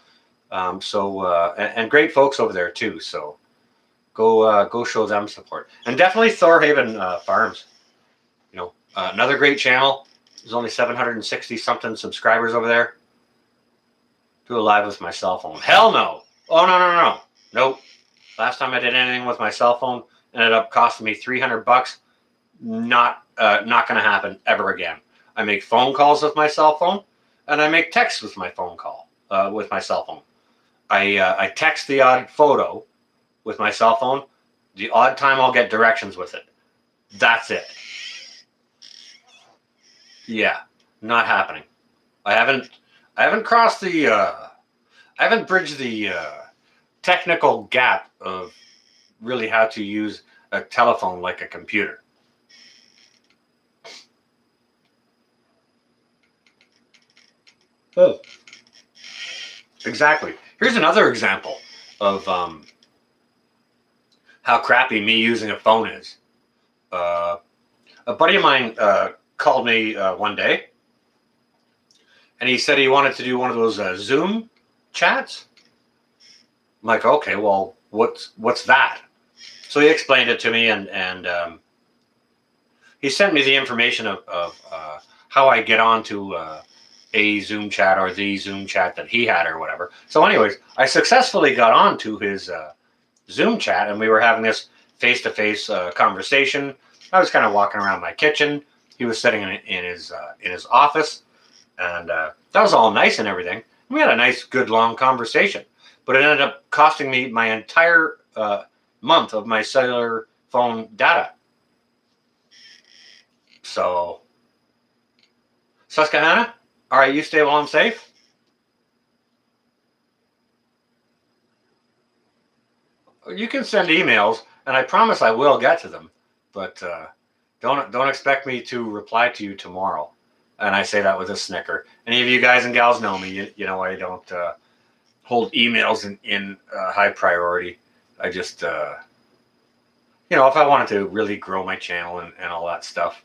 And great folks over there too. So go show them support. And definitely Thorhaven Farms. Another great channel. There's only 760 something subscribers over there. Do a live with my cell phone. Hell no. Oh, no. Nope. Last time I did anything with my cell phone ended up costing me $300. Not going to happen ever again. I make phone calls with my cell phone, and I make texts with my with my cell phone. I text the odd photo with my cell phone. The odd time I'll get directions with it. That's it. Yeah, not happening. I haven't crossed the I haven't bridged the technical gap of really how to use a telephone like a computer. Oh, exactly. Here's another example of how crappy me using a phone is. A buddy of mine called me one day, and he said he wanted to do one of those Zoom chats. I'm like, okay, well, what's that? So he explained it to me, and he sent me the information of how I get onto a Zoom chat or the Zoom chat that he had or whatever. So anyways, I successfully got onto his Zoom chat, and we were having this face-to-face conversation. I was kind of walking around my kitchen. He was sitting in his office, and that was all nice and everything. We had a nice, good, long conversation, but it ended up costing me my entire month of my cellular phone data. So, Susquehanna, all right, you stay while I'm safe. You can send emails, and I promise I will get to them, but don't expect me to reply to you tomorrow. And I say that with a snicker. Any of you guys and gals know me. You know I don't hold emails in high priority. I just if I wanted to really grow my channel and all that stuff,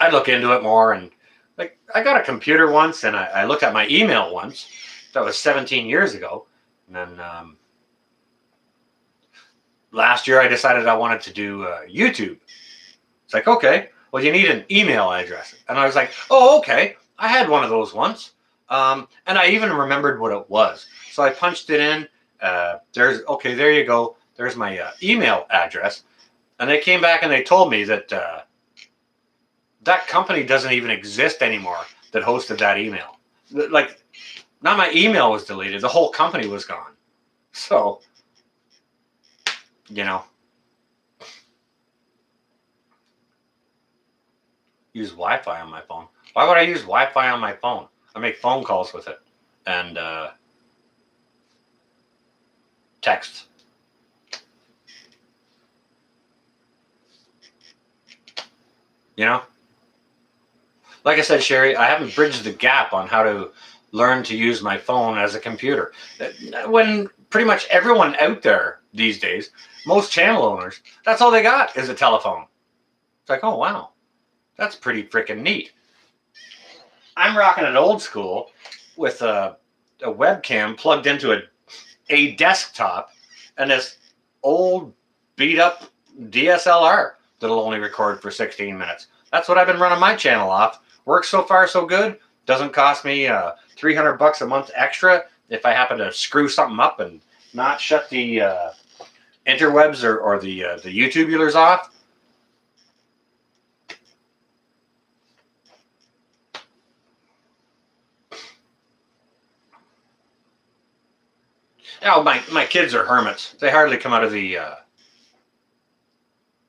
I'd look into it more. And like I got a computer once, and I looked at my email once. That was 17 years ago. And then last year I decided I wanted to do YouTube. It's like, okay, well, you need an email address. And I was like, oh, okay. I had one of those once. And I even remembered what it was. So I punched it in. There you go. There's my email address. And they came back and they told me that that company doesn't even exist anymore that hosted that email. Like, not my email was deleted. The whole company was gone. So, use Wi-Fi on my phone. Why would I use Wi-Fi on my phone? I make phone calls with it and text. Like I said, Sherry, I haven't bridged the gap on how to learn to use my phone as a computer. When pretty much everyone out there these days, most channel owners, that's all they got is a telephone. It's like, oh, wow. That's pretty freaking neat. I'm rocking it old school with a webcam plugged into a desktop and this old beat up DSLR that'll only record for 16 minutes. That's what I've been running my channel off. Works so far so good. Doesn't cost me $300 a month extra if I happen to screw something up and not shut the interwebs or the YouTubulars off. Oh, my kids are hermits. They hardly come out of the,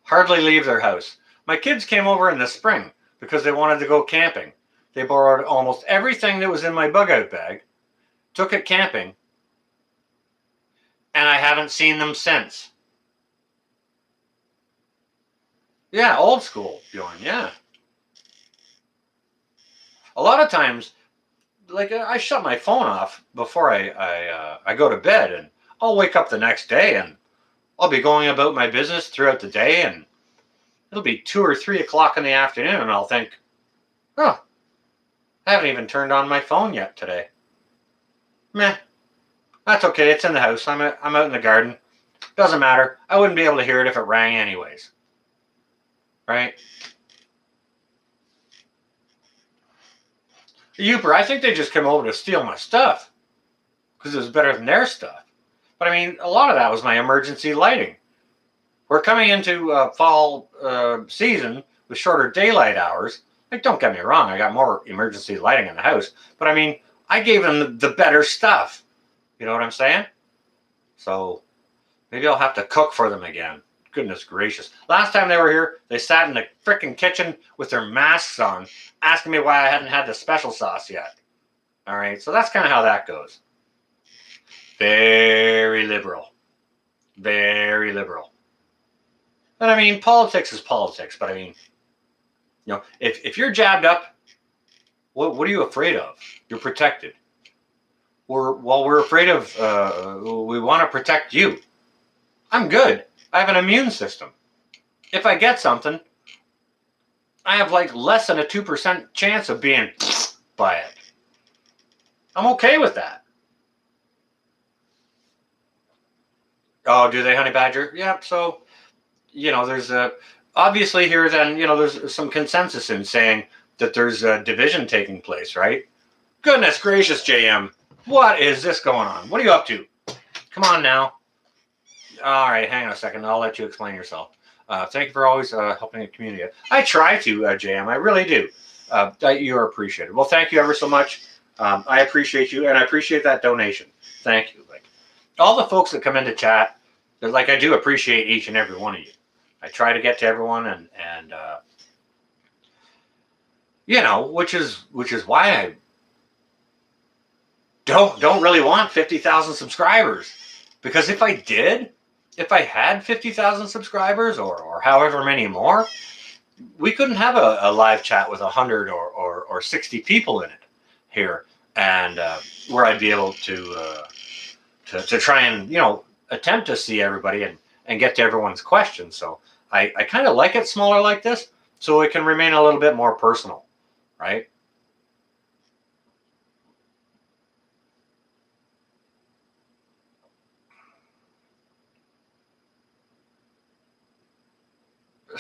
hardly leave their house. My kids came over in the spring because they wanted to go camping. They borrowed almost everything that was in my bug out bag, took it camping, and I haven't seen them since. Yeah, old school, Bjorn, yeah. A lot of times, like I shut my phone off before I go to bed, and I'll wake up the next day and I'll be going about my business throughout the day, and it'll be 2 or 3 o'clock in the afternoon, and I'll think, oh, I haven't even turned on my phone yet today. Meh. That's okay. It's in the house. I'm out in the garden. Doesn't matter. I wouldn't be able to hear it if it rang anyways. Right? Uber, I think they just came over to steal my stuff because it was better than their stuff. But I mean, a lot of that was my emergency lighting. We're coming into fall season with shorter daylight hours. Like, don't get me wrong, I got more emergency lighting in the house. But I mean, I gave them the better stuff. You know what I'm saying? So maybe I'll have to cook for them again. Goodness gracious. Last time they were here, they sat in the frickin' kitchen with their masks on, asking me why I hadn't had the special sauce yet. All right, so that's kind of how that goes. Very liberal. Very liberal. And I mean, politics is politics, but I mean, you know, if you're jabbed up, what are you afraid of? You're protected. We're afraid of, we want to protect you. I'm good. I have an immune system. If I get something, I have like less than a 2% chance of being by it. I'm okay with that. Oh, do they, honey badger? Yeah, so, you know, there's obviously here then, you know, there's some consensus in saying that there's a division taking place, right? Goodness gracious, JM. What is this going on? What are you up to? Come on now. All right, hang on a second. I'll let you explain yourself. Thank you for always helping the community. I try to, JM. I really do. You are appreciated. Well, thank you ever so much. I appreciate you, and I appreciate that donation. Thank you. Like all the folks that come into chat, like I do appreciate each and every one of you. I try to get to everyone, and you know, which is why I don't really want 50,000 subscribers, because if I did. If I had 50,000 subscribers or however many more, we couldn't have a live chat with 100 or 60 people in it here, and where I'd be able to try and, you know, attempt to see everybody and get to everyone's questions. So I kind of like it smaller like this, so it can remain a little bit more personal, right?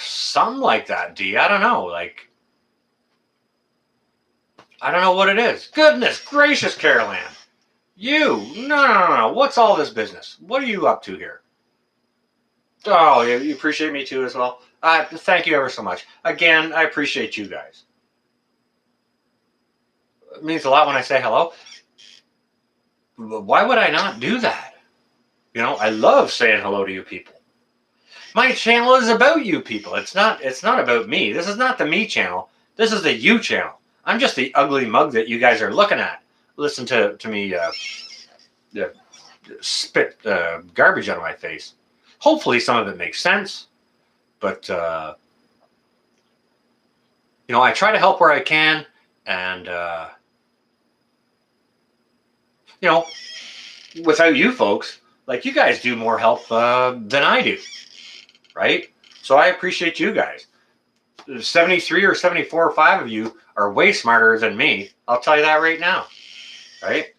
Something like that, D. I don't know. Like, I don't know what it is. Goodness gracious, Carol Ann. You. No. What's all this business? What are you up to here? Oh, you appreciate me too as well? Thank you ever so much. Again, I appreciate you guys. It means a lot when I say hello. Why would I not do that? You know, I love saying hello to you people. My channel is about you people. It's not about me. This is not the me channel. This is the you channel. I'm just the ugly mug that you guys are looking at. Listen to me spit garbage out of my face. Hopefully some of it makes sense. But, you know, I try to help where I can. And, you know, without you folks, like, you guys do more help than I do. Right? So I appreciate you guys. 73 or 74 or 5 of you are way smarter than me. I'll tell you that right now. Right?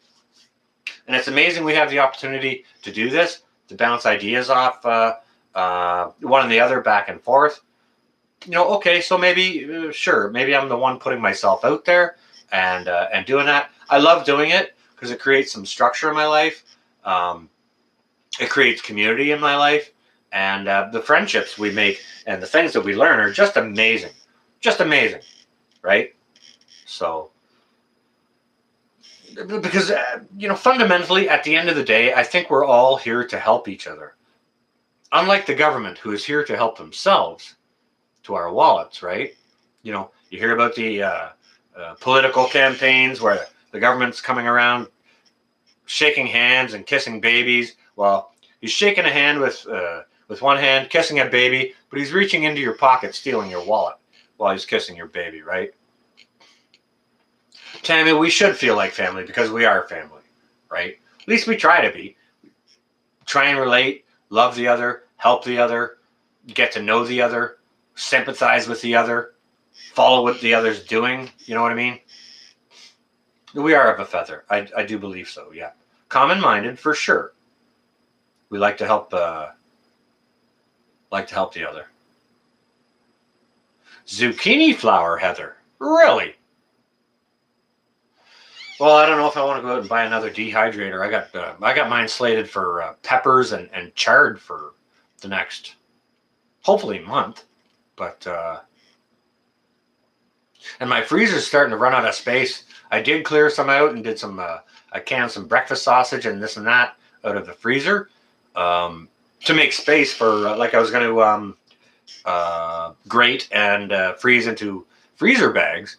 And it's amazing we have the opportunity to do this, to bounce ideas off one and the other back and forth. You know, okay, so maybe, sure, maybe I'm the one putting myself out there and doing that. I love doing it because it creates some structure in my life. It creates community in my life. And the friendships we make and the things that we learn are just amazing. Just amazing. Right? So, because, you know, fundamentally, at the end of the day, I think we're all here to help each other. Unlike the government, who is here to help themselves to our wallets, right? You know, you hear about the political campaigns where the government's coming around shaking hands and kissing babies. Well, he's shaking a hand with one hand, kissing a baby, but he's reaching into your pocket, stealing your wallet while he's kissing your baby, right? Tammy, we should feel like family because we are family, right? At least we try to be. Try and relate, love the other, help the other, get to know the other, sympathize with the other, follow what the other's doing. You know what I mean? We are of a feather. I do believe so, yeah. common-minded for sure. We like to help the other. Zucchini flour, Heather. Really? Well, I don't know if I want to go out and buy another dehydrator. I got mine slated for peppers and chard for the next, hopefully, month. But and my freezer's starting to run out of space. I did clear some out and did some. I canned some breakfast sausage and this and that out of the freezer to make space for like I was going to grate and freeze into freezer bags.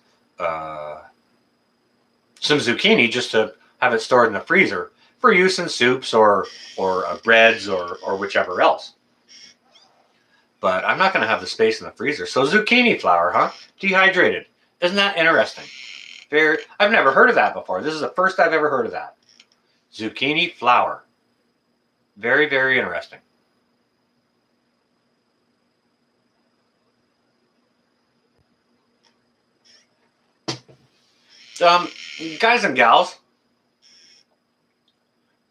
Some zucchini just to have it stored in the freezer for use in soups or breads or whichever else. But I'm not going to have the space in the freezer. So zucchini flour, huh? Dehydrated. Isn't that interesting? I've never heard of that before. This is the first I've ever heard of that. Zucchini flour. Very, very interesting. Guys and gals,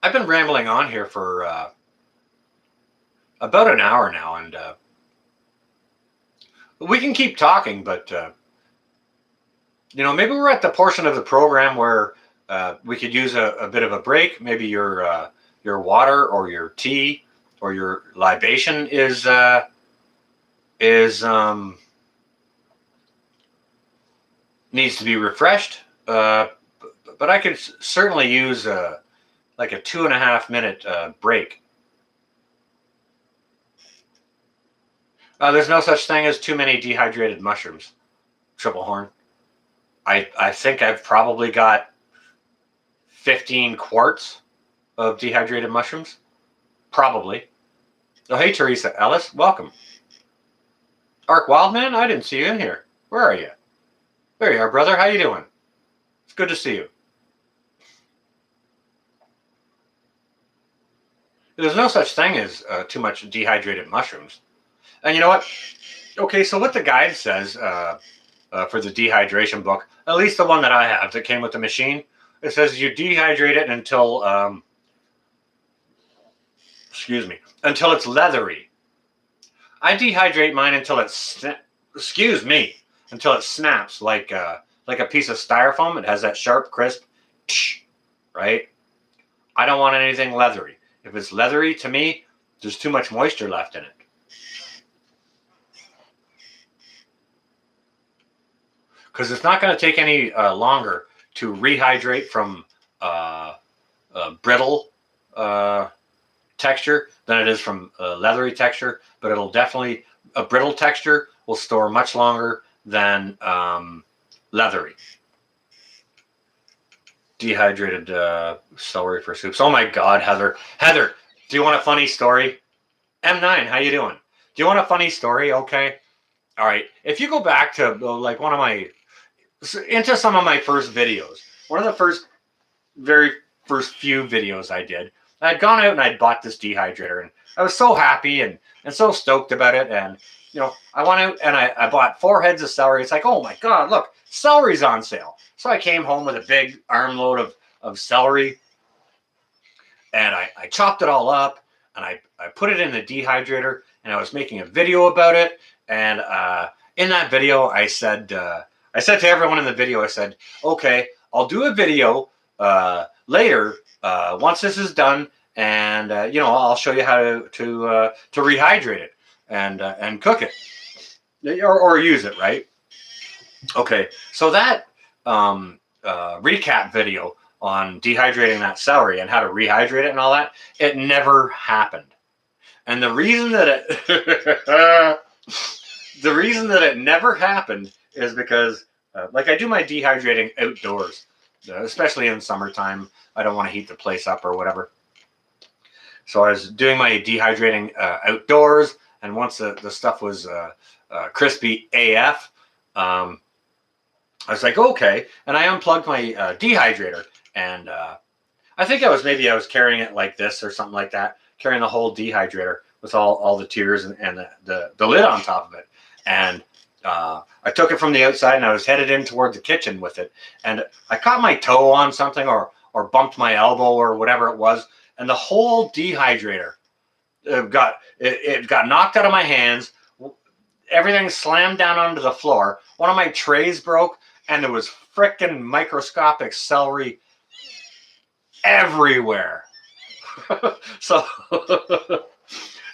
I've been rambling on here for about an hour now, and we can keep talking, but maybe we're at the portion of the program where we could use a bit of a break. Maybe your water or your tea or your libation is needs to be refreshed. But I could certainly use like a 2.5 minute break. There's no such thing as too many dehydrated mushrooms, Triple Horn. I think I've probably got 15 quarts of dehydrated mushrooms. Probably. Oh, hey, Teresa Ellis. Welcome. Ark Wildman, I didn't see you in here. Where are you? There you are, brother. How you doing? It's good to see you. There's no such thing as too much dehydrated mushrooms. And you know what? Okay, so what the guide says for the dehydration book, at least the one that I have that came with the machine, it says you dehydrate it until, until it's leathery. I dehydrate mine until until it snaps like a piece of styrofoam. It has that sharp, crisp, right? I don't want anything leathery. If it's leathery, to me, there's too much moisture left in it. Because it's not going to take any longer to rehydrate from brittle texture than it is from leathery texture. But it'll definitely, a brittle texture will store much longer than leathery. Dehydrated celery for soups. Oh my God, Heather. Heather, do you want a funny story? M9, how you doing? Do you want a funny story? Okay. All right. If you go back to like into some of my first videos, one of the very first few videos I did, I'd gone out and I'd bought this dehydrator, and I was so happy and so stoked about it. And, I went out and I bought 4 heads of celery. It's like, oh my God, look, celery's on sale. So I came home with a big armload of celery, and I chopped it all up, and I put it in the dehydrator, and I was making a video about it. And in that video, I said to everyone in the video, I said, okay, I'll do a video later once this is done, and I'll show you how to rehydrate it and cook it or use it, right? Okay, so that recap video on dehydrating that celery and how to rehydrate it and all that, it never happened. And the reason that it never happened is because I do my dehydrating outdoors, especially in summertime. I don't want to heat the place up or whatever. So I was doing my dehydrating outdoors, and once the stuff was crispy AF, I was like, okay. And I unplugged my dehydrator, and I think I was carrying it like this or something like that, carrying the whole dehydrator with all the tiers and the lid on top of it. And I took it from the outside, and I was headed in toward the kitchen with it, and I caught my toe on something or or bumped my elbow or whatever it was, and the whole dehydrator it got knocked out of my hands. Everything slammed down onto the floor. One of my trays broke, and there was frickin' microscopic celery everywhere. so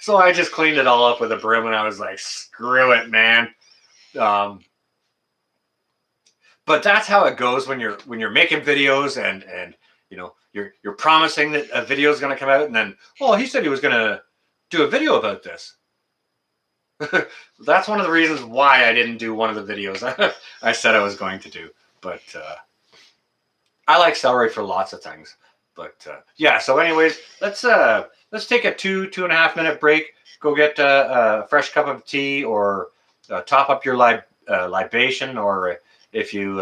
so I just cleaned it all up with a broom, and I was like, screw it, man. But that's how it goes when you're making videos, and you know, you're promising that a video is going to come out, and then, oh, he said he was going to do a video about this. That's one of the reasons why I didn't do one of the videos I said I was going to do. But I like celery for lots of things. But yeah, so anyways, let's take a 2.5 minute break. Go get a fresh cup of tea, or top up your libation, or if you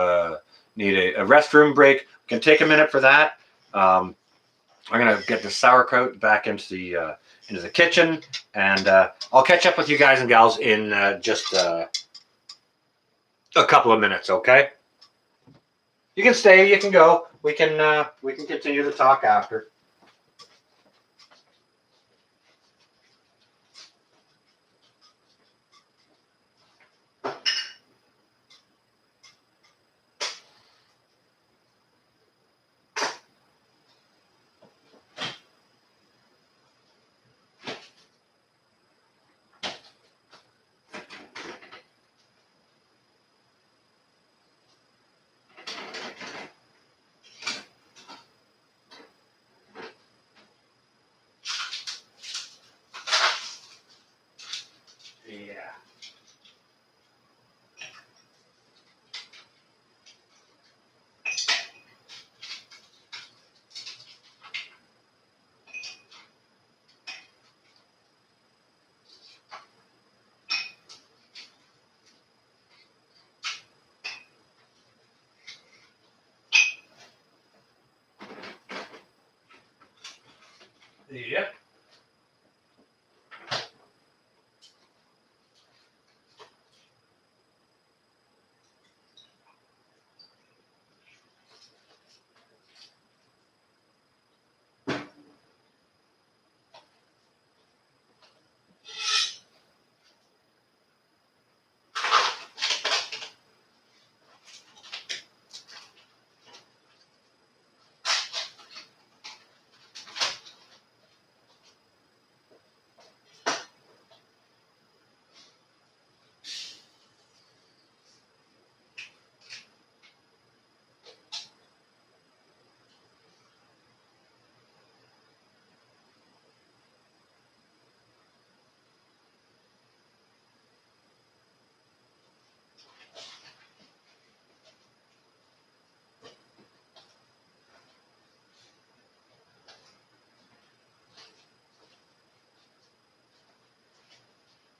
need a restroom break, we can take a minute for that. I'm gonna get the sauerkraut back into the kitchen, and I'll catch up with you guys and gals in just a couple of minutes. Okay? You can stay. You can go. We can continue the talk after. Yeah. Yep.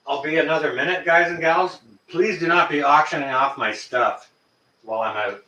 I'll be another minute, guys and gals. Please do not be auctioning off my stuff while I'm out.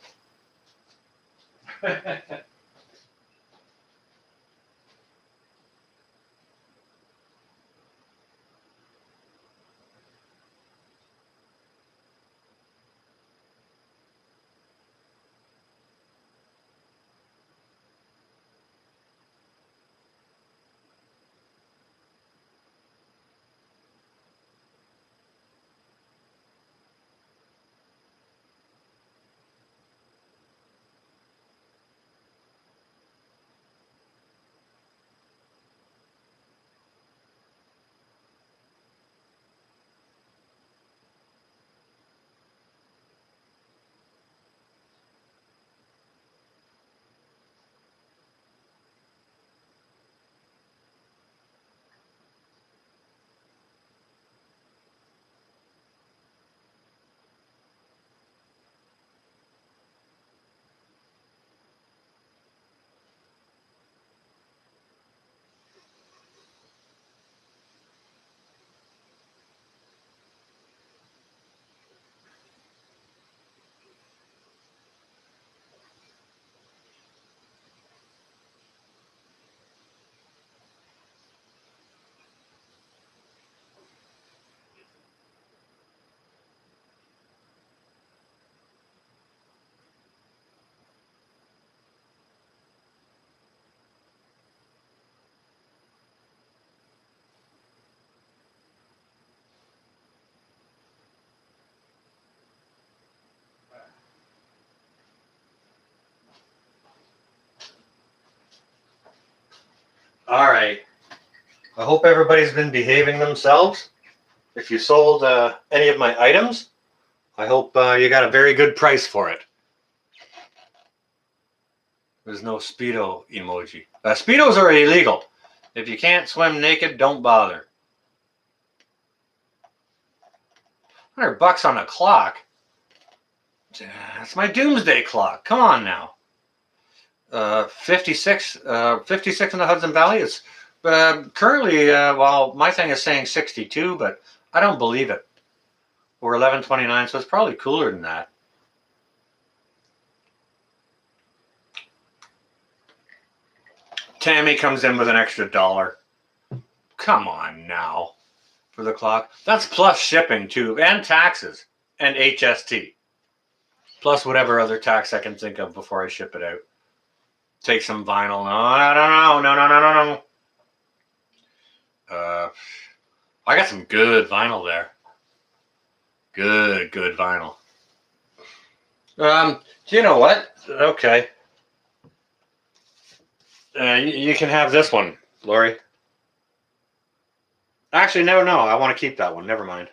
All right. I hope everybody's been behaving themselves. If you sold any of my items, I hope you got a very good price for it. There's no Speedo emoji. Speedos are illegal. If you can't swim naked, don't bother. $100 on a clock. That's my doomsday clock. Come on now. 56 in the Hudson Valley. It's currently, well, my thing is saying 62, but I don't believe it. We're 11:29, so it's probably cooler than that. Tammy comes in with an extra $1. Come on now. For the clock. That's plus shipping too, and taxes, and HST. Plus whatever other tax I can think of before I ship it out. Take some vinyl. No. I got some good vinyl there. Good vinyl. Do you know what? Okay. You can have this one, Lori. Actually, no. I want to keep that one. Never mind.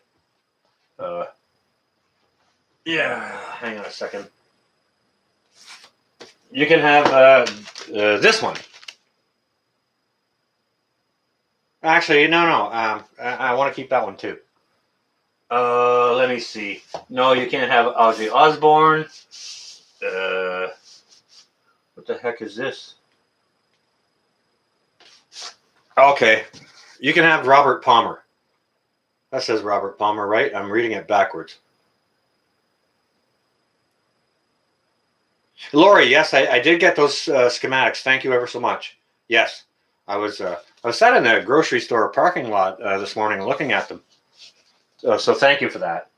Yeah. Hang on a second. You can have this one. Actually, no. I want to keep that one too. Let me see. No, you can't have Ozzy Osbourne. What the heck is this? Okay. You can have Robert Palmer. That says Robert Palmer, right? I'm reading it backwards. Lori, yes, I did get those schematics. Thank you ever so much. Yes, I was sat in the grocery store parking lot this morning looking at them. So thank you for that.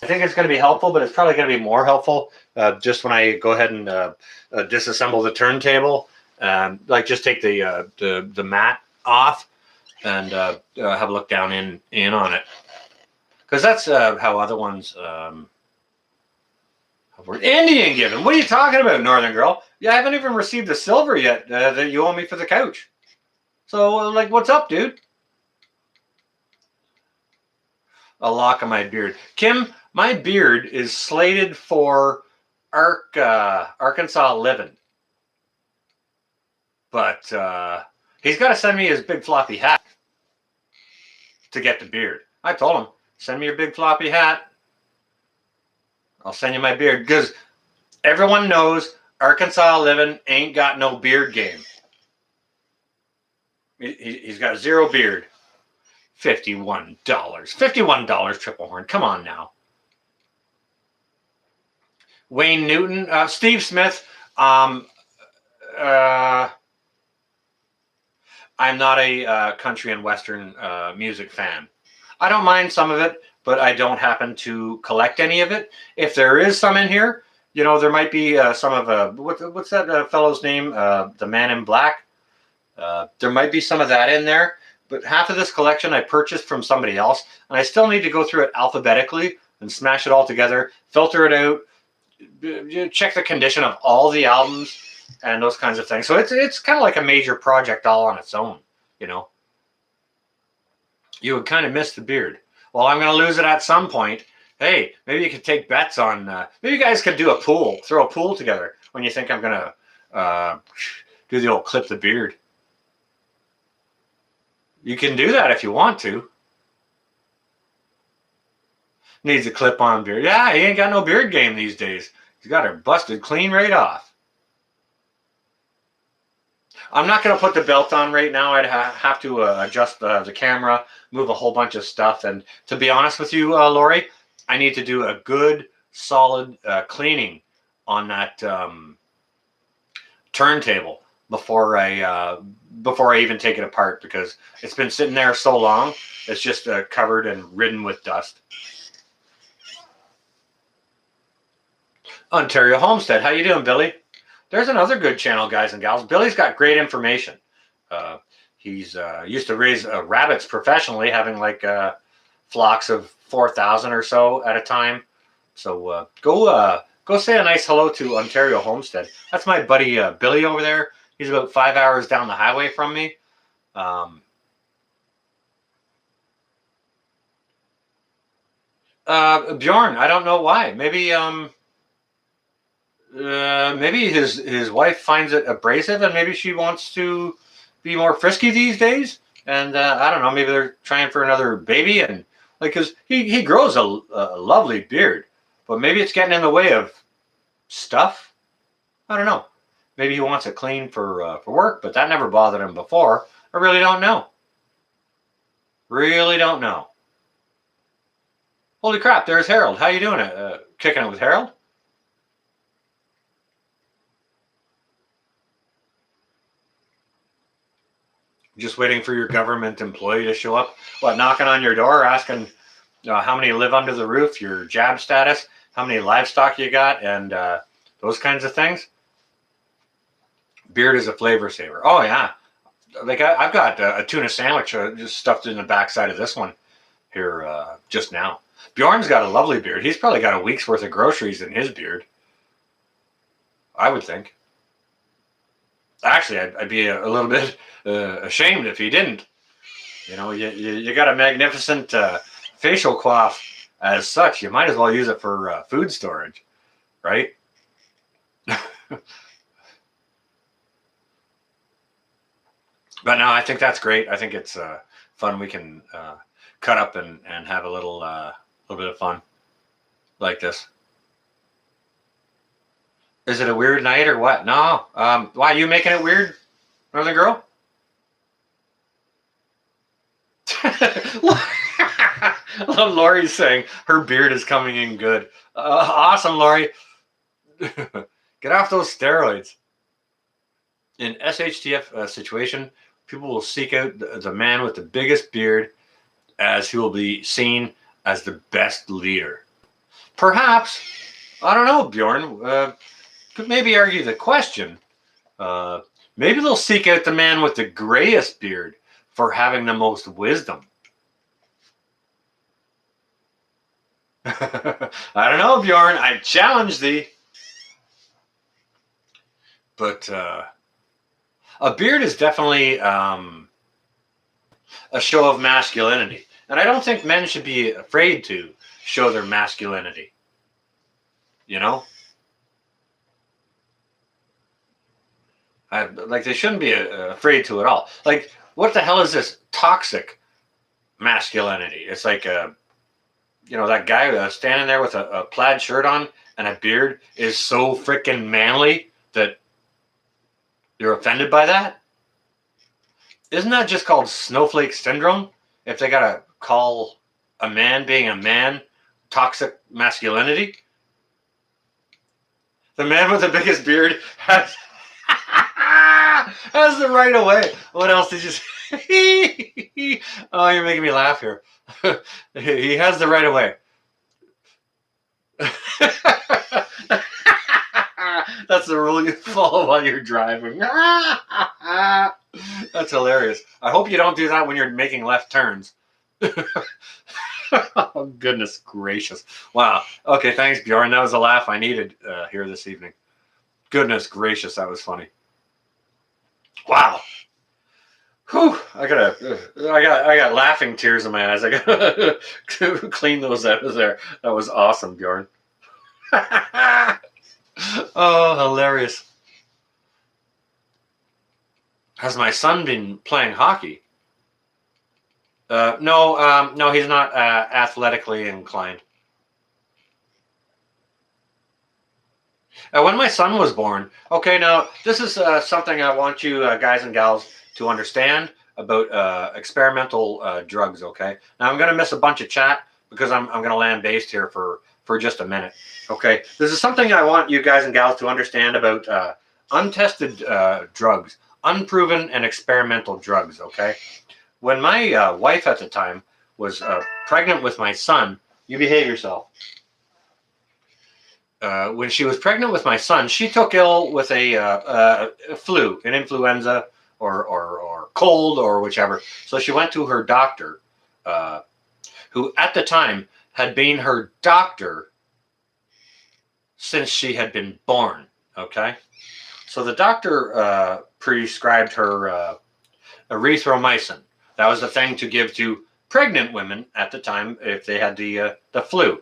I think it's going to be helpful, but it's probably going to be more helpful just when I go ahead and disassemble the turntable. Like just take the mat off and have a look down in on it, because that's how other ones. Indian given. What are you talking about, Northern Girl? Yeah, I haven't even received the silver yet that you owe me for the couch. So, like, what's up, dude? A lock of my beard. Kim, my beard is slated for Arkansas living. But he's got to send me his big floppy hat to get the beard. I told him, send me your big floppy hat. I'll send you my beard, because everyone knows Arkansas living ain't got no beard game. He's got zero beard. $51. $51 triple horn. Come on now. Wayne Newton. Steve Smith. I'm not a country and western music fan. I don't mind some of it, but I don't happen to collect any of it. If there is some in here, you know, there might be some of what's that fellow's name? The Man in Black. There might be some of that in there, but half of this collection I purchased from somebody else, and I still need to go through it alphabetically and smash it all together, filter it out, check the condition of all the albums and those kinds of things. So it's kind of like a major project all on its own, you know. You would kind of miss the beard. Well, I'm going to lose it at some point. Hey, maybe you could take bets on, maybe you guys could do a pool, throw a pool together when you think I'm going to do the old clip the beard. You can do that if you want to. Needs a clip-on beard. Yeah, he ain't got no beard game these days. He's got her busted clean right off. I'm not going to put the belt on right now. I'd have to adjust the camera, move a whole bunch of stuff. And to be honest with you, Lori, I need to do a good, solid cleaning on that turntable before I even take it apart, because it's been sitting there so long. It's just covered and ridden with dust. Ontario Homestead. How you doing, Billy? There's another good channel, guys and gals. Billy's got great information. He's used to raise rabbits professionally, having like flocks of 4,000 or so at a time. So go say a nice hello to Ontario Homestead. That's my buddy Billy over there. He's about 5 hours down the highway from me. Um, Bjorn, I don't know why. Maybe his wife finds it abrasive, and maybe she wants to be more frisky these days. And I don't know. Maybe they're trying for another baby, and like, cause he grows a lovely beard, but maybe it's getting in the way of stuff. I don't know. Maybe he wants it clean for work, but that never bothered him before. I really don't know. Really don't know. Holy crap! There's Harold. How you doing? Kicking it with Harold? Just waiting for your government employee to show up. What? Knocking on your door, asking how many live under the roof, your jab status, how many livestock you got, and those kinds of things. Beard is a flavor saver. Oh yeah, like I've got a tuna sandwich just stuffed in the backside of this one here just now. Bjorn's got a lovely beard. He's probably got a week's worth of groceries in his beard, I would think. Actually, I'd be a little bit ashamed if he didn't. You know, you got a magnificent facial coif as such. You might as well use it for food storage, right? But no, I think that's great. I think it's fun. We can cut up and have a little bit of fun like this. Is it a weird night or what? No. Why are you making it weird, Northern Girl? Lori's saying her beard is coming in good. Awesome, Lori. Get off those steroids. In SHTF situation, people will seek out the man with the biggest beard as he will be seen as the best leader. Perhaps, I don't know, Bjorn, could maybe argue the question. Maybe they'll seek out the man with the grayest beard for having the most wisdom. I don't know, Bjorn. I challenge thee. But a beard is definitely a show of masculinity. And I don't think men should be afraid to show their masculinity. You know? Like, they shouldn't be afraid to at all. Like, what the hell is this toxic masculinity? It's like, that guy standing there with a plaid shirt on and a beard is so freaking manly that you're offended by that? Isn't that just called snowflake syndrome? If they gotta call a man being a man toxic masculinity? The man with the biggest beard has has the right of way. What else did you say? Oh, you're making me laugh here. He has the right of way. That's the rule you follow while you're driving. That's hilarious. I hope you don't do that when you're making left turns. Oh, goodness gracious. Wow. Okay, thanks, Bjorn. That was a laugh I needed here this evening. Goodness gracious, that was funny. Wow. Whew, I got laughing tears in my eyes. I gotta clean those out of there. That was awesome, Bjorn. Oh, hilarious. Has my son been playing hockey? No, he's not athletically inclined. When my son was born, okay, now this is something I want you guys and gals to understand about experimental drugs, okay? Now I'm going to miss a bunch of chat because I'm going to land based here for just a minute, okay? This is something I want you guys and gals to understand about untested drugs, unproven and experimental drugs, okay? When my wife at the time was pregnant with my son, you behave yourself. When she was pregnant with my son, she took ill with a flu, an influenza, or cold, or whichever. So she went to her doctor, who at the time had been her doctor since she had been born. Okay, so the doctor prescribed her erythromycin. That was the thing to give to pregnant women at the time if they had the flu.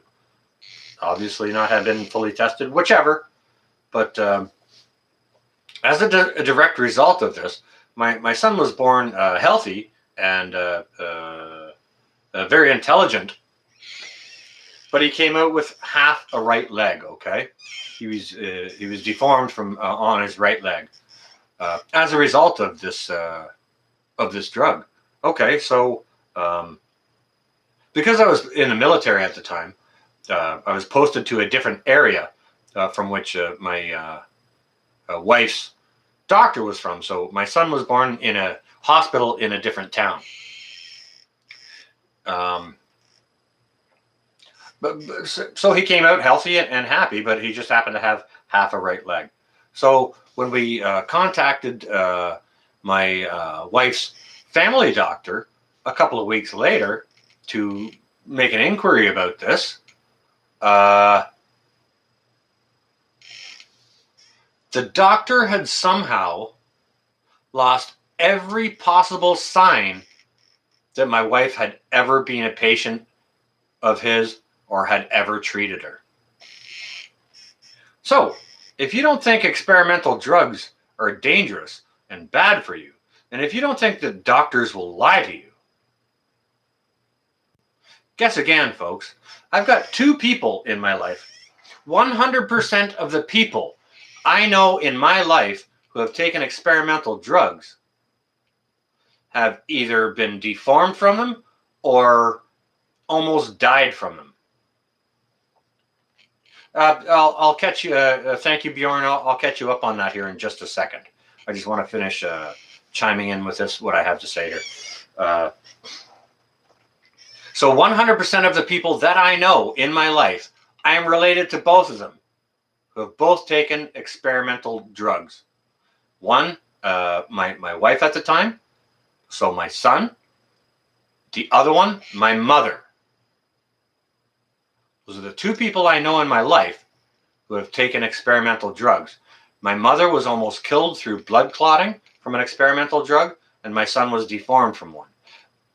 Obviously not had been fully tested, whichever. But as a direct result of this, my son was born healthy and very intelligent, but he came out with half a right leg. Okay, he was deformed from on his right leg as a result of this drug. Okay, so because I was in the military at the time, I was posted to a different area from which my wife's doctor was from. So my son was born in a hospital in a different town. So he came out healthy and happy, but he just happened to have half a right leg. So when we contacted my wife's family doctor a couple of weeks later to make an inquiry about this, the doctor had somehow lost every possible sign that my wife had ever been a patient of his or had ever treated her. So, if you don't think experimental drugs are dangerous and bad for you, and if you don't think that doctors will lie to you, guess again, folks. I've got two people in my life. 100% of the people I know in my life who have taken experimental drugs have either been deformed from them or almost died from them. I'll catch you. Thank you, Bjorn. I'll catch you up on that here in just a second. I just want to finish chiming in with this, what I have to say here. So 100% of the people that I know in my life, I am related to both of them who have both taken experimental drugs. One, my wife at the time, so my son. The other one, my mother. Those are the two people I know in my life who have taken experimental drugs. My mother was almost killed through blood clotting from an experimental drug, and my son was deformed from one.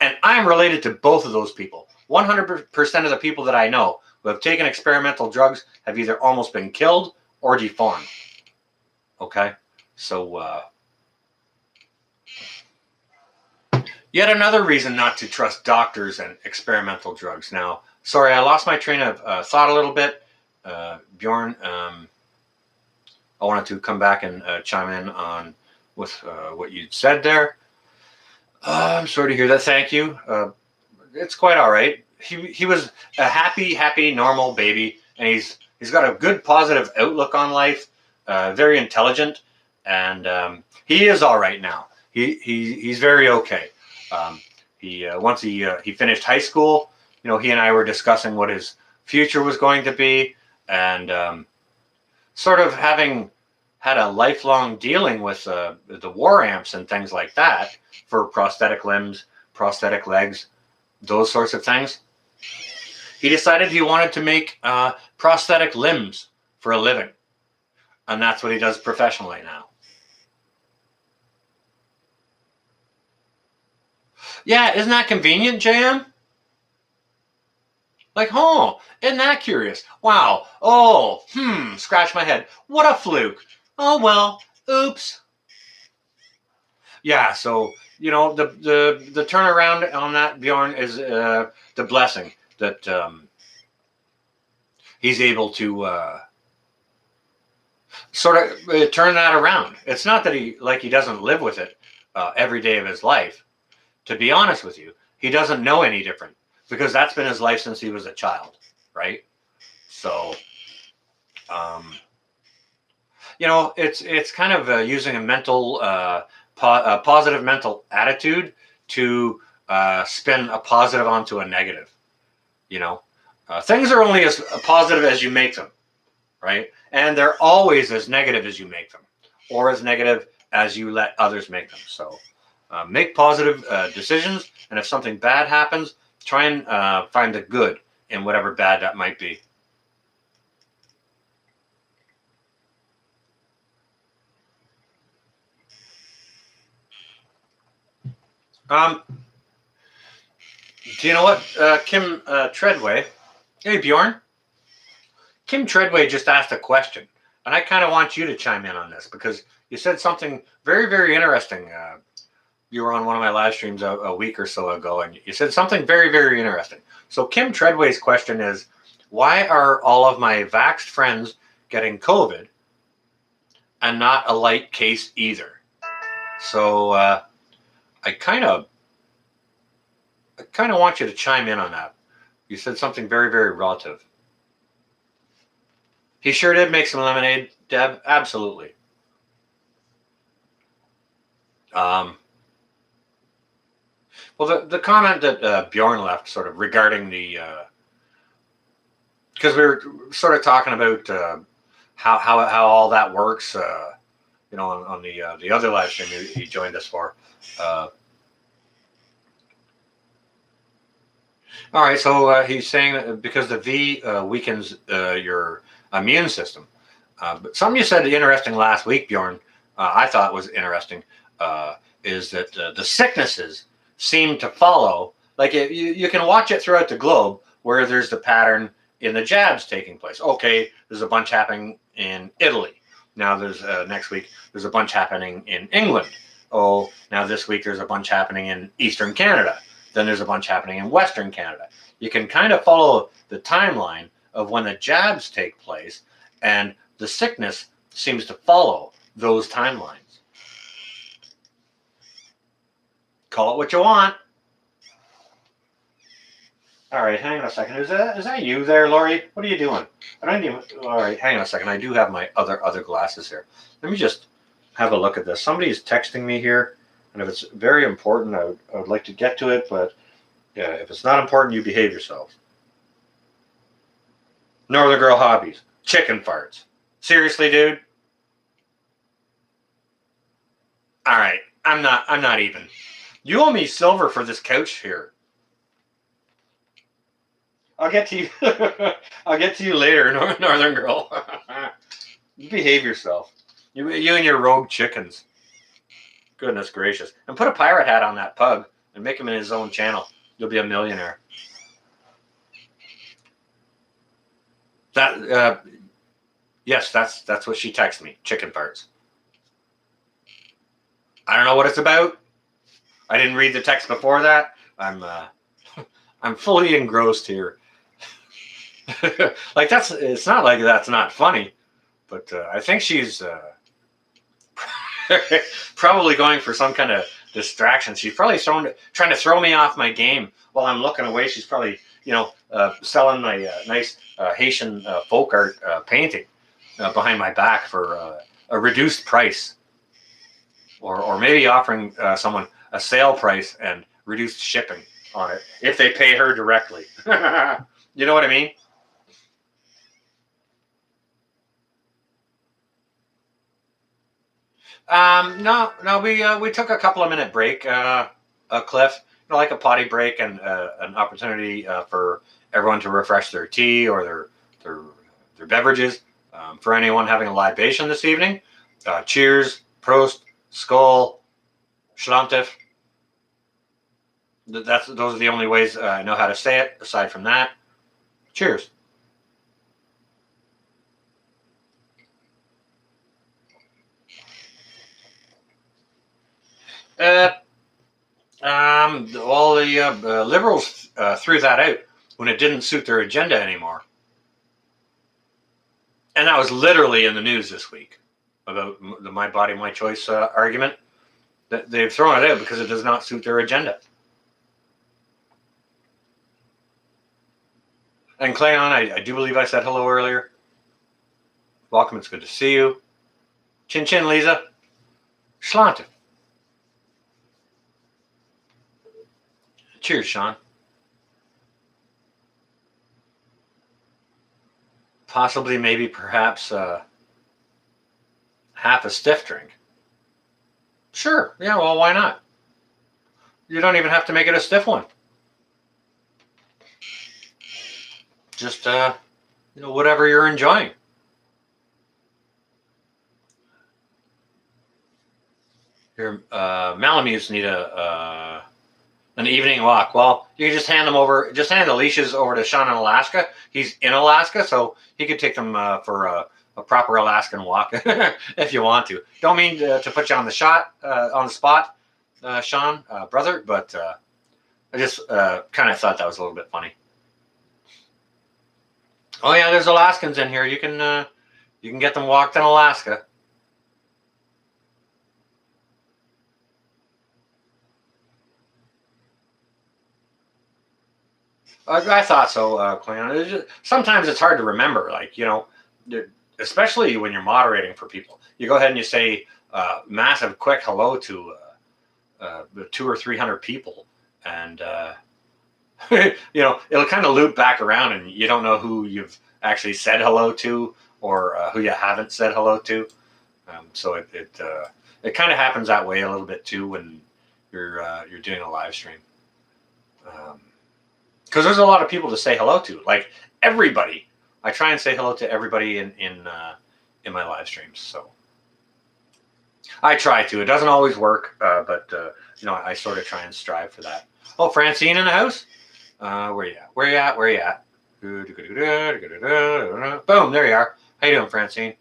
And I'm related to both of those people. 100% of the people that I know who have taken experimental drugs have either almost been killed or deformed. Okay? So, yet another reason not to trust doctors and experimental drugs. Now, sorry, I lost my train of thought a little bit. Bjorn, I wanted to come back and chime in on with what you said there. I'm sorry to hear that. Thank you. It's quite all right. He was a happy, normal baby, and he's got a good, positive outlook on life. Very intelligent, and he is all right now. He's very okay. Once he finished high school, he and I were discussing what his future was going to be, and sort of having had a lifelong dealing with the war amps and things like that for prosthetic limbs, prosthetic legs, those sorts of things. He decided he wanted to make prosthetic limbs for a living, and that's what he does professionally now. Yeah, isn't that convenient, JM? Like, oh, isn't that curious? Wow. Oh, scratch my head. What a fluke. Oh, well, oops. Yeah, so, the turnaround on that, Bjorn, is the blessing that he's able to sort of turn that around. It's not that he doesn't live with it every day of his life. To be honest with you, he doesn't know any different because that's been his life since he was a child, right? So, it's kind of using a mental, positive mental attitude to spin a positive onto a negative. Things are only as positive as you make them, right? And they're always as negative as you make them, or as negative as you let others make them. So make positive decisions, and if something bad happens, try and find the good in whatever bad that might be. Um, do you know what, Kim Treadway? Hey, Bjorn. Kim Treadway just asked a question, and I kind of want you to chime in on this because you said something very, very interesting. You were on one of my live streams a week or so ago, and you said something very, very interesting. So Kim Treadway's question is, why are all of my vaxxed friends getting COVID and not a light case either? So I kind of want you to chime in on that. You said something very, very relative. He sure did make some lemonade, Deb. Absolutely. Well, the comment that Bjorn left, sort of regarding the, because we were sort of talking about how all that works, on the other live stream he joined us for. All right, so he's saying that because the V weakens your immune system. But something you said interesting last week, Bjorn, I thought was interesting, is that the sicknesses seem to follow. Like you can watch it throughout the globe where there's the pattern in the jabs taking place. Okay, there's a bunch happening in Italy. Now there's next week there's a bunch happening in England. Oh, now this week there's a bunch happening in Eastern Canada. Then there's a bunch happening in Western Canada. You can kind of follow the timeline of when the jabs take place, and the sickness seems to follow those timelines. Call it what you want. All right, hang on a second. Is that you there, Lori? What are you doing? I don't even. All right, hang on a second. I do have my other glasses here. Let me just have a look at this. Somebody is texting me here, and if it's very important, I would like to get to it. But yeah, if it's not important, you behave yourself. Northern Girl hobbies, chicken farts. Seriously, dude. All right, I'm not even. You owe me silver for this couch here. I'll get to you. I'll get to you later, Northern Girl. You behave yourself. You and your rogue chickens. Goodness gracious! And put a pirate hat on that pug and make him in his own channel. You'll be a millionaire. That yes, that's what she texted me. Chicken farts. I don't know what it's about. I didn't read the text before that. I'm fully engrossed here. Like it's not like that's not funny, but I think she's probably going for some kind of distraction. She's probably trying to throw me off my game while I'm looking away. She's probably selling my nice Haitian folk art painting behind my back for a reduced price, or maybe offering someone a sale price and reduced shipping on it if they pay her directly. You know what I mean? No, we took a couple of minute break, Cliff, like a potty break and an opportunity for everyone to refresh their tea or their beverages. For anyone having a libation this evening, cheers, prost, skull, schlantif. Those are the only ways I know how to say it. Aside from that, cheers. All the liberals threw that out when it didn't suit their agenda anymore. And that was literally in the news this week about the My Body, My Choice argument. That they've thrown it out because it does not suit their agenda. And Cleon, I do believe I said hello earlier. Welcome, it's good to see you. Chin chin, Lisa. Schlanter. Cheers, Sean. Possibly, maybe, perhaps half a stiff drink. Sure. Yeah, well, why not? You don't even have to make it a stiff one. Just, whatever you're enjoying. Your Malamutes need a An evening walk. Well, you can just hand them over. Just hand the leashes over to Sean in Alaska. He's in Alaska, so he could take them for a proper Alaskan walk if you want to. Don't mean to put you on the spot, Sean, brother, but I just kind of thought that was a little bit funny. Oh yeah, there's Alaskans in here. You can get them walked in Alaska. I thought so, Cleon. Sometimes it's hard to remember, like, especially when you're moderating for people. You go ahead and you say massive, quick hello to 200 or 300 people, and it'll kind of loop back around, and you don't know who you've actually said hello to or who you haven't said hello to. So it kind of happens that way a little bit too when you're doing a live stream. Because there's a lot of people to say hello to, like everybody. I try and say hello to everybody in my live streams. So I try to. It doesn't always work, but I sort of try and strive for that. Oh, Francine in the house. Where you at? Where you at? Where you at? Boom! There you are. How you doing, Francine?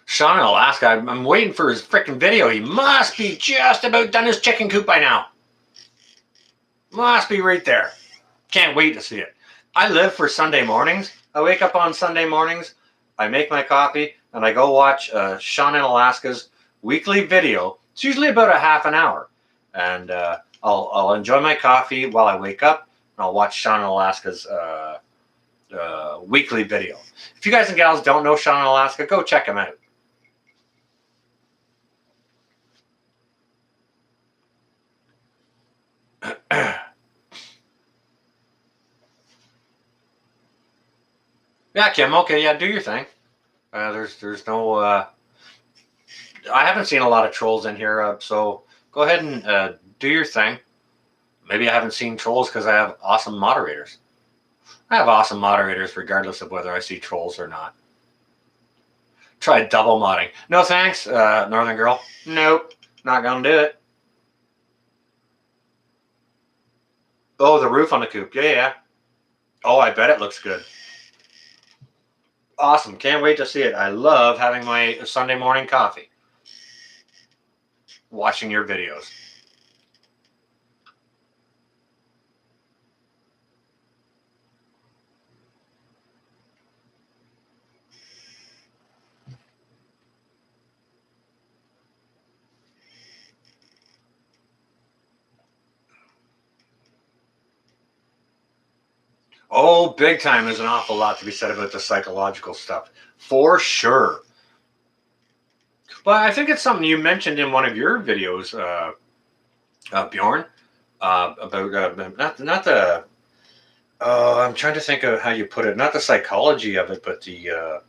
Sean in Alaska, I'm waiting for his freaking video. He must be just about done his chicken coop by now. Must be right there. Can't wait to see it. I live for Sunday mornings. I wake up on Sunday mornings, I make my coffee, and I go watch Sean in Alaska's weekly video. It's usually about a half an hour. And I'll enjoy my coffee while I wake up, and I'll watch Sean in Alaska's weekly video. If you guys and gals don't know Sean in Alaska, go check him out. Yeah, Kim. Okay, yeah, do your thing. There's no. I haven't seen a lot of trolls in here, so go ahead and do your thing. Maybe I haven't seen trolls because I have awesome moderators. I have awesome moderators regardless of whether I see trolls or not. Try double modding. No thanks, Northern Girl. Nope, not gonna do it. Oh, the roof on the coop. Yeah. Oh, I bet it looks good. Awesome. Can't wait to see it. I love having my Sunday morning coffee. Watching your videos. Oh, big time. There's an awful lot to be said about the psychological stuff. For sure. But I think it's something you mentioned in one of your videos, Bjorn, about not the. I'm trying to think of how you put it. Not the psychology of it, but the.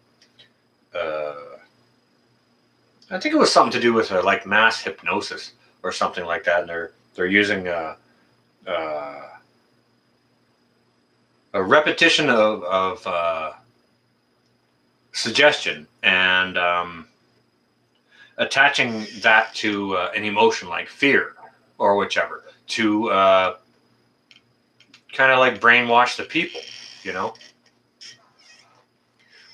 I think it was something to do with like mass hypnosis or something like that, and they're using a repetition of suggestion and attaching that to an emotion like fear or whichever to kind of like brainwash the people,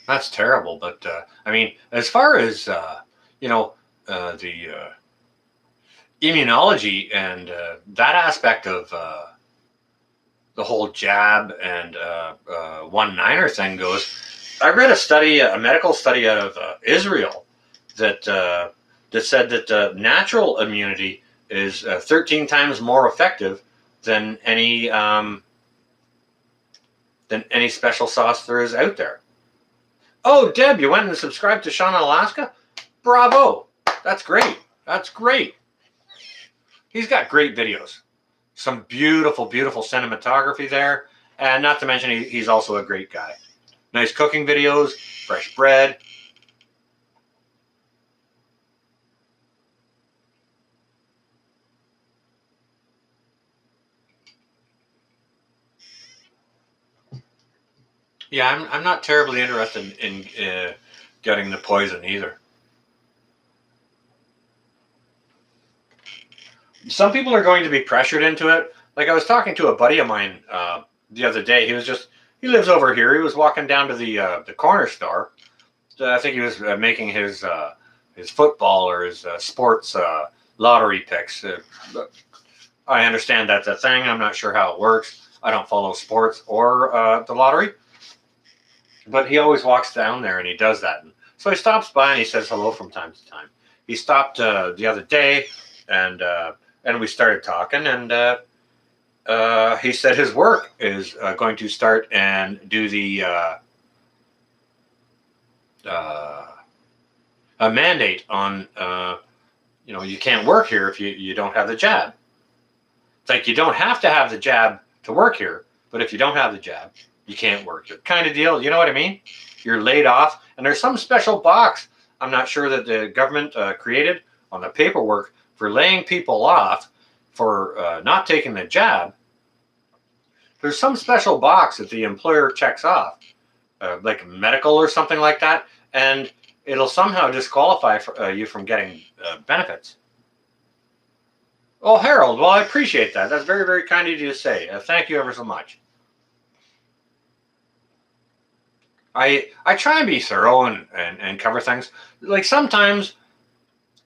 That's terrible. But I mean, as far as the immunology and that aspect of the whole jab and 1/9er thing goes, I read a medical study out of Israel that said that natural immunity is 13 times more effective than any special sauce there is out there. Oh, Deb, you went and subscribed to Sean in Alaska? Bravo! That's great. That's great. He's got great videos. Some beautiful, beautiful cinematography there. And not to mention, he's also a great guy. Nice cooking videos, fresh bread. Yeah, I'm not terribly interested in getting the poison either. Some people are going to be pressured into it. Like I was talking to a buddy of mine the other day. He lives over here. He was walking down to the corner store. I think he was making his football or his sports lottery picks. I understand that's a thing. I'm not sure how it works. I don't follow sports or the lottery. But he always walks down there and he does that. And so he stops by and he says hello from time to time. He stopped the other day and we started talking. And he said his work is going to start and do the a mandate on, you can't work here if you don't have the jab. It's like you don't have to have the jab to work here, but if you don't have the jab, you can't work here. Kind of deal. You know what I mean? You're laid off, and there's some special box I'm not sure that the government created on the paperwork for laying people off for not taking the jab. There's some special box that the employer checks off, like medical or something like that, and it'll somehow disqualify you from getting benefits. Oh, Harold, well, I appreciate that. That's very, very kind of you to say. Thank you ever so much. I try and be thorough and cover things. Like sometimes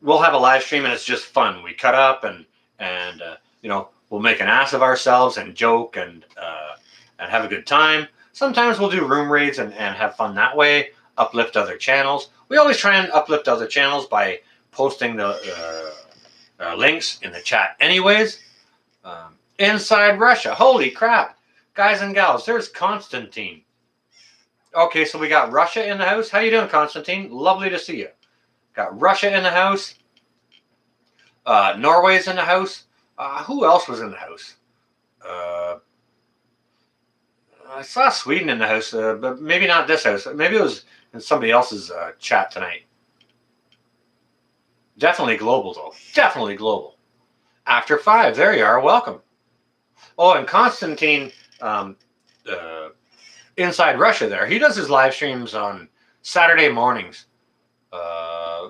we'll have a live stream and it's just fun. We cut up and we'll make an ass of ourselves and joke and have a good time. Sometimes we'll do room raids and have fun that way, uplift other channels. We always try and uplift other channels by posting the links in the chat anyways. Inside Russia. Holy crap. Guys and gals, there's Constantine. Okay, so we got Russia in the house. How you doing, Constantine? Lovely to see you. Got Russia in the house. Norway's in the house. Who else was in the house? I saw Sweden in the house, but maybe not this house. Maybe it was in somebody else's chat tonight. Definitely global, though. Definitely global. After 5, there you are. Welcome. Oh, and Constantine, inside Russia there, he does his live streams on Saturday mornings.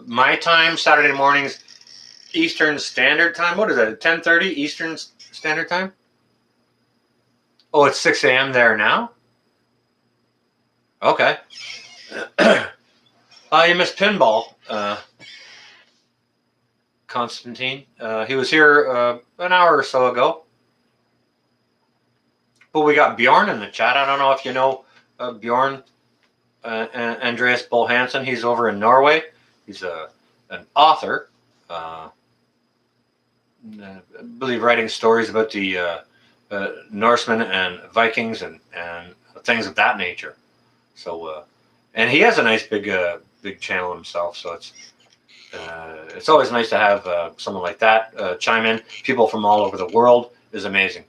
My time, Saturday mornings, Eastern Standard Time. What is that, 10:30 Eastern Standard Time? Oh, it's 6 a.m. there now? Okay. You missed Pinball. Constantine. He was here an hour or so ago. But we got Bjorn in the chat. I don't know if you know Bjorn Andreas Bull Hansen. He's over in Norway. He's an author. I believe writing stories about the Norsemen and Vikings and things of that nature. So, and he has a nice big channel himself. So it's always nice to have someone like that chime in. People from all over the world is amazing.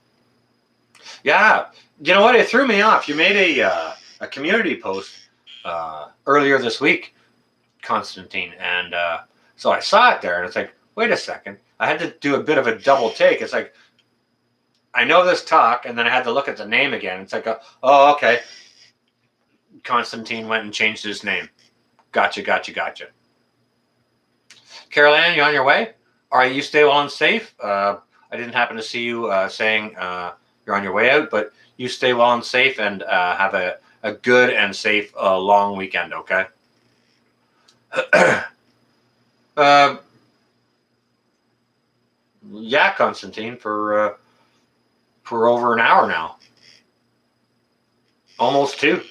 Yeah, you know what? It threw me off. You made a community post earlier this week, Constantine, and so I saw it there, and it's like, wait a second. I had to do a bit of a double take. It's like, I know this talk, and then I had to look at the name again. It's like, oh, okay. Constantine went and changed his name. Gotcha. Carol Ann, you on your way? All right, you stay well and safe. I didn't happen to see you saying you're on your way out, but you stay well and safe and have a good and safe long weekend, okay? Yeah, Constantine, for over an hour now. Almost 2.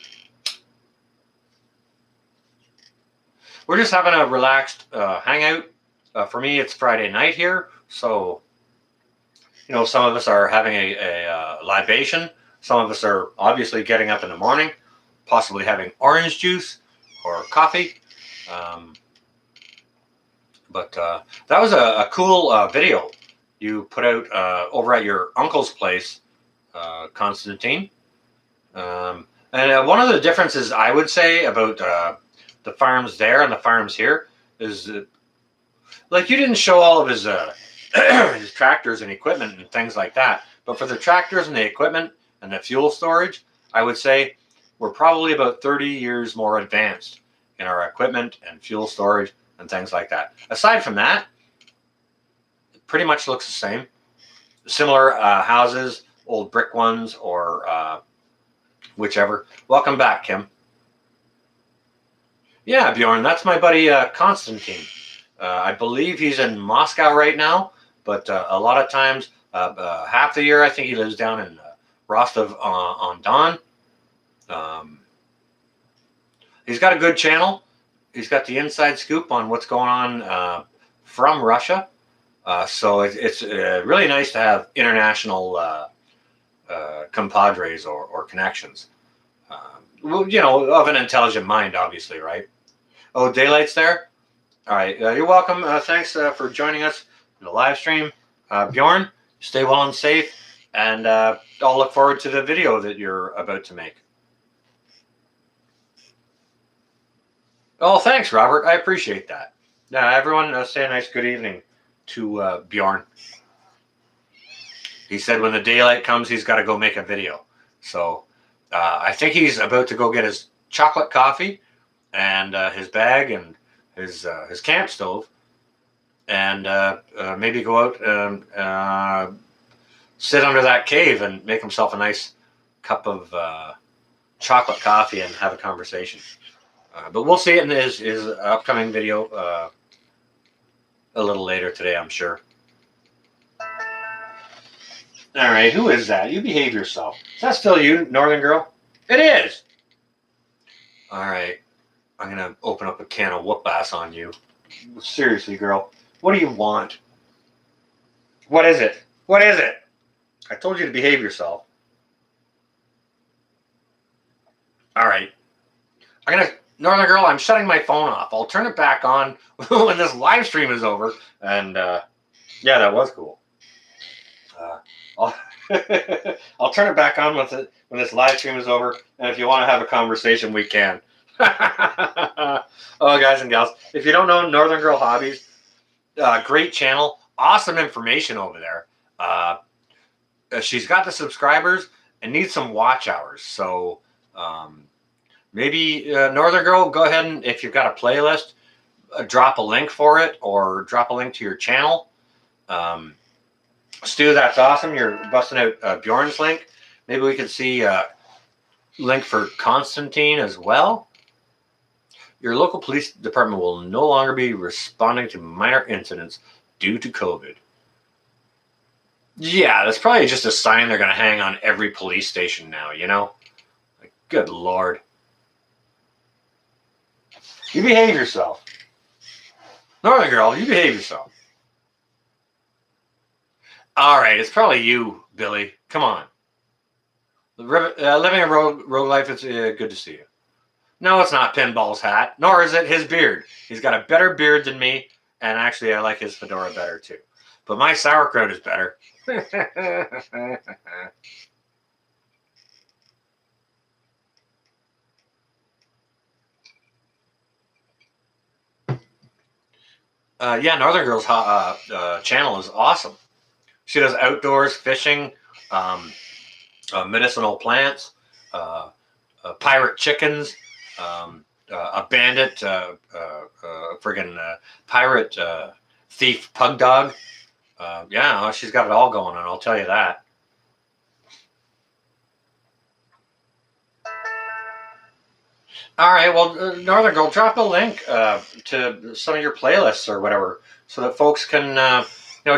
We're just having a relaxed hangout. For me, it's Friday night here, so some of us are having a libation. Some of us are obviously getting up in the morning, possibly having orange juice or coffee. But that was a cool video you put out over at your uncle's place, Constantine. And one of the differences I would say about the farms there and the farms here is that, like, you didn't show all of his his tractors and equipment and things like that. But for the tractors and the equipment and the fuel storage, I would say we're probably about 30 years more advanced in our equipment and fuel storage and things like that. Aside from that, it pretty much looks the same. Similar houses, old brick ones or whichever. Welcome back, Kim. Yeah, Bjorn, that's my buddy Konstantin. I believe he's in Moscow right now, but a lot of times, half the year, I think he lives down in Rostov on Don. He's got a good channel. He's got the inside scoop on what's going on from Russia. So it's really nice to have international compadres or connections. You know, of an intelligent mind, obviously, right? Oh, Daylight's there? All right, you're welcome. Thanks for joining us in the live stream. Bjorn, stay well and safe, and I'll look forward to the video that you're about to make. Oh, thanks, Robert. I appreciate that. Now, everyone, say a nice good evening to Bjorn. He said when the daylight comes, he's got to go make a video. So I think he's about to go get his chocolate coffee and his bag and his camp stove, and maybe go out and sit under that cave and make himself a nice cup of chocolate coffee and have a conversation. But we'll see it in his upcoming video a little later today, I'm sure. All right, who is that? You behave yourself. Is that still you, Northern Girl? It is. All right. I'm going to open up a can of whoop-ass on you. Seriously, girl. What do you want? What is it? What is it? I told you to behave yourself. All right. Northern Girl, I'm shutting my phone off. I'll turn it back on when this live stream is over. And, yeah, that was cool. I'll turn it back on when this live stream is over. And if you want to have a conversation, we can. Oh, guys and gals, if you don't know Northern Girl Hobbies, great channel, awesome information over there. She's got the subscribers and needs some watch hours. So maybe Northern Girl, go ahead and if you've got a playlist, drop a link for it or drop a link to your channel. Stu, that's awesome. You're busting out Bjorn's link. Maybe we could see link for Konstantin as well. Your local police department will no longer be responding to minor incidents due to COVID. Yeah, that's probably just a sign they're going to hang on every police station now, you know? Like, good Lord. You behave yourself. Northern Girl, you behave yourself. All right, it's probably you, Billy. Come on. Living a rogue life, it's good to see you. No, it's not Pinball's hat, nor is it his beard. He's got a better beard than me, and actually I like his fedora better too. But my sauerkraut is better. Yeah, Northern Girl's channel is awesome. She does outdoors fishing, medicinal plants, pirate chickens, a bandit, friggin' pirate thief pug dog. Yeah, she's got it all going on, I'll tell you that. All right, well, Northern Girl, drop a link to some of your playlists or whatever so that folks can,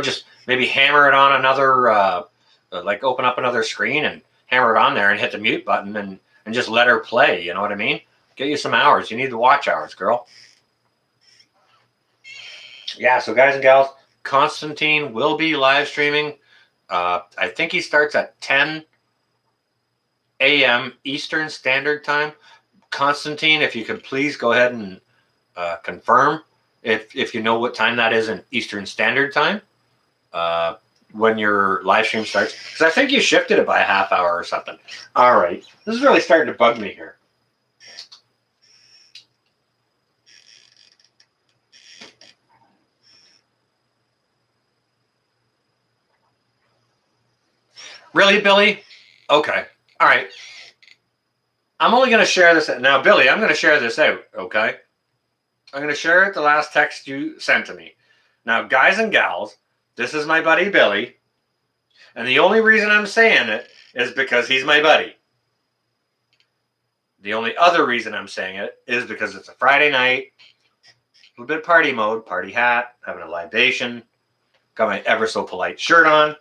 just maybe hammer it on another, like open up another screen and hammer it on there and hit the mute button and just let her play, you know what I mean? Get you some hours. You need the watch hours, girl. Yeah, so guys and gals, Konstantin will be live streaming. I think he starts at 10 a.m. Eastern Standard Time. Konstantin, if you could please go ahead and confirm if you know what time that is in Eastern Standard Time when your live stream starts. Because I think you shifted it by a half hour or something. All right. This is really starting to bug me here. Really, Billy? Okay. All right. I'm only going to share this. Now, Billy, I'm going to share this out, okay? I'm going to share the last text you sent to me. Now, guys and gals, this is my buddy Billy. And the only reason I'm saying it is because he's my buddy. The only other reason I'm saying it is because it's a Friday night, a little bit of party mode, party hat, having a libation, got my ever so polite shirt on.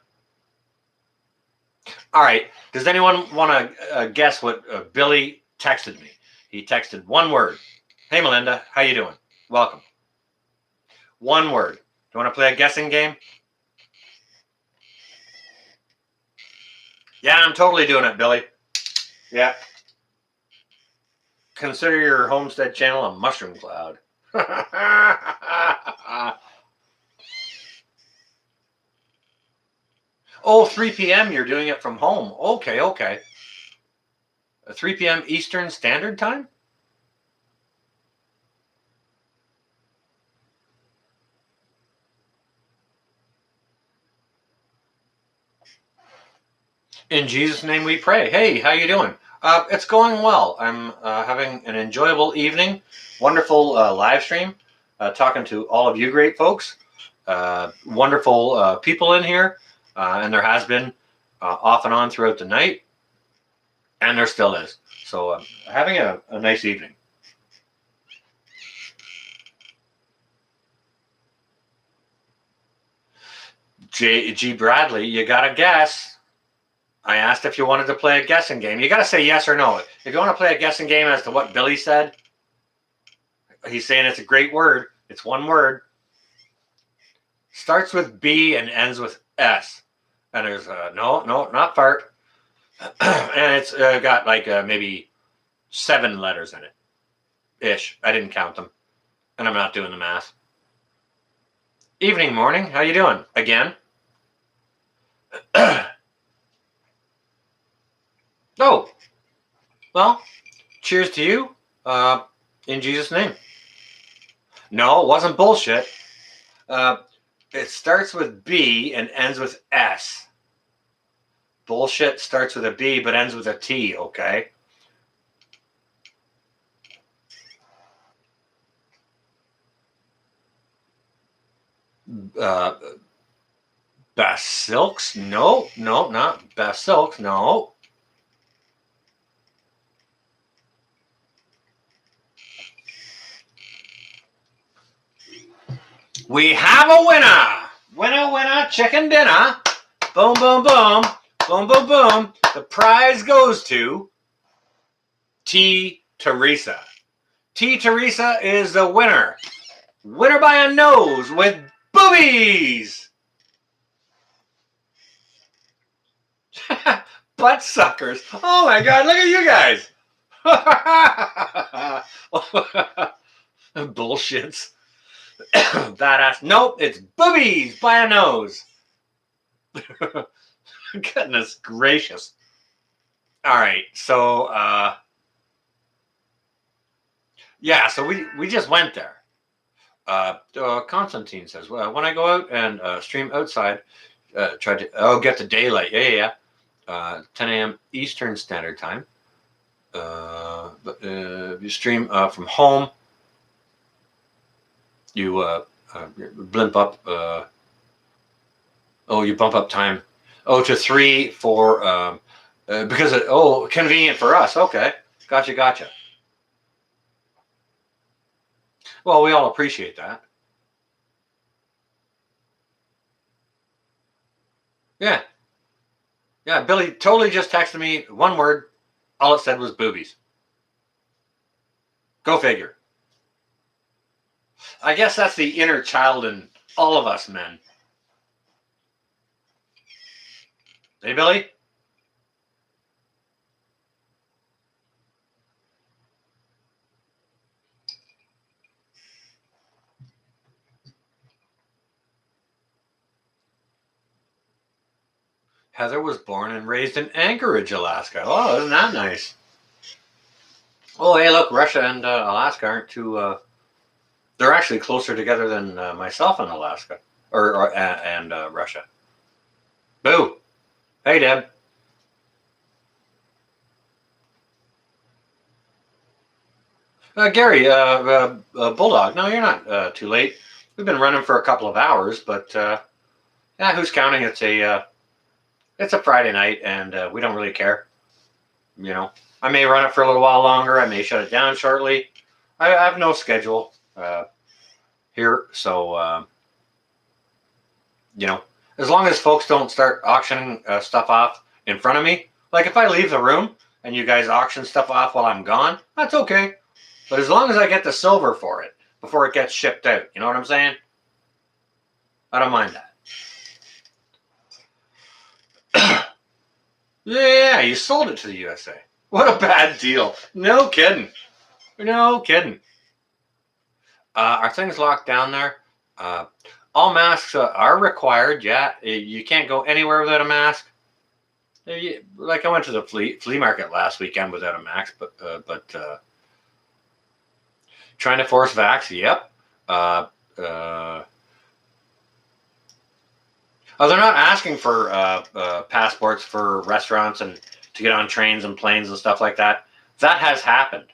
All right, does anyone want to guess what Billy texted me? He texted one word. Hey, Melinda, how you doing? Welcome. One word. Do you want to play a guessing game? Yeah, I'm totally doing it, Billy. Yeah. Consider your homestead channel a mushroom cloud. Oh, 3 p.m. You're doing it from home. Okay, okay. 3 p.m. Eastern Standard Time? In Jesus' name we pray. Hey, how you doing? It's going well. I'm having an enjoyable evening. Wonderful live stream. Talking to all of you great folks. Wonderful people in here. And there has been off and on throughout the night. And there still is. So having a nice evening. G. Bradley, you got to guess. I asked if you wanted to play a guessing game. You got to say yes or no. If you want to play a guessing game as to what Billy said, he's saying it's a great word. It's one word. Starts with B and ends with S. And there's no, not fart. And it's got like maybe 7 letters in it. Ish. I didn't count them. And I'm not doing the math. Evening, morning. How you doing? Again? Oh, well, cheers to you, in Jesus' name. No, it wasn't bullshit. It starts with B and ends with S. Bullshit starts with a B but ends with a T, okay? Basilks? No, not basilks, no. We have a winner! Winner, chicken dinner. Boom, boom, boom. Boom, boom, boom. The prize goes to T. Teresa. T. Teresa is the winner. Winner by a nose with boobies. Butt suckers. Oh my God, look at you guys. Bullshits. Badass. Nope, it's boobies by a nose. Goodness gracious. All right, so yeah, so we just went there. Constantine says, well, when I go out and stream outside, try to get the daylight. Yeah. 10 a.m. Eastern Standard Time. But you stream from home, you blimp up. You bump up time. To 3 for because convenient for us. Okay, gotcha. Well, we all appreciate that. Yeah. Billy totally just texted me one word. All it said was boobies. Go figure. I guess that's the inner child in all of us men. Hey, Billy? Heather was born and raised in Anchorage, Alaska. Oh, isn't that nice? Oh, hey, look, Russia and Alaska aren't too... they're actually closer together than myself and Alaska. And Russia. Boo! Hey, Deb. Gary, Bulldog. No, you're not too late. We've been running for a couple of hours, but yeah, who's counting? It's a Friday night, and we don't really care. You know, I may run it for a little while longer. I may shut it down shortly. I have no schedule here, so you know, as long as folks don't start auctioning stuff off in front of me, like if I leave the room and you guys auction stuff off while I'm gone, that's okay. But as long as I get the silver for it before it gets shipped out, you know what I'm saying? I don't mind that. Yeah, you sold it to the USA. What a bad deal. No kidding. No kidding. Are things locked down there? All masks are required. Yeah, you can't go anywhere without a mask. Like I went to the flea market last weekend without a mask, but trying to force vax. Yep. Oh, they're not asking for passports for restaurants and to get on trains and planes and stuff like that. That has happened.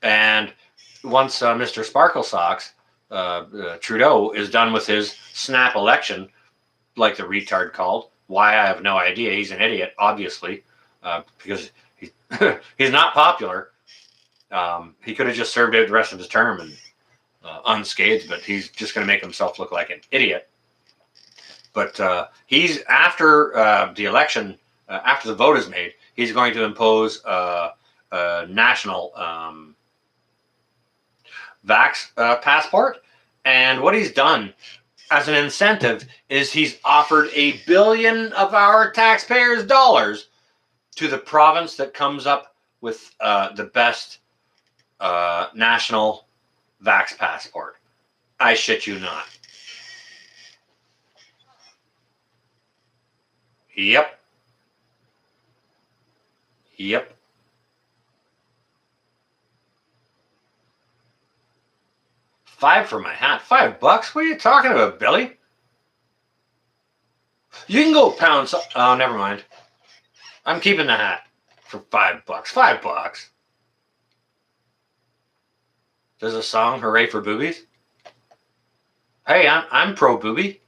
And once Mr. Sparkle Socks, Trudeau, is done with his snap election, like the retard called, why I have no idea. He's an idiot, obviously, because he's not popular. He could have just served out the rest of his term and unscathed, but he's just going to make himself look like an idiot. But he's after the election, after the vote is made, he's going to impose a national vax passport. And what he's done as an incentive is he's offered $1 billion of our taxpayers' dollars to the province that comes up with the best national vax passport. I shit you not. Yep. 5 for my hat. $5? What are you talking about, Billy? You can go pound. Oh, never mind. I'm keeping the hat for $5. $5. There's a song, "Hooray for Boobies." Hey, I'm pro booby.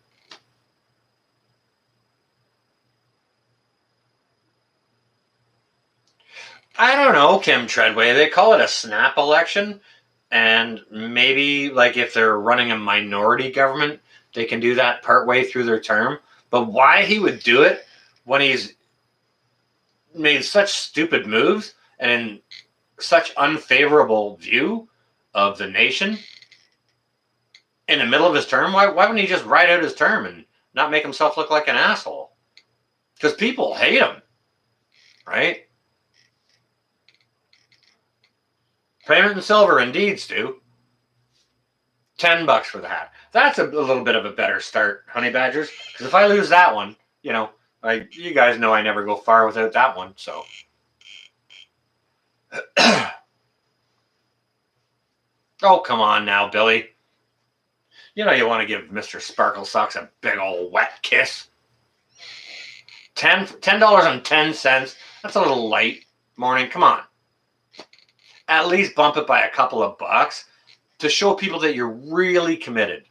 I don't know, Kim Treadway. They call it a snap election, and maybe like if they're running a minority government, they can do that partway through their term. But why he would do it when he's made such stupid moves and in such unfavorable view of the nation in the middle of his term, why wouldn't he just ride out his term and not make himself look like an asshole? Because people hate him, right? Payment in silver, indeed, Stu. $10 for the hat. That's a little bit of a better start, honey badgers. Because if I lose that one, you know, you guys know I never go far without that one. So, oh come on now, Billy. You know you want to give Mr. Sparkle Socks a big old wet kiss. $10.10. That's a little light. Morning. Come on. At least bump it by a couple of bucks to show people that you're really committed.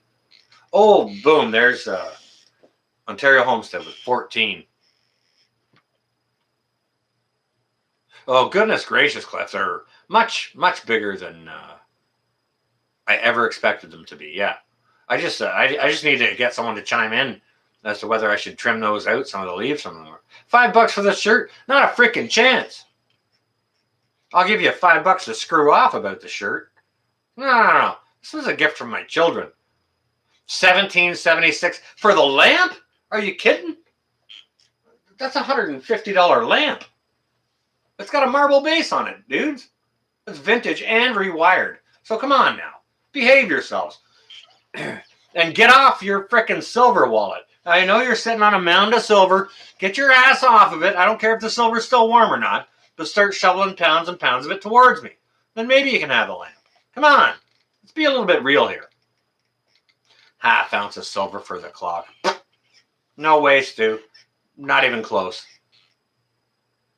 Oh, boom. There's Ontario Homestead with 14. Oh, goodness gracious, Cliff. They're much, much bigger than I ever expected them to be. Yeah. I just need to get someone to chime in as to whether I should trim those out, some of the leaves from them. $5 for this shirt? Not a freaking chance. I'll give you $5 to screw off about the shirt. No. This was a gift from my children. $17.76 for the lamp? Are you kidding? That's a $150 lamp. It's got a marble base on it, dudes. It's vintage and rewired. So come on now. Behave yourselves. And get off your frickin' silver wallet. I know you're sitting on a mound of silver. Get your ass off of it. I don't care if the silver's still warm or not. But start shoveling pounds and pounds of it towards me. Then maybe you can have a lamp. Come on. Let's be a little bit real here. ½ ounce of silver for the clock. No way, Stu. Not even close.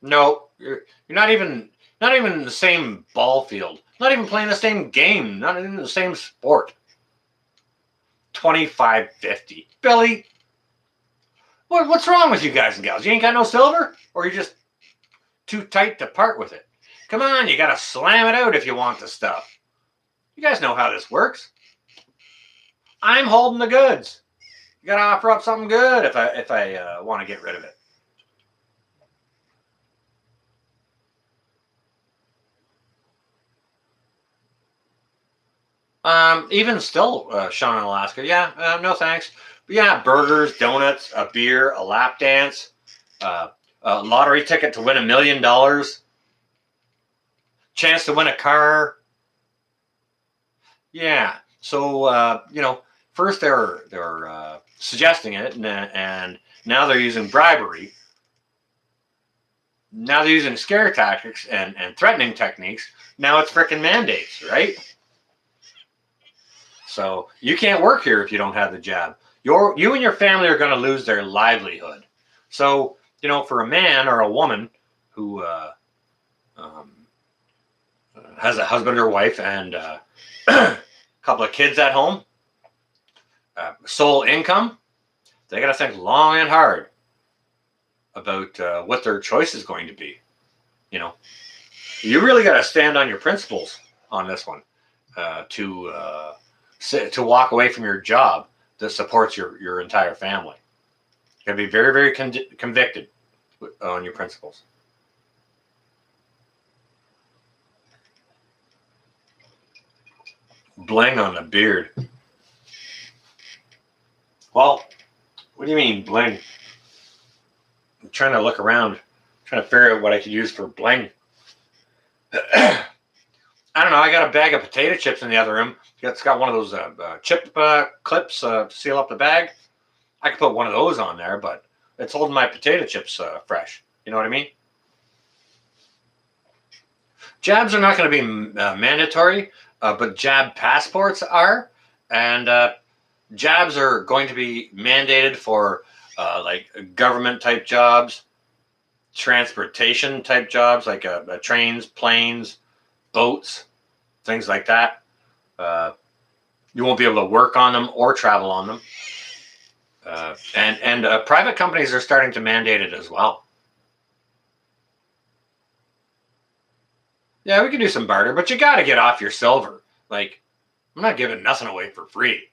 No, you're not even Not even in the same ball field. Not even playing the same game. Not in the same sport. $25.50. Billy, what's wrong with you guys and gals? You ain't got no silver? Or you just too tight to part with it? Come on, you gotta slam it out if you want the stuff. You guys know how this works. I'm holding the goods. You gotta offer up something good if I want to get rid of it. Even still, Sean in Alaska. Yeah, no thanks. But yeah, burgers, donuts, a beer, a lap dance, a lottery ticket to win $1 million, chance to win a car. Yeah. So first they're suggesting it, and now they're using bribery. Now they're using scare tactics and threatening techniques. Now it's frickin' mandates, right? So you can't work here if you don't have the jab. You and your family are going to lose their livelihood. So, for a man or a woman who has a husband or wife and a couple of kids at home, sole income, they got to think long and hard about what their choice is going to be. You really got to stand on your principles on this one to walk away from your job that supports your entire family. You got to be very, very convicted on your principles. Bling on the beard. Well, what do you mean bling? I'm trying to look around, trying to figure out what I could use for bling. I don't know. I got a bag of potato chips in the other room. It's got one of those chip clips to seal up the bag. I could put one of those on there, but it's holding my potato chips fresh. You know what I mean? Jabs are not going to be mandatory, but jab passports are. And jabs are going to be mandated for like government type jobs, transportation type jobs, like trains, planes, boats, things like that. You won't be able to work on them or travel on them. And private companies are starting to mandate it as well. Yeah, we can do some barter, but you got to get off your silver. Like, I'm not giving nothing away for free.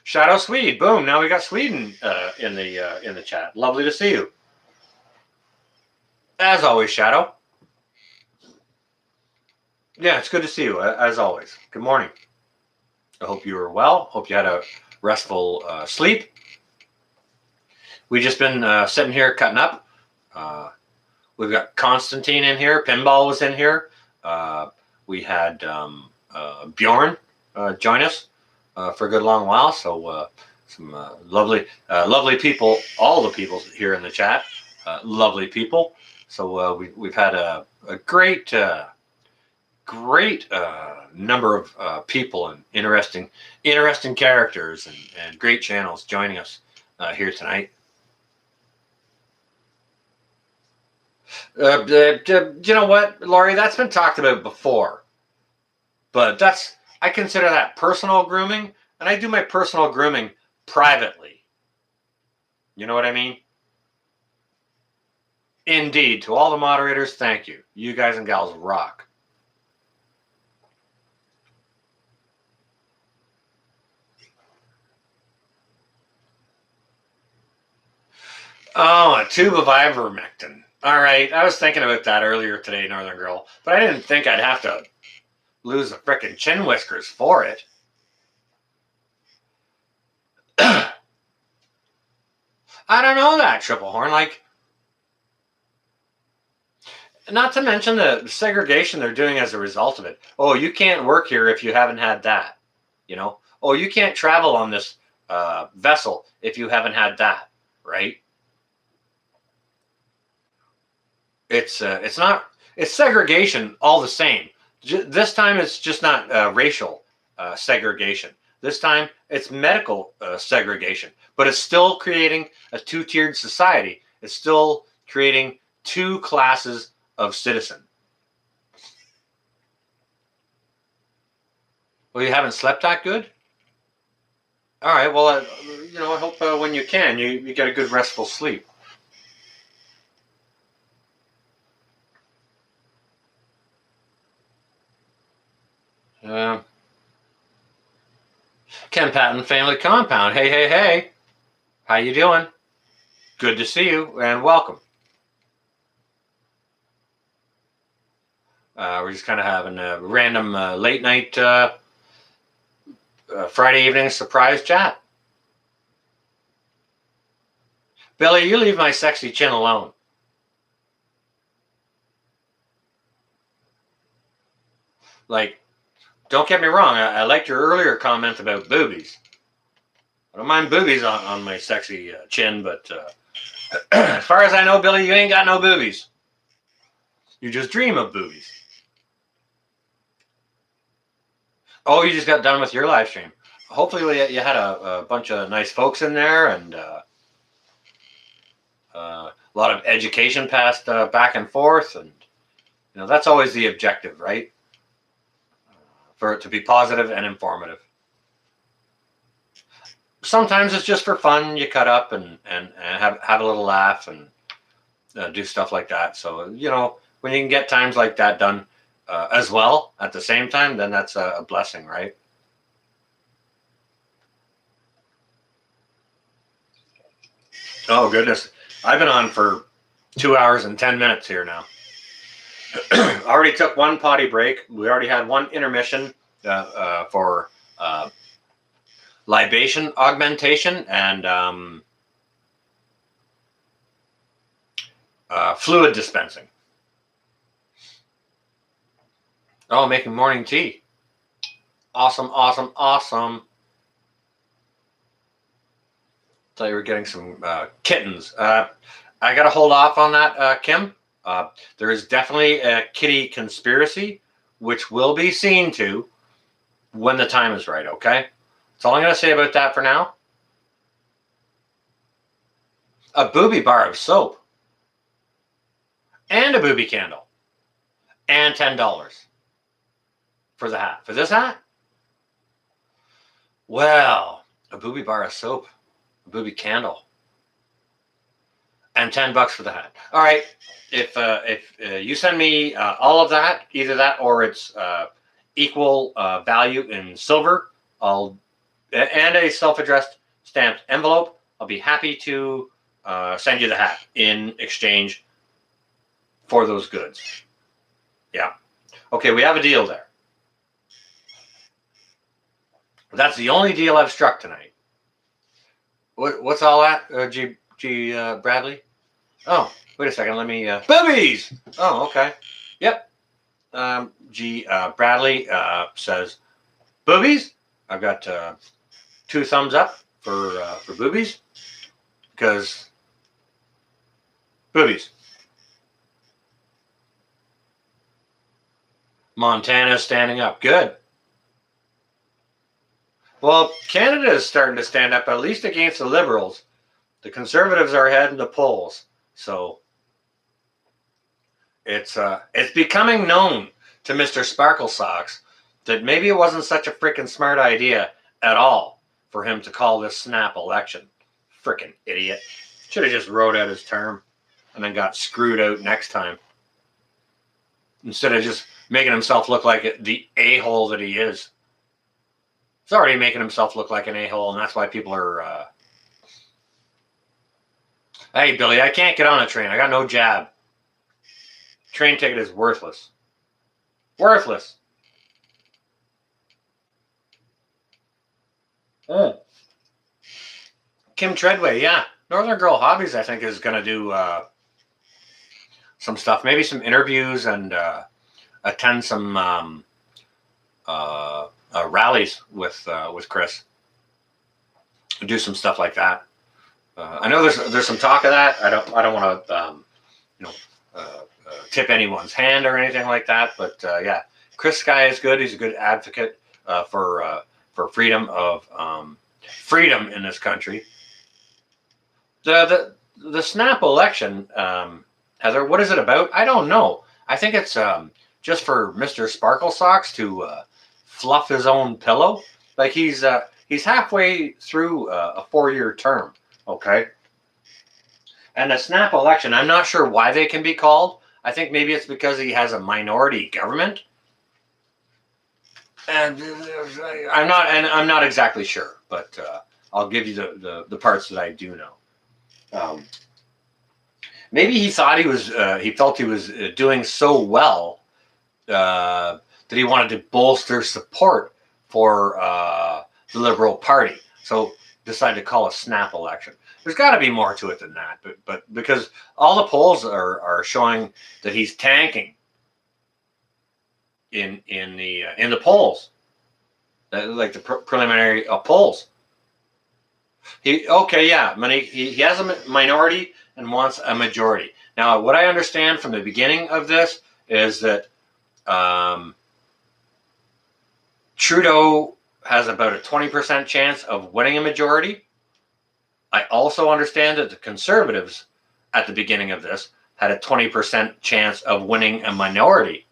Shadow Swede, boom! Now we got Sweden in the chat. Lovely to see you. As always, Shadow. Yeah, it's good to see you, as always. Good morning. I hope you were well. Hope you had a restful sleep. We've just been sitting here cutting up. We've got Constantine in here. Pinball was in here. We had Bjorn join us for a good long while. So some lovely people, all the people here in the chat, lovely people. So we've had a great number of people and interesting characters and great channels joining us here tonight. You know what, Laurie? That's been talked about before, but I consider that personal grooming, and I do my personal grooming privately. You know what I mean? Indeed. To all the moderators, thank you. You guys and gals rock. Oh, a tube of ivermectin. All right, I was thinking about that earlier today, Northern Girl, but I didn't think I'd have to lose the frickin' chin whiskers for it. I don't know that, Triple Horn. Like, not to mention the segregation they're doing as a result of it. Oh, you can't work here if you haven't had that. Oh, you can't travel on this vessel if you haven't had that, right? It's segregation all the same. This time it's just not racial segregation. This time it's medical segregation, but it's still creating a two-tiered society. It's still creating two classes of citizen. Well, you haven't slept that good? All right. Well, I hope when you can, you get a good restful sleep. Uh, Ken Patton Family Compound. Hey, hey, hey. How you doing? Good to see you and welcome. We're just kind of having a random late night Friday evening surprise chat. Billy, you leave my sexy chin alone. Like, don't get me wrong. I liked your earlier comment about boobies. I don't mind boobies on my sexy chin, but as far as I know, Billy, you ain't got no boobies. You just dream of boobies. Oh, you just got done with your live stream. Hopefully you had a bunch of nice folks in there and a lot of education passed back and forth. And, that's always the objective, right? For it to be positive and informative. Sometimes it's just for fun. You cut up and have a little laugh and do stuff like that. So, when you can get times like that done as well at the same time, then that's a blessing, right? Oh, goodness. I've been on for 2 hours and 10 minutes here now. Already took one potty break. We already had one intermission for libation augmentation and fluid dispensing. Oh, making morning tea. Awesome, awesome, awesome. Thought you were getting some kittens. I got to hold off on that, Kim. There is definitely a kitty conspiracy, which will be seen to when the time is right, okay? That's all I'm going to say about that for now. A booby bar of soap. And a booby candle. And $10 for the hat. For this hat? Well, a booby bar of soap. A booby candle. And $10 for the hat. All right. If you send me all of that, either that or it's equal value in silver, and a self-addressed stamped envelope, I'll be happy to send you the hat in exchange for those goods. Yeah. Okay, we have a deal there. That's the only deal I've struck tonight. What's all that, G. Bradley? Oh, wait a second. Let me... boobies! Oh, okay. Yep. G. Bradley says, boobies? I've got 2 thumbs up for boobies. Because boobies. Montana's standing up. Good. Well, Canada is starting to stand up, at least against the Liberals. The Conservatives are ahead in the polls. So it's becoming known to Mr. Sparkle Socks that maybe it wasn't such a freaking smart idea at all for him to call this snap election. Freaking idiot. Should have just wrote out his term and then got screwed out next time. Instead of just making himself look like the a-hole that he is. He's already making himself look like an a-hole, and that's why people are... Hey, Billy, I can't get on a train. I got no jab. Train ticket is worthless. Worthless. Oh. Kim Treadway, yeah. Northern Girl Hobbies, I think, is going to do some stuff. Maybe some interviews and attend some rallies with Chris. Do some stuff like that. I know there's some talk of that. I don't want to tip anyone's hand or anything like that. But yeah, Chris Sky is good. He's a good advocate for freedom in this country. The snap election, Heather, what is it about? I don't know. I think it's just for Mr. Sparkle Socks to fluff his own pillow. Like he's halfway through a 4-year term. Okay. And the snap election, I'm not sure why they can be called. I think maybe it's because he has a minority government. And I'm not exactly sure, but I'll give you the parts that I do know. Maybe he thought he felt he was doing so well that he wanted to bolster support for the Liberal Party. So decided to call a snap election. There's got to be more to it than that, but because all the polls are showing that he's tanking in the polls, like the preliminary polls. He has a minority and wants a majority. Now, what I understand from the beginning of this is that Trudeau has about a 20% chance of winning a majority. I also understand that the Conservatives at the beginning of this had a 20% chance of winning a minority.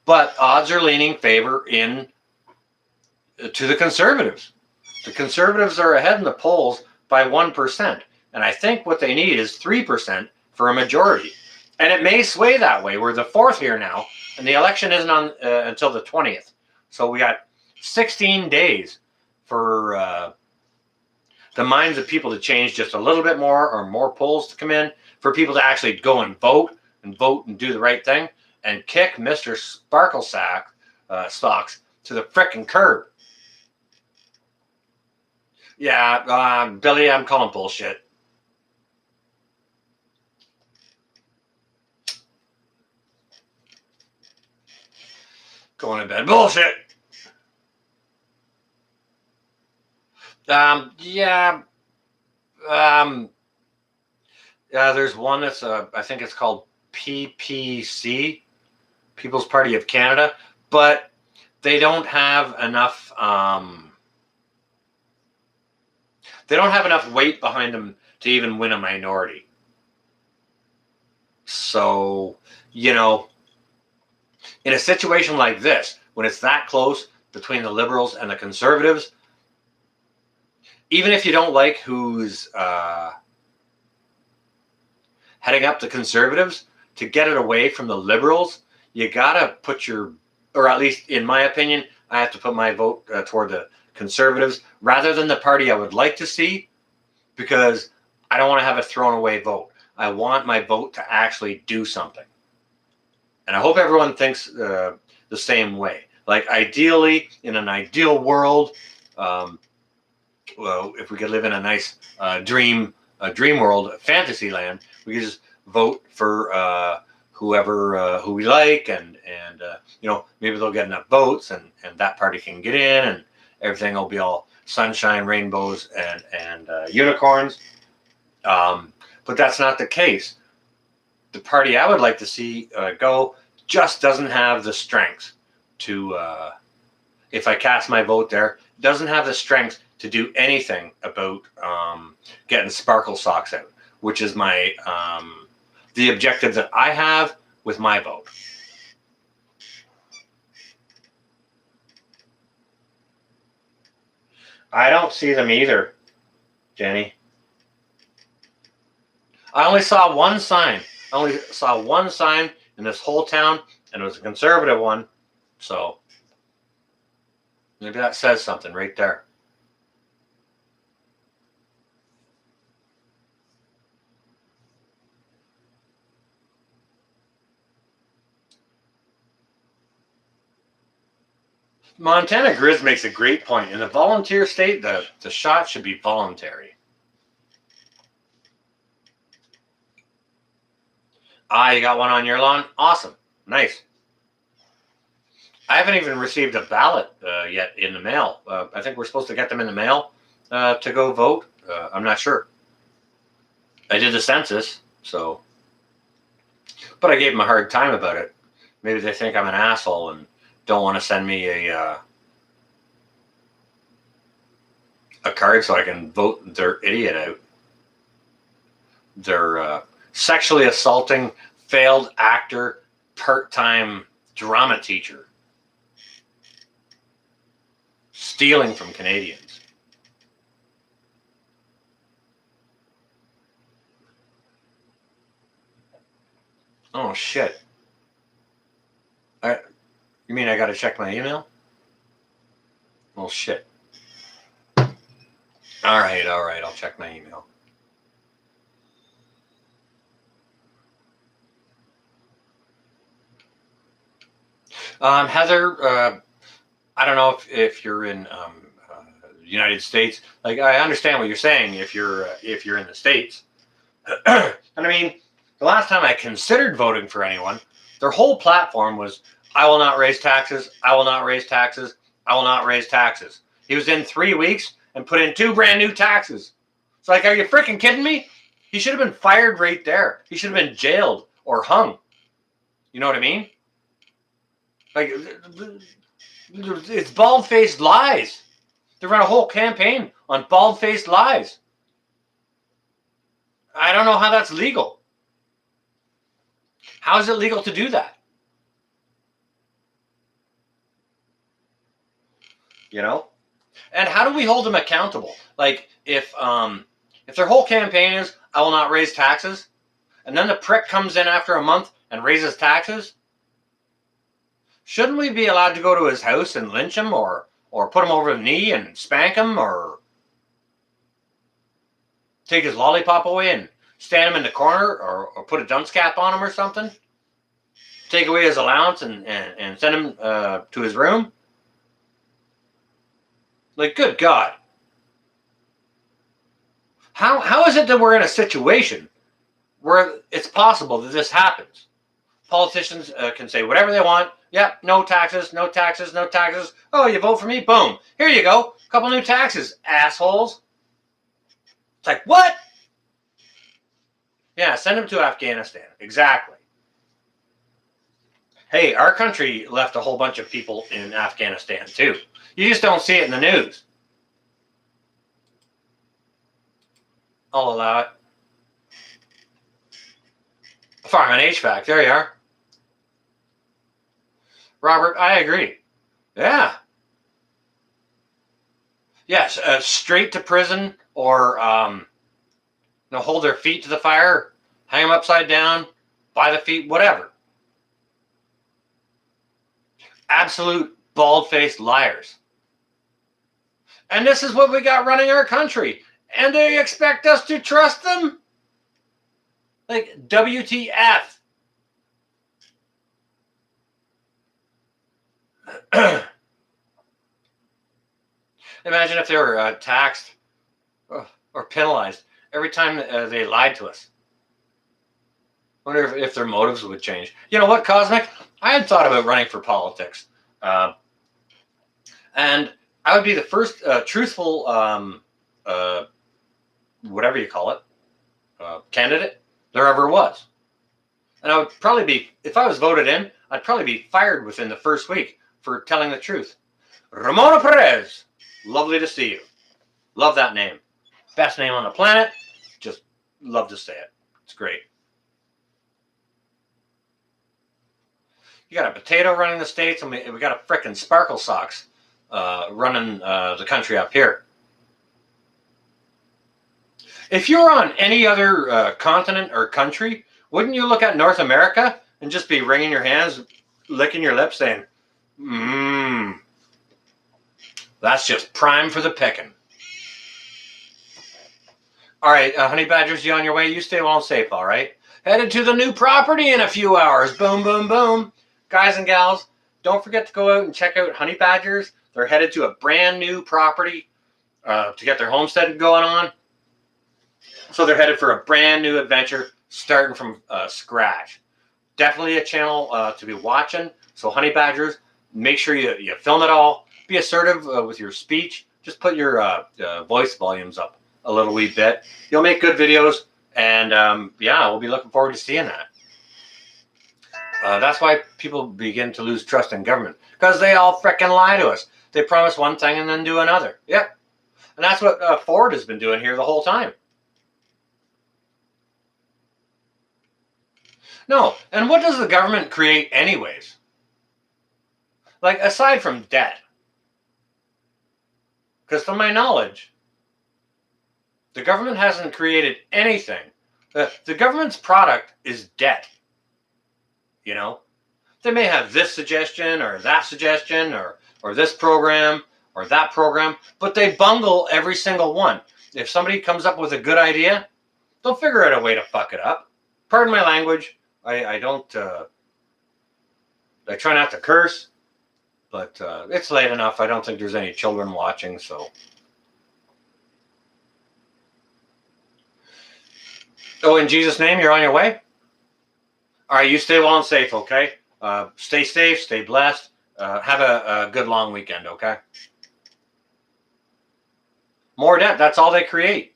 But odds are leaning favor to the Conservatives. The Conservatives are ahead in the polls by 1%. And I think what they need is 3% for a majority. And it may sway that way. We're the 4th here now, and the election isn't on until the 20th. So we got 16 days for the minds of people to change just a little bit more, or more polls to come in, for people to actually go and vote and do the right thing and kick Mr. Sparkle Stocks to the frickin' curb. Yeah, Billy, I'm calling bullshit. Going to bed. Bullshit. There's one that's I think it's called PPC, People's Party of Canada, but they don't have enough. They don't have enough weight behind them to even win a minority. So, in a situation like this, when it's that close between the Liberals and the Conservatives, even if you don't like who's heading up the Conservatives, to get it away from the Liberals, you gotta put or at least in my opinion, I have to put my vote toward the Conservatives rather than the party I would like to see, because I don't want to have a thrown away vote. I want my vote to actually do something. And I hope everyone thinks the same way. Like, ideally, in an ideal world, if we could live in a nice dream world, fantasy land, we could just vote for who we like, and maybe they'll get enough votes, and that party can get in, and everything will be all sunshine, rainbows, and unicorns. But that's not the case. The party I would like to see go just doesn't have the strength to, if I cast my vote there, doesn't have the strength to do anything about getting Sparkle Socks out, which is my the objective that I have with my vote. I don't see them either, Jenny. I only saw one sign. In this whole town, and it was a Conservative one. So maybe that says something right there. Montana Grizz makes a great point. In a volunteer state, the shot should be voluntary. You got one on your lawn? Awesome. Nice. I haven't even received a ballot yet in the mail. I think we're supposed to get them in the mail to go vote. I'm not sure. I did the census, so. But I gave them a hard time about it. Maybe they think I'm an asshole and don't want to send me a card so I can vote their idiot out. They're sexually assaulting failed actor, part-time drama teacher, stealing from Canadians. Oh, shit. You mean I got to check my email? Well, shit. All right, I'll check my email. Heather, I don't know if you're in the United States. Like, I understand what you're saying if you're in the States. And I mean, the last time I considered voting for anyone, their whole platform was, I will not raise taxes, I will not raise taxes, I will not raise taxes. He was in 3 weeks and put in 2 brand new taxes. It's like, are you freaking kidding me? He should have been fired right there. He should have been jailed or hung. You know what I mean? Like, it's bald-faced lies. They run a whole campaign on bald-faced lies. I don't know how that's legal. How is it legal to do that? You know? And how do we hold them accountable? Like, if their whole campaign is, I will not raise taxes, and then the prick comes in after a month and raises taxes, shouldn't we be allowed to go to his house and lynch him, or put him over the knee and spank him, or take his lollipop away and stand him in the corner, or put a dunce cap on him or something? Take away his allowance and send him to his room? Like, good God. How is it that we're in a situation where it's possible that this happens? Politicians can say whatever they want. Yep, no taxes, no taxes, no taxes. Oh, you vote for me? Boom. Here you go. A couple new taxes, assholes. It's like, what? Yeah, send them to Afghanistan. Exactly. Hey, our country left a whole bunch of people in Afghanistan, too. You just don't see it in the news. I'll allow it. Farm and HVAC. There you are. Robert, I agree. Yeah. Yes, straight to prison, or hold their feet to the fire, hang them upside down, by the feet, whatever. Absolute bald-faced liars. And this is what we got running our country. And they expect us to trust them? Like, WTF. Imagine if they were taxed or penalized every time they lied to us. Wonder if their motives would change. You know what, Cosmic? I had thought about running for politics. And I would be the first truthful, whatever you call it, candidate there ever was. And I would probably be, if I was voted in, I'd probably be fired within the first week for telling the truth. Ramona Perez, lovely to see you. Love that name. Best name on the planet. Just love to say it. It's great. You got a potato running the States, and we got a frickin' Sparkle Socks running the country up here. If you're on any other continent or country, wouldn't you look at North America and just be wringing your hands, licking your lips, saying, that's just prime for the picking. All right, honey badgers, you on your way? You stay well and safe, all right? Headed to the new property in a few hours. Boom, boom, boom. Guys and gals, don't forget to go out and check out honey badgers. They're headed to a brand new property to get their homestead going on. So they're headed for a brand new adventure, starting from scratch. Definitely a channel to be watching. So honey badgers, make sure you film it all. Be assertive with your speech. Just put your voice volumes up a little wee bit. You'll make good videos, and yeah, we'll be looking forward to seeing that. That's why people begin to lose trust in government, because they all frickin' lie to us. They promise one thing and then do another. Yep. And that's what Ford has been doing here the whole time. No. And what does the government create anyways? Like, aside from debt. Because to my knowledge, the government hasn't created anything. The government's product is debt. You know? They may have this suggestion or that suggestion or this program or that program, but they bungle every single one. If somebody comes up with a good idea, they'll figure out a way to fuck it up. Pardon my language. I don't, I try not to curse, but it's late enough. I don't think there's any children watching, so. Oh, in Jesus' name, you're on your way? All right, you stay well and safe, okay? Stay safe, stay blessed. Have a good long weekend, okay? More debt, that's all they create.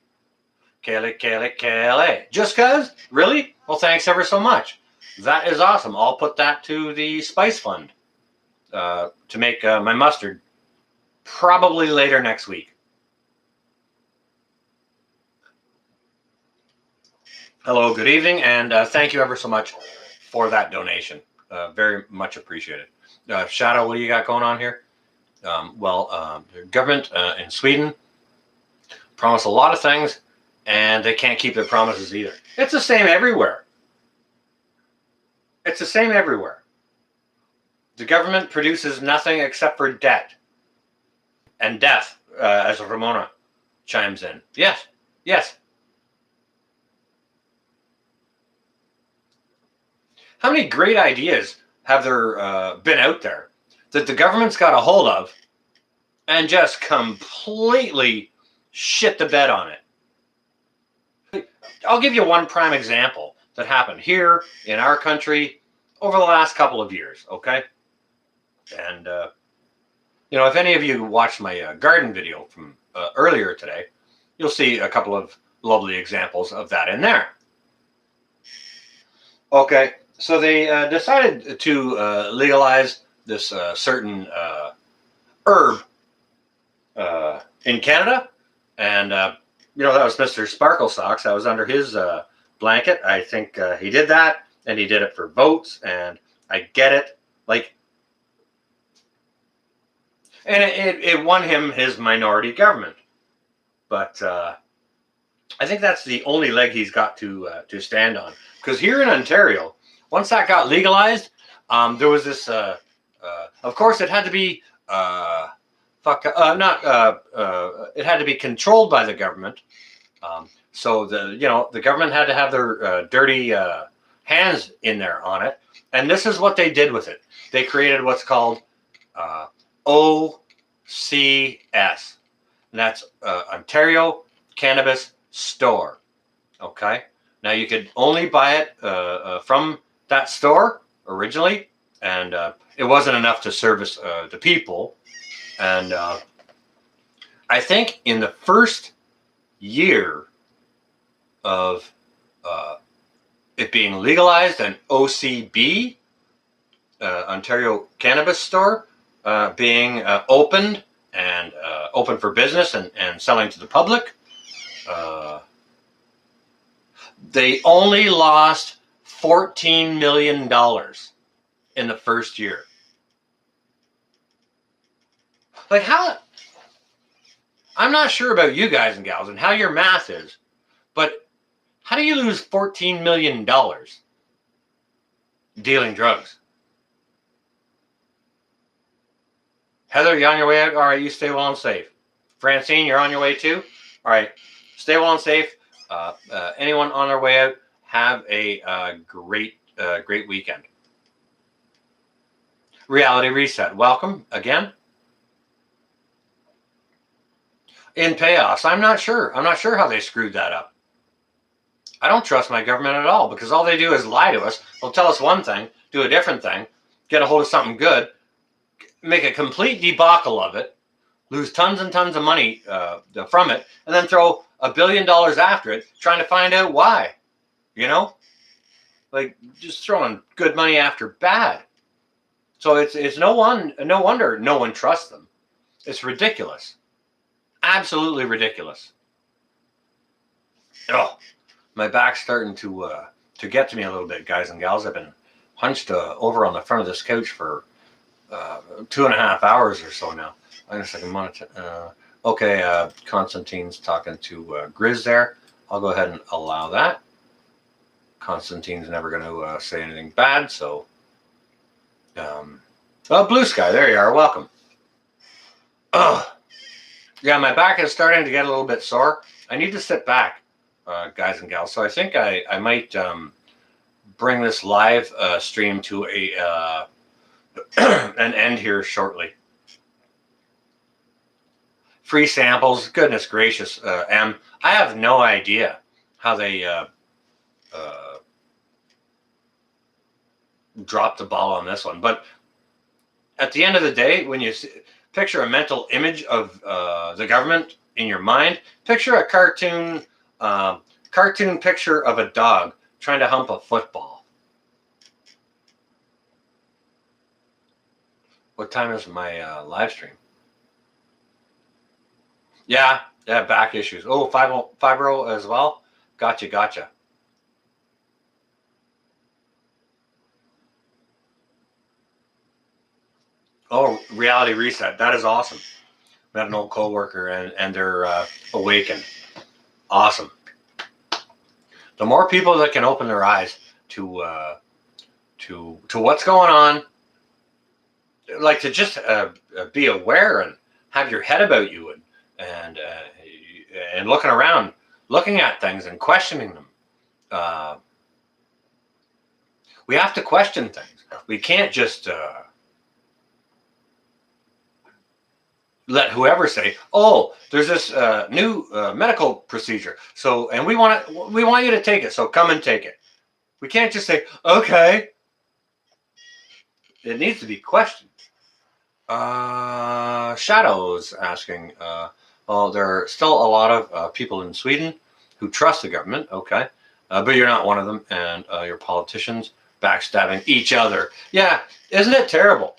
Kele. Just cuz? Really? Well, thanks ever so much. That is awesome. I'll put that to the Spice Fund to make my mustard probably later next week. Hello, good evening, and thank you ever so much for that donation. Very much appreciated. Shadow, what do you got going on here? The government in Sweden promise a lot of things, and they can't keep their promises either. It's the same everywhere. It's the same everywhere. The government produces nothing except for debt and death, as Ramona chimes in. Yes, yes. How many great ideas have there been out there that the government's got a hold of and just completely shit the bed on it? I'll give you one prime example that happened here in our country over the last couple of years, okay? And, if any of you watched my garden video from earlier today, you'll see a couple of lovely examples of that in there. Okay, so they decided to legalize this certain herb in Canada, and that was Mr. Sparkle Socks. I was under his blanket. I think he did that, and he did it for votes, and I get it. And it won him his minority government, but I think that's the only leg he's got to stand on. Because here in Ontario, once that got legalized, there was this. Of course, it had to be it had to be controlled by the government. So the government had to have their dirty hands in there on it, and this is what they did with it. They created what's called OCS, and that's Ontario Cannabis Store. Okay, now you could only buy it from that store originally, and it wasn't enough to service the people. And I think in the first year of it being legalized, and OCB, Ontario Cannabis Store, being opened and open for business and selling to the public, they only lost $14 million in the first year. How? I'm not sure about you guys and gals and how your math is, but how do you lose $14 million dealing drugs? Heather, you on your way out? All right, you stay well and safe. Francine, you're on your way too? All right, stay well and safe. Anyone on their way out, have a great weekend. Reality Reset, welcome again. In payoffs, I'm not sure. I'm not sure how they screwed that up. I don't trust my government at all, because all they do is lie to us. They'll tell us one thing, do a different thing, get a hold of something good, make a complete debacle of it, lose tons and tons of money from it, and then throw $1 billion after it, trying to find out why. Just throwing good money after bad. So it's no wonder no one trusts them. It's ridiculous. Absolutely ridiculous. Oh, my back's starting to to get to me a little bit, guys and gals. I've been hunched over on the front of this couch for 2.5 hours or so now. I guess I can monitor. Okay, Constantine's talking to Grizz there. I'll go ahead and allow that. Constantine's never going to say anything bad, so. Oh, Blue Sky, there you are. Welcome. Ugh. Yeah, my back is starting to get a little bit sore. I need to sit back, guys and gals. So I think I might bring this live stream to a an end here shortly. Free samples, goodness gracious, M. I have no idea how they dropped the ball on this one. But at the end of the day, when you picture a mental image of the government in your mind, picture a cartoon picture of a dog trying to hump a football. What time is my live stream? Yeah, back issues. Oh, fibro as well. Gotcha. Oh, reality reset. That is awesome. Met an old coworker and they're awakened. Awesome. The more people that can open their eyes to what's going on, like to just be aware and have your head about you and looking around, looking at things and questioning them. We have to question things. We can't just let whoever say, "Oh, there's this new medical procedure, so and we want you to take it, so come and take it." We can't just say, "Okay." It needs to be questioned. Shadows asking, well, there are still a lot of people in Sweden who trust the government, okay, but you're not one of them, and your politicians backstabbing each other. Yeah, isn't it terrible?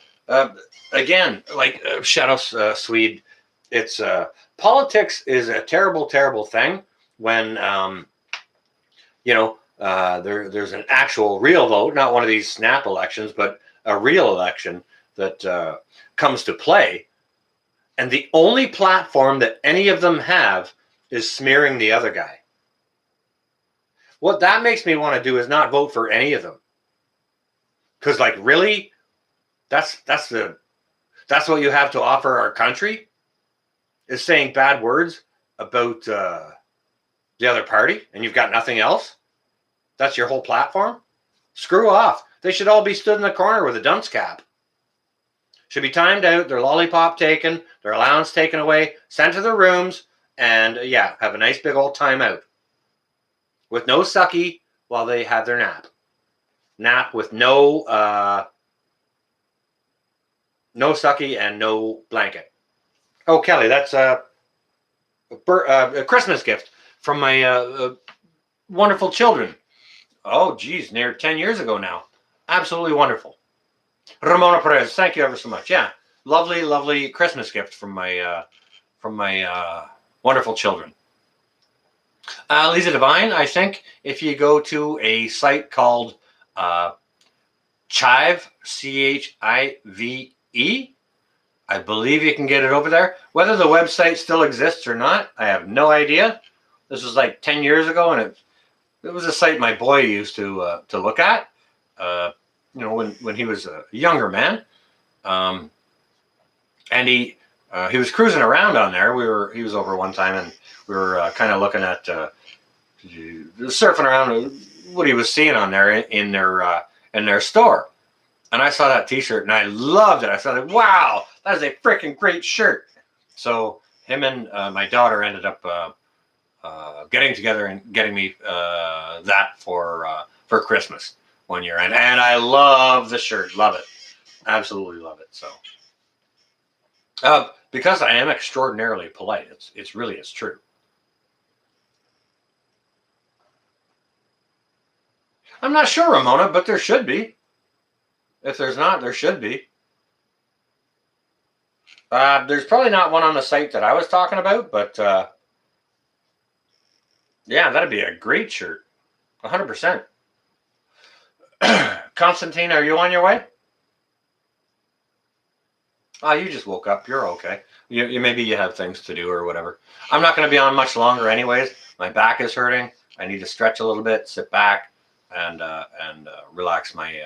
Again, like Shadows Swede, it's politics is a terrible, terrible thing when there's an actual real vote, not one of these snap elections, but a real election that comes to play, and the only platform that any of them have is smearing the other guy. What that makes me want to do is not vote for any of them, because like really, that's what you have to offer our country, is saying bad words about the other party, and you've got nothing else. That's your whole platform. Screw off. They should all be stood in the corner with a dunce cap. Should be timed out, their lollipop taken, their allowance taken away, sent to their rooms, and have a nice big old time out. With no sucky while they have their nap. Nap with no sucky and no blanket. Oh, Kelly, that's a Christmas gift from my wonderful children. Oh, geez, near 10 years ago now. Absolutely wonderful. Ramona Perez, thank you ever so much. Yeah, lovely, lovely Christmas gift from my wonderful children. Lisa Devine, I think if you go to a site called Chive, CHIVE, I believe you can get it over there. Whether the website still exists or not, I have no idea. This was like 10 years ago, and it was a site my boy used to look at. When he was a younger man, and he was cruising around on there. He was over one time, and we were kind of looking at surfing around what he was seeing on there in their store. And I saw that T-shirt, and I loved it. I thought, wow, that is a freaking great shirt. So him and my daughter ended up getting together and getting me that for Christmas one year, and I love the shirt, love it, absolutely love it. So because I am extraordinarily polite, it's true. I'm not sure, Ramona, but there should be. If there's not, there should be. There's probably not one on the site that I was talking about, but yeah, that'd be a great shirt, 100%. Constantine, are you on your way? Oh, you just woke up. You're okay. You maybe you have things to do or whatever. I'm not going to be on much longer, anyways. My back is hurting. I need to stretch a little bit, sit back, and relax my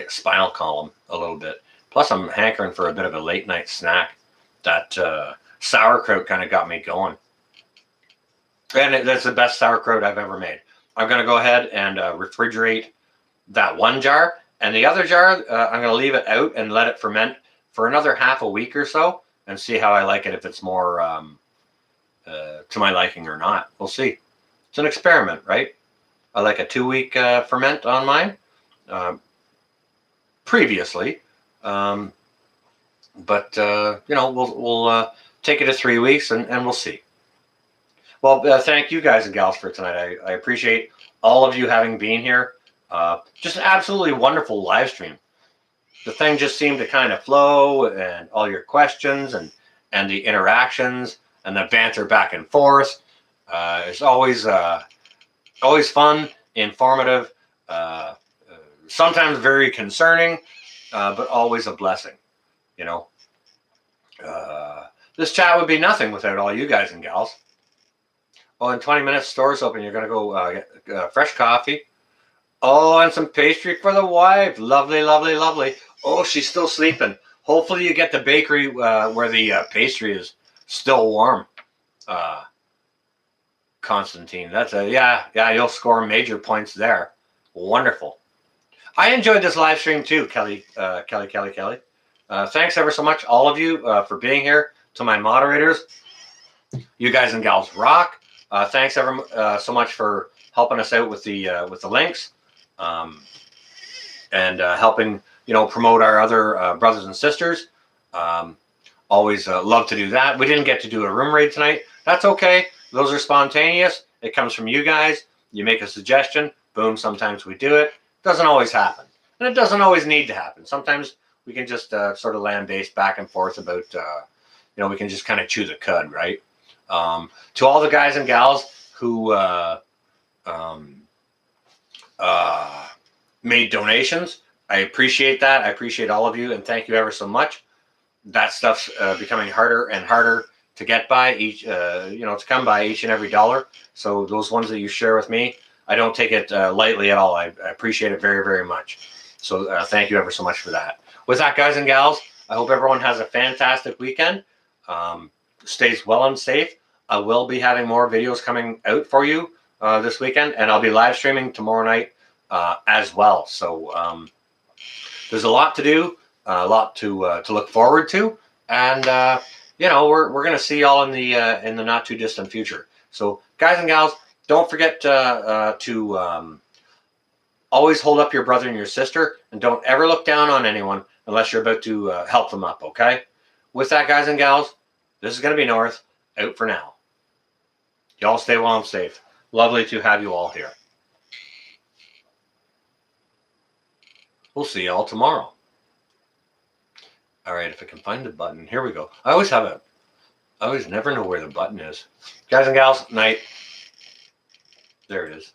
spinal column a little bit. Plus, I'm hankering for a bit of a late night snack. That sauerkraut kind of got me going, and that's the best sauerkraut I've ever made. I'm going to go ahead and refrigerate that one jar, and the other jar, I'm going to leave it out and let it ferment for another half a week or so, and see how I like it. If it's more to my liking or not, we'll see. It's an experiment, right? I like a 2-week ferment on mine previously, but we'll take it to 3 weeks and we'll see. Well, thank you guys and gals for tonight. I appreciate all of you having been here. Just an absolutely wonderful live stream. The thing just seemed to kind of flow, and all your questions and the interactions and the banter back and forth. It's always fun, informative, sometimes very concerning, but always a blessing. You know, this chat would be nothing without all you guys and gals. Oh, in 20 minutes, store's open. You're going to go get fresh coffee. Oh, and some pastry for the wife. Lovely, lovely, lovely. Oh, she's still sleeping. Hopefully you get the bakery where the pastry is still warm. Constantine, that's yeah, you'll score major points there. Wonderful. I enjoyed this live stream too, Kelly. Thanks ever so much, all of you, for being here. To my moderators, you guys and gals rock. Thanks ever so much for helping us out with the links, and helping promote our other brothers and sisters. Always love to do that. We didn't get to do a room raid tonight. That's okay. Those are spontaneous. It comes from you guys. You make a suggestion. Boom. Sometimes we do it. Doesn't always happen, and it doesn't always need to happen. Sometimes we can just sort of land based back and forth about. We can just kind of chew the cud, right? To all the guys and gals who made donations, I appreciate that. I appreciate all of you, and thank you ever so much. That stuff's becoming harder and harder to get by to come by each and every dollar. So those ones that you share with me, I don't take it lightly at all. I appreciate it very, very much. So thank you ever so much for that. With that, guys and gals, I hope everyone has a fantastic weekend. Stays well and safe. I will be having more videos coming out for you this weekend, and I'll be live streaming tomorrow night as well. So there's a lot to do, a lot to look forward to, and we're going to see y'all in the not too distant future. So, guys and gals, don't forget to always hold up your brother and your sister, and don't ever look down on anyone unless you're about to help them up. Okay? With that, guys and gals, this is going to be North out for now. Y'all stay well and safe. Lovely to have you all here. We'll see y'all tomorrow. All right, if I can find the button. Here we go. I always never know where the button is. Guys and gals, night. There it is.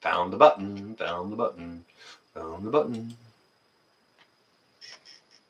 Found the button, found the button, found the button.